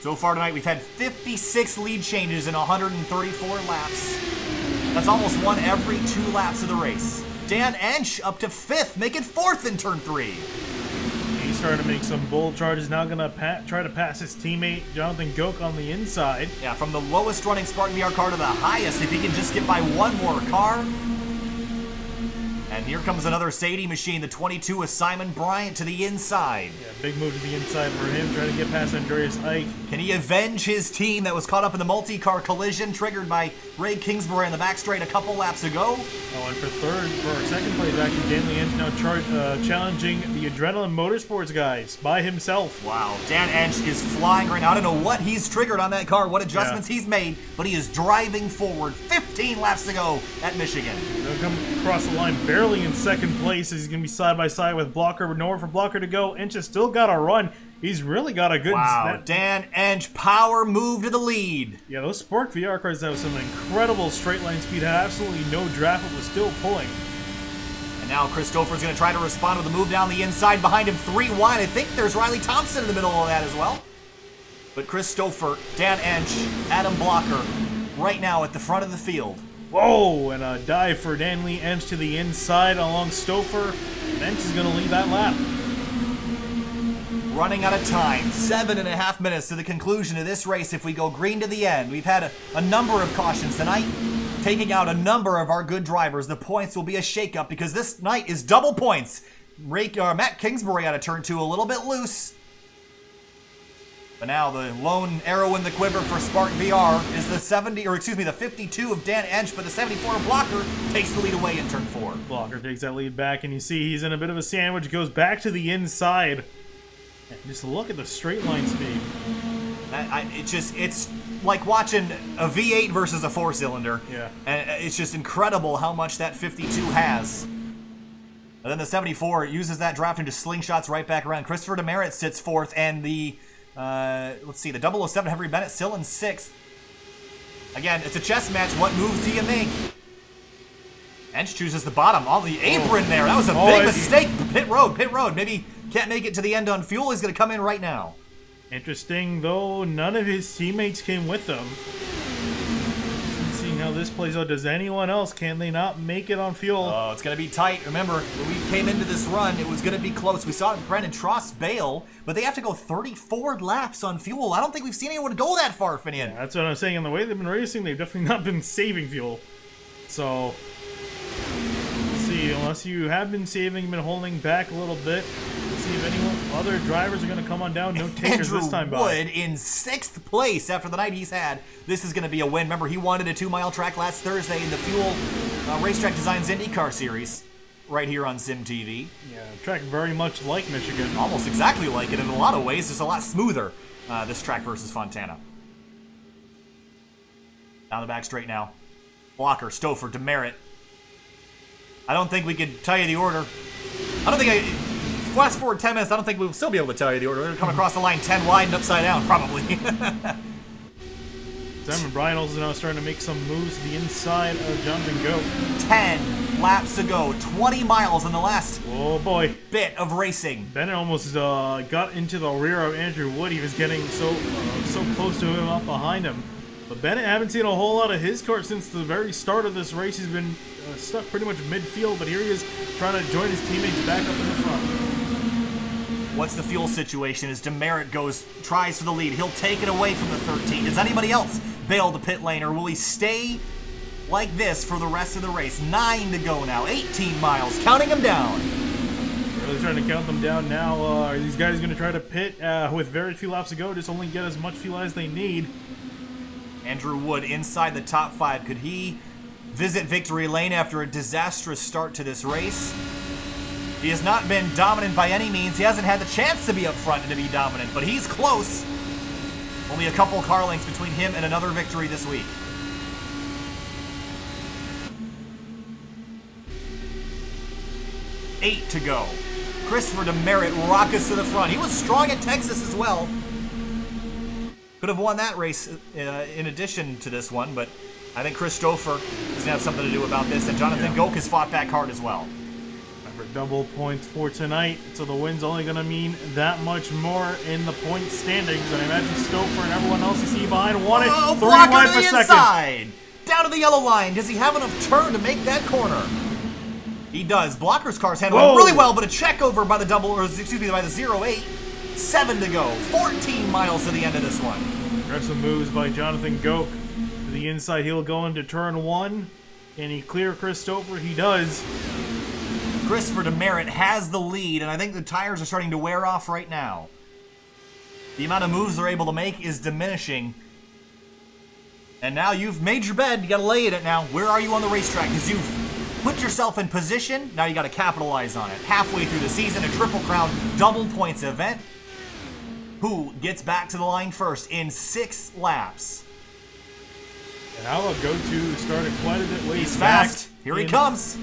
So far tonight, we've had 56 lead changes in 134 laps. That's almost one every 2 laps of the race. Dan Ench up to 5th, making 4th in turn 3. He's starting to make some bold charges. Now going to try to pass his teammate, Jonathan Gok, on the inside. Yeah, from the lowest running Spark VR car to the highest, if he can just get by one more car. And here comes another Sadie machine, the 22 with Simon Bryant to the inside. Yeah, big move to the inside for him, trying to get past Andreas Ike. Can he avenge his team that was caught up in the multi-car collision triggered by Ray Kingsbury in the back straight a couple laps ago? Oh, and for second place, actually, Danley Ench now challenging the Adrenaline Motorsports guys by himself. Wow, Dan Ench is flying right now. I don't know what he's triggered on that car, what adjustments he's made, but he is driving forward. 15 laps to go at Michigan. They'll come across the line barely in second place. He's going to be side by side with Blocker, with nowhere for Blocker to go. Ench has still got a run. He's really got a good... Wow, Dan Ench power move to the lead. Yeah, those Sport VR cars have some incredible straight line speed. Had absolutely no draft, but was still pulling. And now Christopher's going to try to respond with a move down the inside behind him, 3 wide. I think there's Riley Thompson in the middle of that as well. But Christopher, Dan Ench, Adam Blocker, right now at the front of the field. Whoa, and a dive for Dan Lee Ench to the inside along Stouffer. Ench is going to lead that lap. Running out of time, 7.5 minutes to the conclusion of this race if we go green to the end. We've had a number of cautions tonight, taking out a number of our good drivers. The points will be a shakeup because this night is double points. Matt Kingsbury out of turn 2 a little bit loose. But now the lone arrow in the quiver for Spark VR is the 52 of Dan Ench, but the 74 of Blocker takes the lead away in turn 4. Blocker takes that lead back, and you see he's in a bit of a sandwich, goes back to the inside. And just look at the straight line speed. It's like watching a V8 versus a 4-cylinder. Yeah. And it's just incredible how much that 52 has. And then the 74 uses that draft into slingshots right back around. Christopher Demerit sits 4th, and the let's see, the 007 Henry Bennett still in 6th. Again, it's a chess match. What moves do you make? Ench chooses the bottom on the apron there. That was a big mistake. Pit road. Maybe can't make it to the end on fuel. He's going to come in right now. Interesting, though, none of his teammates came with them. Seeing how this plays out, does anyone else, can they not make it on fuel? Oh, it's going to be tight. Remember, when we came into this run, it was going to be close. We saw Brandon Tross bail, but they have to go 34 laps on fuel. I don't think we've seen anyone go that far, Finian. That's what I'm saying. In the way they've been racing, they've definitely not been saving fuel. So, let's see, unless you have been saving, been holding back a little bit. See if anyone, other drivers are going to come on down. No takers this time. Andrew Wood in 6th place after the night he's had. This is going to be a win. Remember, he wanted a 2-mile track last Thursday in the Fuel Racetrack Designs IndyCar Series right here on Sim TV. Yeah, track very much like Michigan. Almost exactly like it in a lot of ways. Just a lot smoother, this track versus Fontana. Down the back straight now. Blocker, Stouffer, Demerit. I don't think we could tell you the order. Fast forward 10 minutes, I don't think we'll still be able to tell you the order. We're going to come across the line 10 wide and upside down, probably. Simon Bryan also now starting to make some moves to the inside of Jonathan Goat. 10 laps to go, 20 miles in the last bit of racing. Bennett almost got into the rear of Andrew Wood. He was getting so close to him up behind him. But Bennett, haven't seen a whole lot of his car since the very start of this race. He's been stuck pretty much midfield, but here he is trying to join his teammates back up in the front. What's the fuel situation as Demerit tries for the lead? He'll take it away from the 13. Does anybody else bail the pit lane, or will he stay like this for the rest of the race? 9 to go now, 18 miles, counting them down. Really trying to count them down now. Are these guys going to try to pit with very few laps to go, just only get as much fuel as they need? Andrew Wood inside the top 5. Could he visit victory lane after a disastrous start to this race? He has not been dominant by any means. He hasn't had the chance to be up front and to be dominant, but he's close. Only a couple car lengths between him and another victory this week. Eight to go. Christopher Demerit rockets to the front. He was strong at Texas as well. Could have won that race in addition to this one, but I think Christopher is going to have something to do about this, and Jonathan Goak has fought back hard as well. Double points for tonight, so the win's only going to mean that much more in the point standings. And I imagine Stouffer and everyone else you see behind want it. 3 wide for second. Inside. Down to the yellow line. Does he have enough turn to make that corner? He does. Blocker's car's handling really well, but a check over by the by the 08. 7 to go. 14 miles to the end of this one. Aggressive moves by Jonathan Goak. To the inside, he'll go into turn 1. Can he clear Christopher? He does. Christopher Demerit has the lead, and I think the tires are starting to wear off right now. The amount of moves they're able to make is diminishing. And now you've made your bed, you gotta lay in it now. Where are you on the racetrack? Because you've put yourself in position, now you gotta capitalize on it. Halfway through the season, a Triple Crown double points event. Who gets back to the line first in 6 laps? And how about Go-To started quite a bit late. He's fast. Here he comes.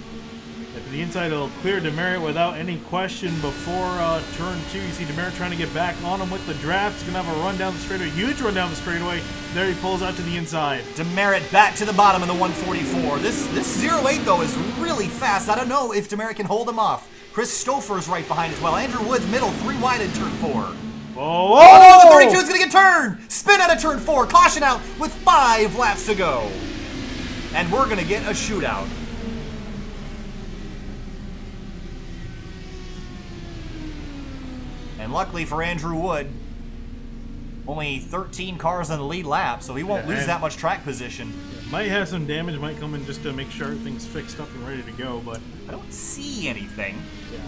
To the inside, it'll clear Demerit without any question before turn 2. You see Demerit trying to get back on him with the draft. He's going to have a run down the straightaway. Huge run down the straightaway. There he pulls out to the inside. Demerit back to the bottom of the 144. This 08 though is really fast. I don't know if Demerit can hold him off. Chris Stouffer's right behind as well. Andrew Woods middle, 3 wide in turn 4. Whoa! Oh, the 32 is going to get turned! Spin out of turn 4. Caution out with 5 laps to go. And we're going to get a shootout. And luckily for Andrew Wood, only 13 cars on the lead lap, so he won't lose that much track position. Might have some damage, might come in just to make sure everything's fixed up and ready to go, but I don't see anything. yeah.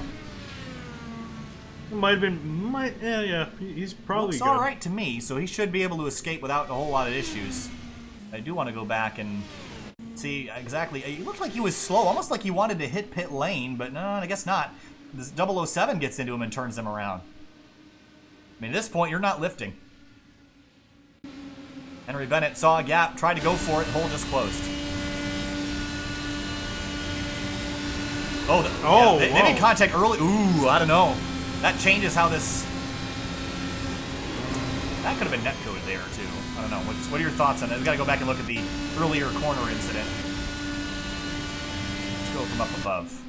It might have been, he's probably Looks good. all right to me, so he should be able to escape without a whole lot of issues. I do want to go back and see exactly. It looked like he was slow, almost like he wanted to hit pit lane, but no, I guess not. This 007 gets into him and turns him around. I mean, at this point, you're not lifting. Henry Bennett saw a gap, tried to go for it, hole just closed. They made contact early. Ooh, I don't know. That changes how this... That could have been netcode there, too. I don't know. What are your thoughts on it? We've got to go back and look at the earlier corner incident. Let's go from up above.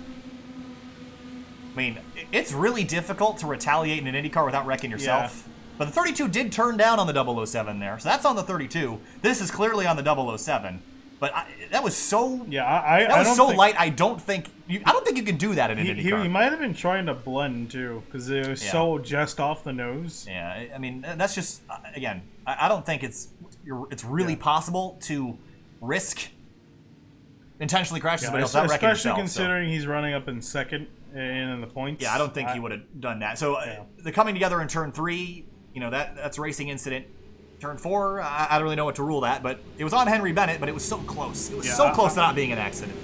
I mean, it's really difficult to retaliate in an IndyCar without wrecking yourself. Yeah. But the 32 did turn down on the 007 there, so that's on the 32. This is clearly on the 007. But that was so light. I don't think you can do that in an IndyCar. He might have been trying to blend too, because it was so just off the nose. Yeah, I mean that's just again. I don't think it's really possible to risk intentionally crashing somebody else without wrecking yourself. Especially considering he's running up in second in the points. Yeah, I don't think he would have done that. So the coming together in turn 3, you know, that's a racing incident. Turn 4, I don't really know what to rule that, but it was on Henry Bennett, but it was so close. It was so close to not being an accident.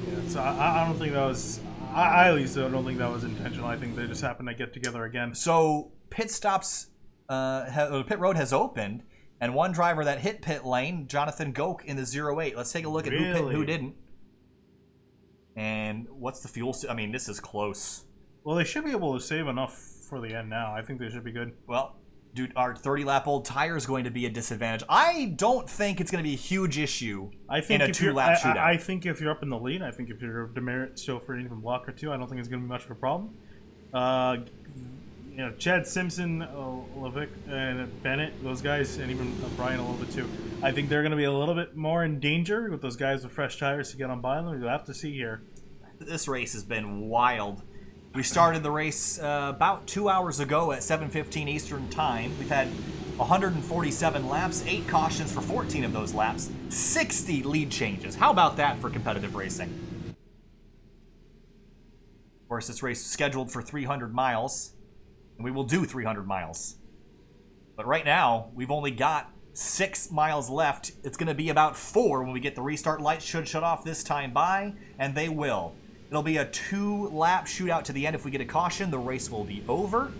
Yeah, so I don't think that was... I at least don't think that was intentional. I think they just happened to get together again. So pit stops, pit road has opened, and one driver that hit pit lane, Jonathan Goke in the 08. Let's take a look at who didn't. And what's the fuel... I mean, this is close. Well, they should be able to save enough for the end now. I think they should be good. Well... Dude, our 30-lap-old tire is going to be a disadvantage. I don't think it's going to be a huge issue in a 2-lap shootout. I think if you're up in the lead, I think if you're Demerit, Stouffer, even Blocker too, I don't think it's going to be much of a problem. You know, Chad Simpson, Levick, and Bennett, those guys, and even Brian a little bit too. I think they're going to be a little bit more in danger with those guys with fresh tires to get on by them. You'll have to see here. This race has been wild. We started the race about 2 hours ago at 7:15 Eastern Time. We've had 147 laps, 8 cautions for 14 of those laps, 60 lead changes. How about that for competitive racing? Of course, this race is scheduled for 300 miles, and we will do 300 miles. But right now, we've only got 6 miles left. It's going to be about 4 when we get the restart lights should shut off this time by, and they will. It'll be a 2-lap shootout to the end. If we get a caution, the race will be over.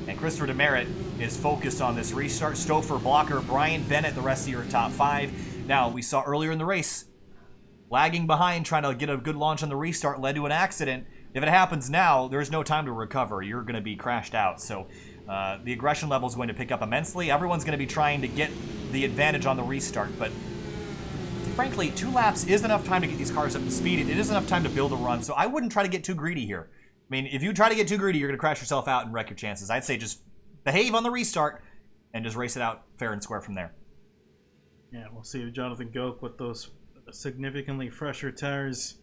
And Christopher Demerit is focused on this restart. Stouffer, Blocker, Brian Bennett, the rest of your top 5. Now, we saw earlier in the race, lagging behind, trying to get a good launch on the restart led to an accident. If it happens now, there's no time to recover. You're going to be crashed out. So the aggression level is going to pick up immensely. Everyone's going to be trying to get the advantage on the restart, but frankly, 2 laps is enough time to get these cars up to speed. It is enough time to build a run, so I wouldn't try to get too greedy here. I mean, if you try to get too greedy, you're going to crash yourself out and wreck your chances. I'd say just behave on the restart and just race it out fair and square from there. Yeah, we'll see if Jonathan Goke with those significantly fresher tires,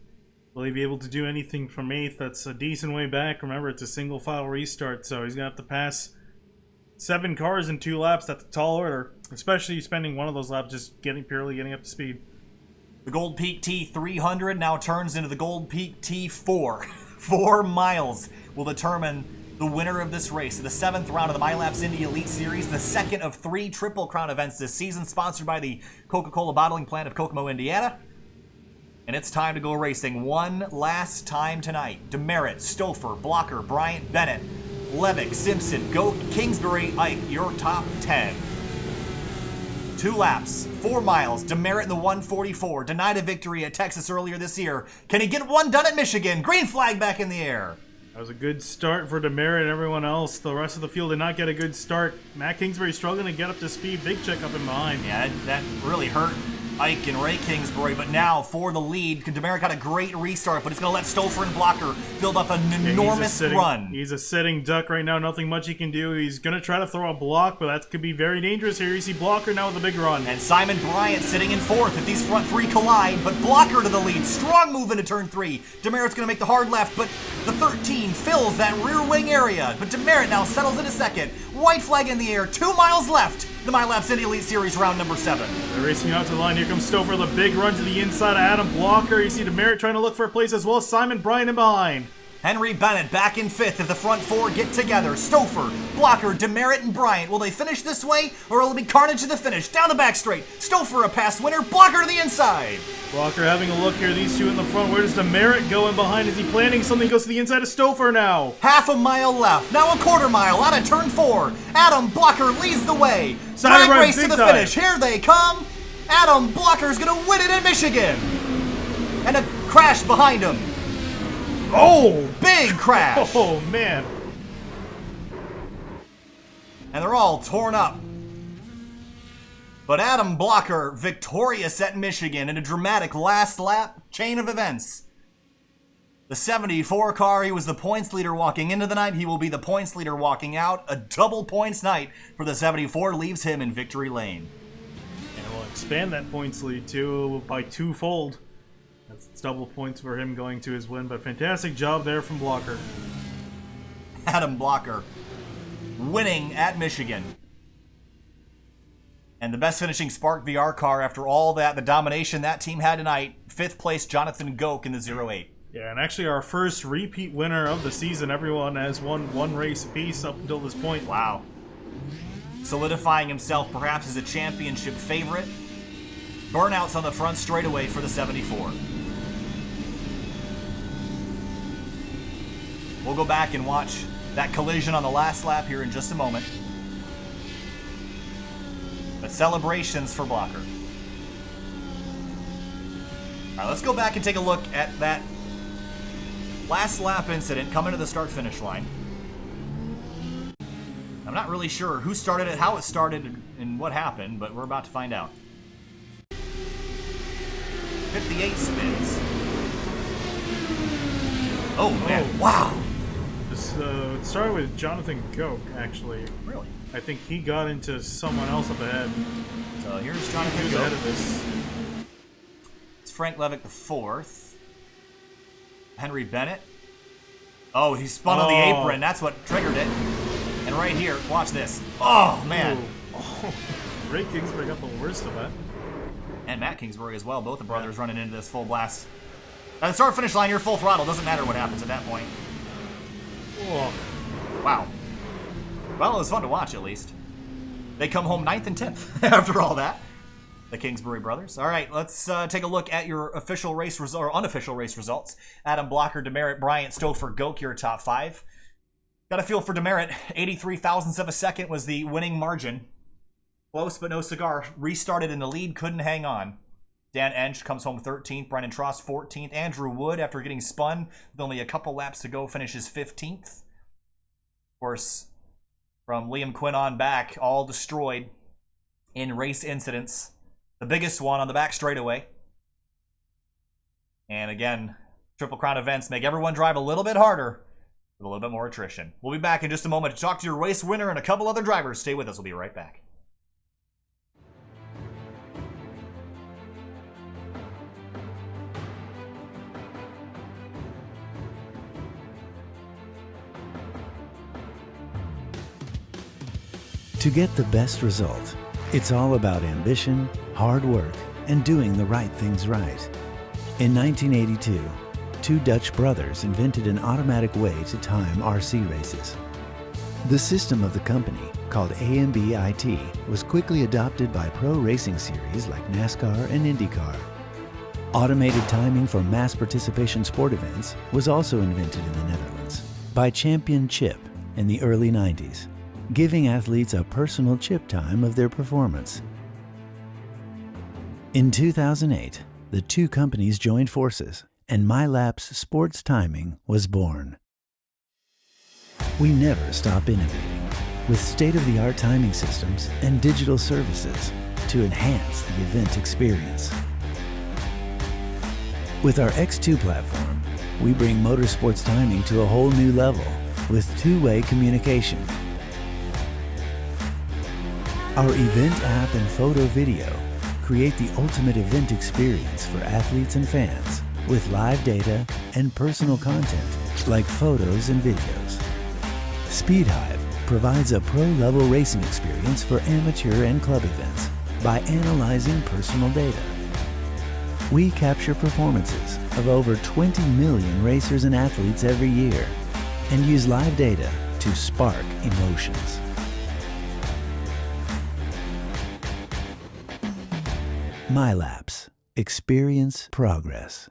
will he be able to do anything from 8th? That's a decent way back. Remember, it's a single-file restart, so he's going to have to pass 7 cars in 2 laps. That's a tall order, especially spending one of those laps just purely getting up to speed. The Gold Peak T300 now turns into the Gold Peak T4. 4 miles will determine the winner of this race. The 7th round of the MyLaps Indy Elite Series, the 2nd of 3 Triple Crown events this season, sponsored by the Coca-Cola bottling plant of Kokomo, Indiana. And it's time to go racing one last time tonight. Demerit, Stouffer, Blocker, Bryant, Bennett, Levick, Simpson, Goke, Kingsbury, Ike, your top 10. 2 laps, 4 miles, demerit in the 144, denied a victory at Texas earlier this year. Can he get one done at Michigan? Green flag back in the air. That was a good start for Demerit and everyone else. The rest of the field did not get a good start. Matt Kingsbury struggling to get up to speed. Big check up in behind. Yeah, that really hurt Ike and Ray Kingsbury, but now for the lead, Demerit got a great restart, but it's going to let Stouffer and Blocker build up an enormous run. He's a sitting duck right now, nothing much he can do. He's going to try to throw a block, but that could be very dangerous here. You see Blocker now with a big run. And Simon Bryant sitting in 4th if these front 3 collide, but Blocker to the lead. Strong move into turn 3. Demerit's going to make the hard left, but the 13 fills that rear wing area. But Demerit now settles into 2nd. White flag in the air, 2 miles left. The MyLaps Indy Elite Series round number 7. They're racing out to the line. Here comes Stouffer, the big run to the inside of Adam Blocker. You see Demerit trying to look for a place as well as Simon Bryant in behind. Henry Bennett back in 5th if the front 4 get together. Stouffer, Blocker, Demerit, and Bryant. Will they finish this way, or will it be carnage to the finish? Down the back straight. Stouffer a past winner. Blocker to the inside. Blocker having a look here. These two in the front. Where does Demerit go in behind? Is he planning something? Goes to the inside of Stouffer now. Half a mile left. Now a quarter mile out of turn 4. Adam Blocker leads the way. Side Drag race to big the time. finish. Here they come. Adam Blocker's going to win it in Michigan. And a crash behind him. Oh, big crash. Oh, man. And they're all torn up. But Adam Blocker victorious at Michigan in a dramatic last lap chain of events. The 74 car, he was the points leader walking into the night. He will be the points leader walking out. A double points night for the 74 leaves him in victory lane. And we'll expand that points lead too by 2-fold. That's double points for him going to his win, but fantastic job there from Blocker. Adam Blocker winning at Michigan. And the best finishing Spark VR car after all that, the domination that team had tonight, 5th place Jonathan Goke in the 08. Yeah, and actually our first repeat winner of the season. Everyone has won one race apiece up until this point. Wow. Solidifying himself perhaps as a championship favorite. Burnouts on the front straightaway for the 74. We'll go back and watch that collision on the last lap here in just a moment. But celebrations for Blocker. All right, let's go back and take a look at that last lap incident coming to the start-finish line. I'm not really sure who started it, how it started, and what happened, but we're about to find out. 58 spins. Oh, man. Oh. Wow. It started with Jonathan Goke, actually. Really? I think he got into someone else up ahead. So here's He Jonathan was ahead Goke. of this. It's Frank Levick the 4th. Henry Bennett. Oh, he spun on the apron. That's what triggered it. And right here, watch this. Oh, man. Oh. Ray Kingsbury got the worst of it. And Matt Kingsbury as well. Both the brothers running into this full blast. At the start-finish line, you're full throttle. Doesn't matter what happens at that point. Oh. Wow. Well, it was fun to watch, at least. They come home 9th and 10th after all that. The Kingsbury brothers. All right, let's take a look at your official race or unofficial race results. Adam Blocker, Demerit, Bryant, Stouffer, Goke, your top 5. Got a feel for Demerit. 83 thousandths of a second was the winning margin. Close but no cigar. Restarted in the lead, couldn't hang on. Dan Ensch comes home 13th. Brennan Trost 14th. Andrew Wood, after getting spun with only a couple laps to go, finishes 15th. Of course, from Liam Quinn on back, all destroyed in race incidents. The biggest one on the back straightaway. And again, Triple Crown events make everyone drive a little bit harder with a little bit more attrition. We'll be back in just a moment to talk to your race winner and a couple other drivers. Stay with us. We'll be right back. To get the best result, it's all about ambition, hard work, and doing the right things right. In 1982, 2 Dutch brothers invented an automatic way to time RC races. The system of the company, called AMB-IT, was quickly adopted by pro racing series like NASCAR and IndyCar. Automated timing for mass participation sport events was also invented in the Netherlands by Champion Chip in the early 90s. Giving athletes a personal chip time of their performance. In 2008, the two companies joined forces and MyLaps Sports Timing was born. We never stop innovating with state-of-the-art timing systems and digital services to enhance the event experience. With our X2 platform, we bring motorsports timing to a whole new level with two-way communication. Our event app and photo video create the ultimate event experience for athletes and fans with live data and personal content like photos and videos. SpeedHive provides a pro-level racing experience for amateur and club events by analyzing personal data. We capture performances of over 20 million racers and athletes every year and use live data to spark emotions. MyLaps. Experience progress.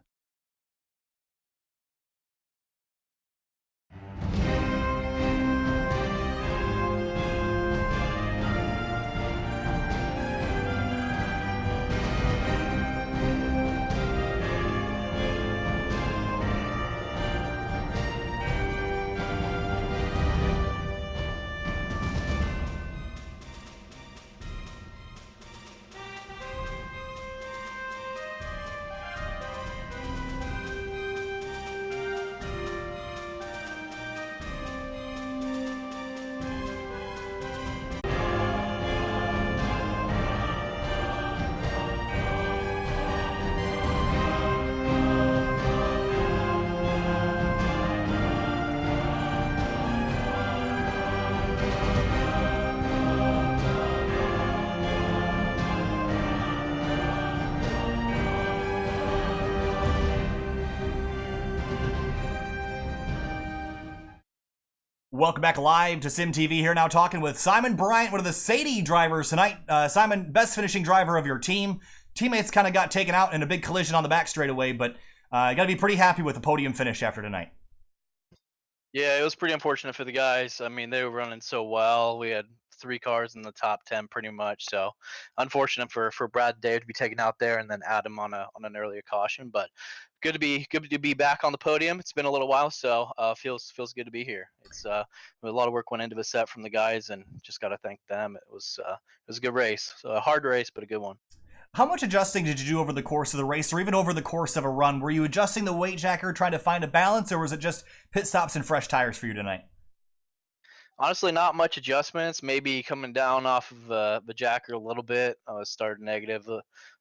Welcome back live to Sim TV. Here now talking with Simon Bryant, one of the Sadie drivers tonight. Simon, best finishing driver of your team. Teammates kind of got taken out in a big collision on the back straightaway, but you got to be pretty happy with the podium finish after tonight. Yeah, it was pretty unfortunate for the guys. I mean, they were running so well. We had 3 cars in the top 10 pretty much. So unfortunate for Brad and Dave to be taken out there and then Adam on an earlier caution. But good to be back on the podium. It's been a little while, so feels good to be here. It's a lot of work went into the set from the guys, and just got to thank them. It was a good race, so a hard race, but a good one. How much adjusting did you do over the course of the race, or even over the course of a run? Were you adjusting the weight jacker, trying to find a balance, or was it just pit stops and fresh tires for you tonight? Honestly, not much adjustments. Maybe coming down off of the jacker a little bit. I was started negative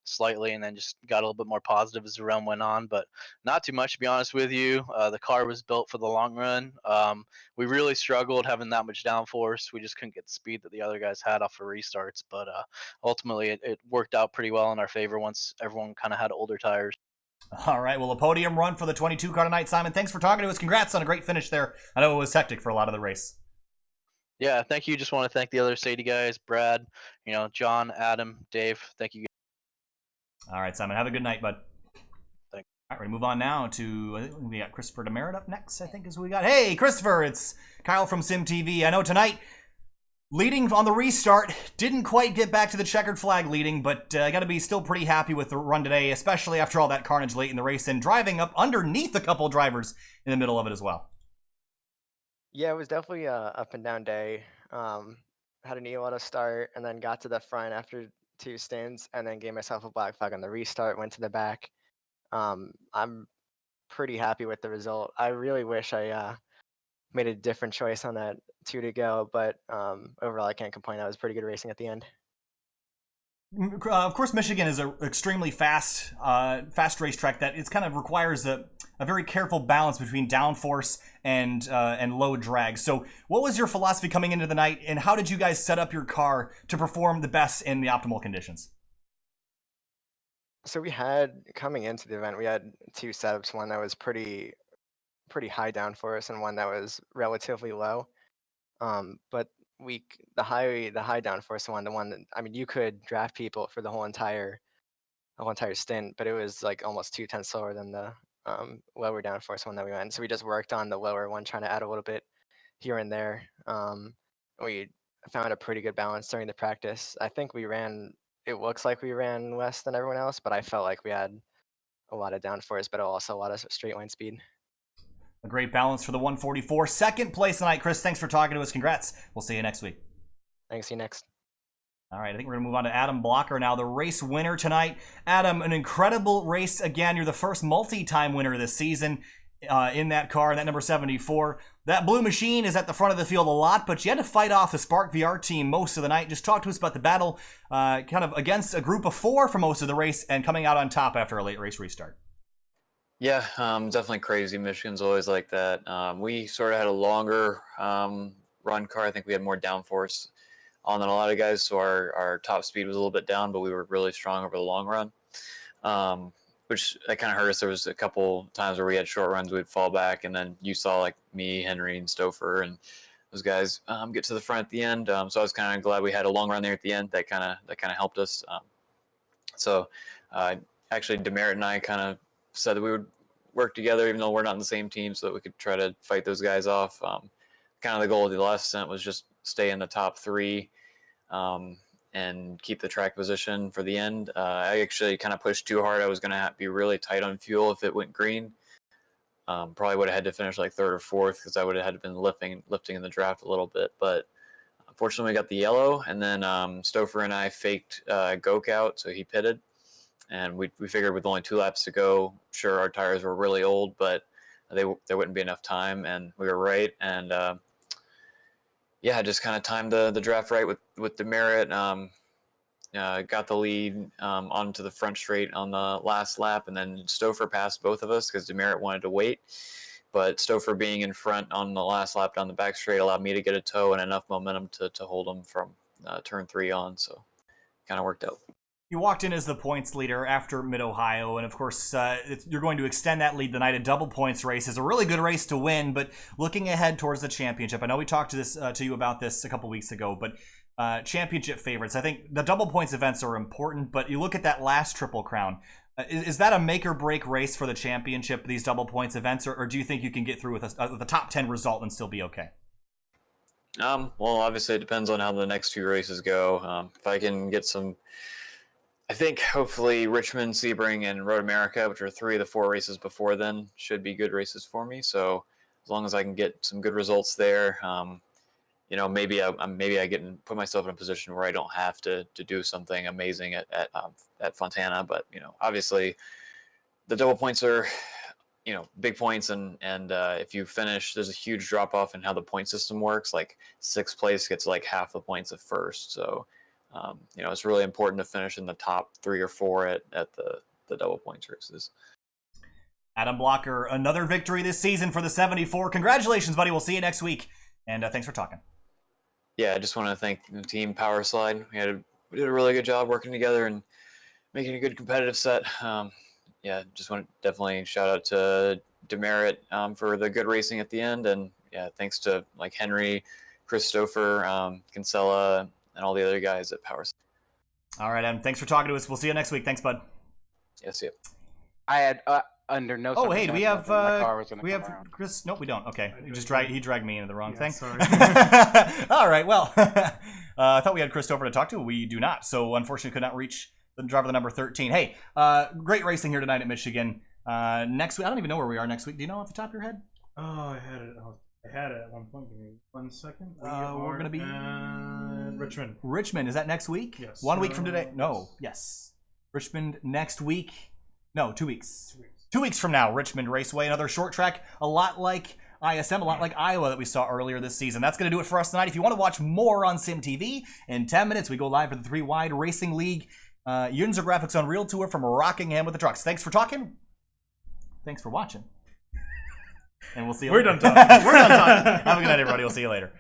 slightly, and then just got a little bit more positive as the run went on. But not too much, to be honest with you. The car was built for the long run. We really struggled having that much downforce. We just couldn't get the speed that the other guys had off of restarts. But ultimately, it worked out pretty well in our favor once everyone kind of had older tires. All right, well, a podium run for the 22 car tonight. Simon, thanks for talking to us. Congrats on a great finish there. I know it was hectic for a lot of the race. Yeah, thank you. Just want to thank the other Sadie guys, Brad, John, Adam, Dave. Thank you. All right, Simon, have a good night, bud. Thanks. All right, we're going to move on now to, I think we got Christopher Demerit up next, I think is who we got. Hey, Christopher, it's Kyle from Sim TV. I know tonight, leading on the restart, didn't quite get back to the checkered flag leading, but I got to be still pretty happy with the run today, especially after all that carnage late in the race and driving up underneath a couple drivers in the middle of it as well. Yeah, it was definitely a up and down day. Had an auto start and then got to the front after 2 stints and then gave myself a black flag on the restart, went to the back. I'm pretty happy with the result. I really wish I made a different choice on that 2 to go, but overall I can't complain. That was pretty good racing at the end. Of course, Michigan is an extremely fast racetrack that it kind of requires a very careful balance between downforce and low drag. So, what was your philosophy coming into the night, and how did you guys set up your car to perform the best in the optimal conditions? So we had coming into the event, we had 2 setups. One that was pretty high downforce, and one that was relatively low. But the high downforce one, the one that I mean, you could draft people for the whole entire stint, but it was like almost 2 tenths slower than the lower downforce one that we went. So we just worked on the lower one, trying to add a little bit here and there. We found a pretty good balance during the practice. I think we ran it looks like we ran less than everyone else, but I felt like we had a lot of downforce, but also a lot of straight line speed. A great balance for the 144. Second place tonight. Chris, thanks for talking to us. Congrats. We'll see you next week. Thanks, see you next. All right, I think we're going to move on to Adam Blocker now, the race winner tonight. Adam, an incredible race again. You're the first multi-time winner this season in that car, that number 74. That blue machine is at the front of the field a lot, but you had to fight off the Spark VR team most of the night. Just talk to us about the battle kind of against a group of 4 for most of the race and coming out on top after a late race restart. Yeah, definitely crazy. Michigan's always like that. We sort of had a longer run car. I think we had more downforce on than a lot of guys, so our top speed was a little bit down, but we were really strong over the long run, which that kind of hurt us. There was a couple times where we had short runs, we'd fall back, and then you saw like me, Henry, and Stouffer, and those guys get to the front at the end. So I was kind of glad we had a long run there at the end. That kind of helped us. Actually, Demerit and I kind of said that we would work together, even though we're not in the same team, so that we could try to fight those guys off. Kind of the goal of the last stint was just stay in the top 3 and keep the track position for the end. I actually kind of pushed too hard. I was going to be really tight on fuel if it went green. Probably would have had to finish like 3rd or 4th because I would have had to been lifting in the draft a little bit. But unfortunately, we got the yellow, and then Stouffer and I faked Gok out, so he pitted. And we figured with only 2 laps to go, sure, our tires were really old, but there wouldn't be enough time, and we were right. And I just kind of timed the draft right with Demerit. Got the lead onto the front straight on the last lap, and then Stouffer passed both of us because Demerit wanted to wait. But Stouffer being in front on the last lap down the back straight allowed me to get a tow and enough momentum to hold him from turn 3 on. So kind of worked out. You walked in as the points leader after Mid-Ohio, and of course, you're going to extend that lead tonight. A double points race is a really good race to win, but looking ahead towards the championship, I know we talked to you about this a couple weeks ago, but championship favorites, I think the double points events are important, but you look at that last Triple Crown. Is that a make-or-break race for the championship, these double points events, or do you think you can get through with a top 10 result and still be okay? Well, obviously, it depends on how the next 2 races go. If I can get some... I think hopefully Richmond, Sebring, and Road America, which are 3 of the 4 races before then, should be good races for me. So as long as I can get some good results there, maybe I put myself in a position where I don't have to do something amazing at Fontana. But obviously the double points are big points, and if you finish, there's a huge drop off in how the point system works. Like 6th place gets like half the points of first. So it's really important to finish in the top 3 or 4 at the double points races. Adam Blocker, another victory this season for the 74. Congratulations, buddy. We'll see you next week. And thanks for talking. Yeah, I just want to thank the team Power Slide. We did a really good job working together and making a good competitive set. Just want to definitely shout out to Demerit for the good racing at the end. And thanks to like Henry, Chris Stouffer, Kinsella, and all the other guys at Power. All right, Adam. Thanks for talking to us. We'll see you next week. Thanks, bud. Yeah, see you. I had under no. Oh, hey, do we have around. Chris? Nope, we don't. Okay, he dragged me into the wrong thing. Sorry. All right, well, I thought we had Chris Stouffer to talk to. We do not. So unfortunately, could not reach the driver the number 13. Hey, great racing here tonight at Michigan. Next week, I don't even know where we are next week. Do you know off the top of your head? Oh, I had it at one point. Give me 1 second. We're going to be Richmond. Richmond, is that next week? Yes. 1 week from today? No. Yes. Richmond next week. No, 2 weeks. 2 weeks from now, Richmond Raceway, another short track, a lot like ISM, a lot like Iowa that we saw earlier this season. That's going to do it for us tonight. If you want to watch more on Sim TV, in 10 minutes we go live for the 3 Wide Racing League Unser Graphics Unreal Tour from Rockingham with the trucks. Thanks for talking. Thanks for watching. And we'll see you later. We're done talking. We're done talking. Have a good night, everybody. We'll see you later.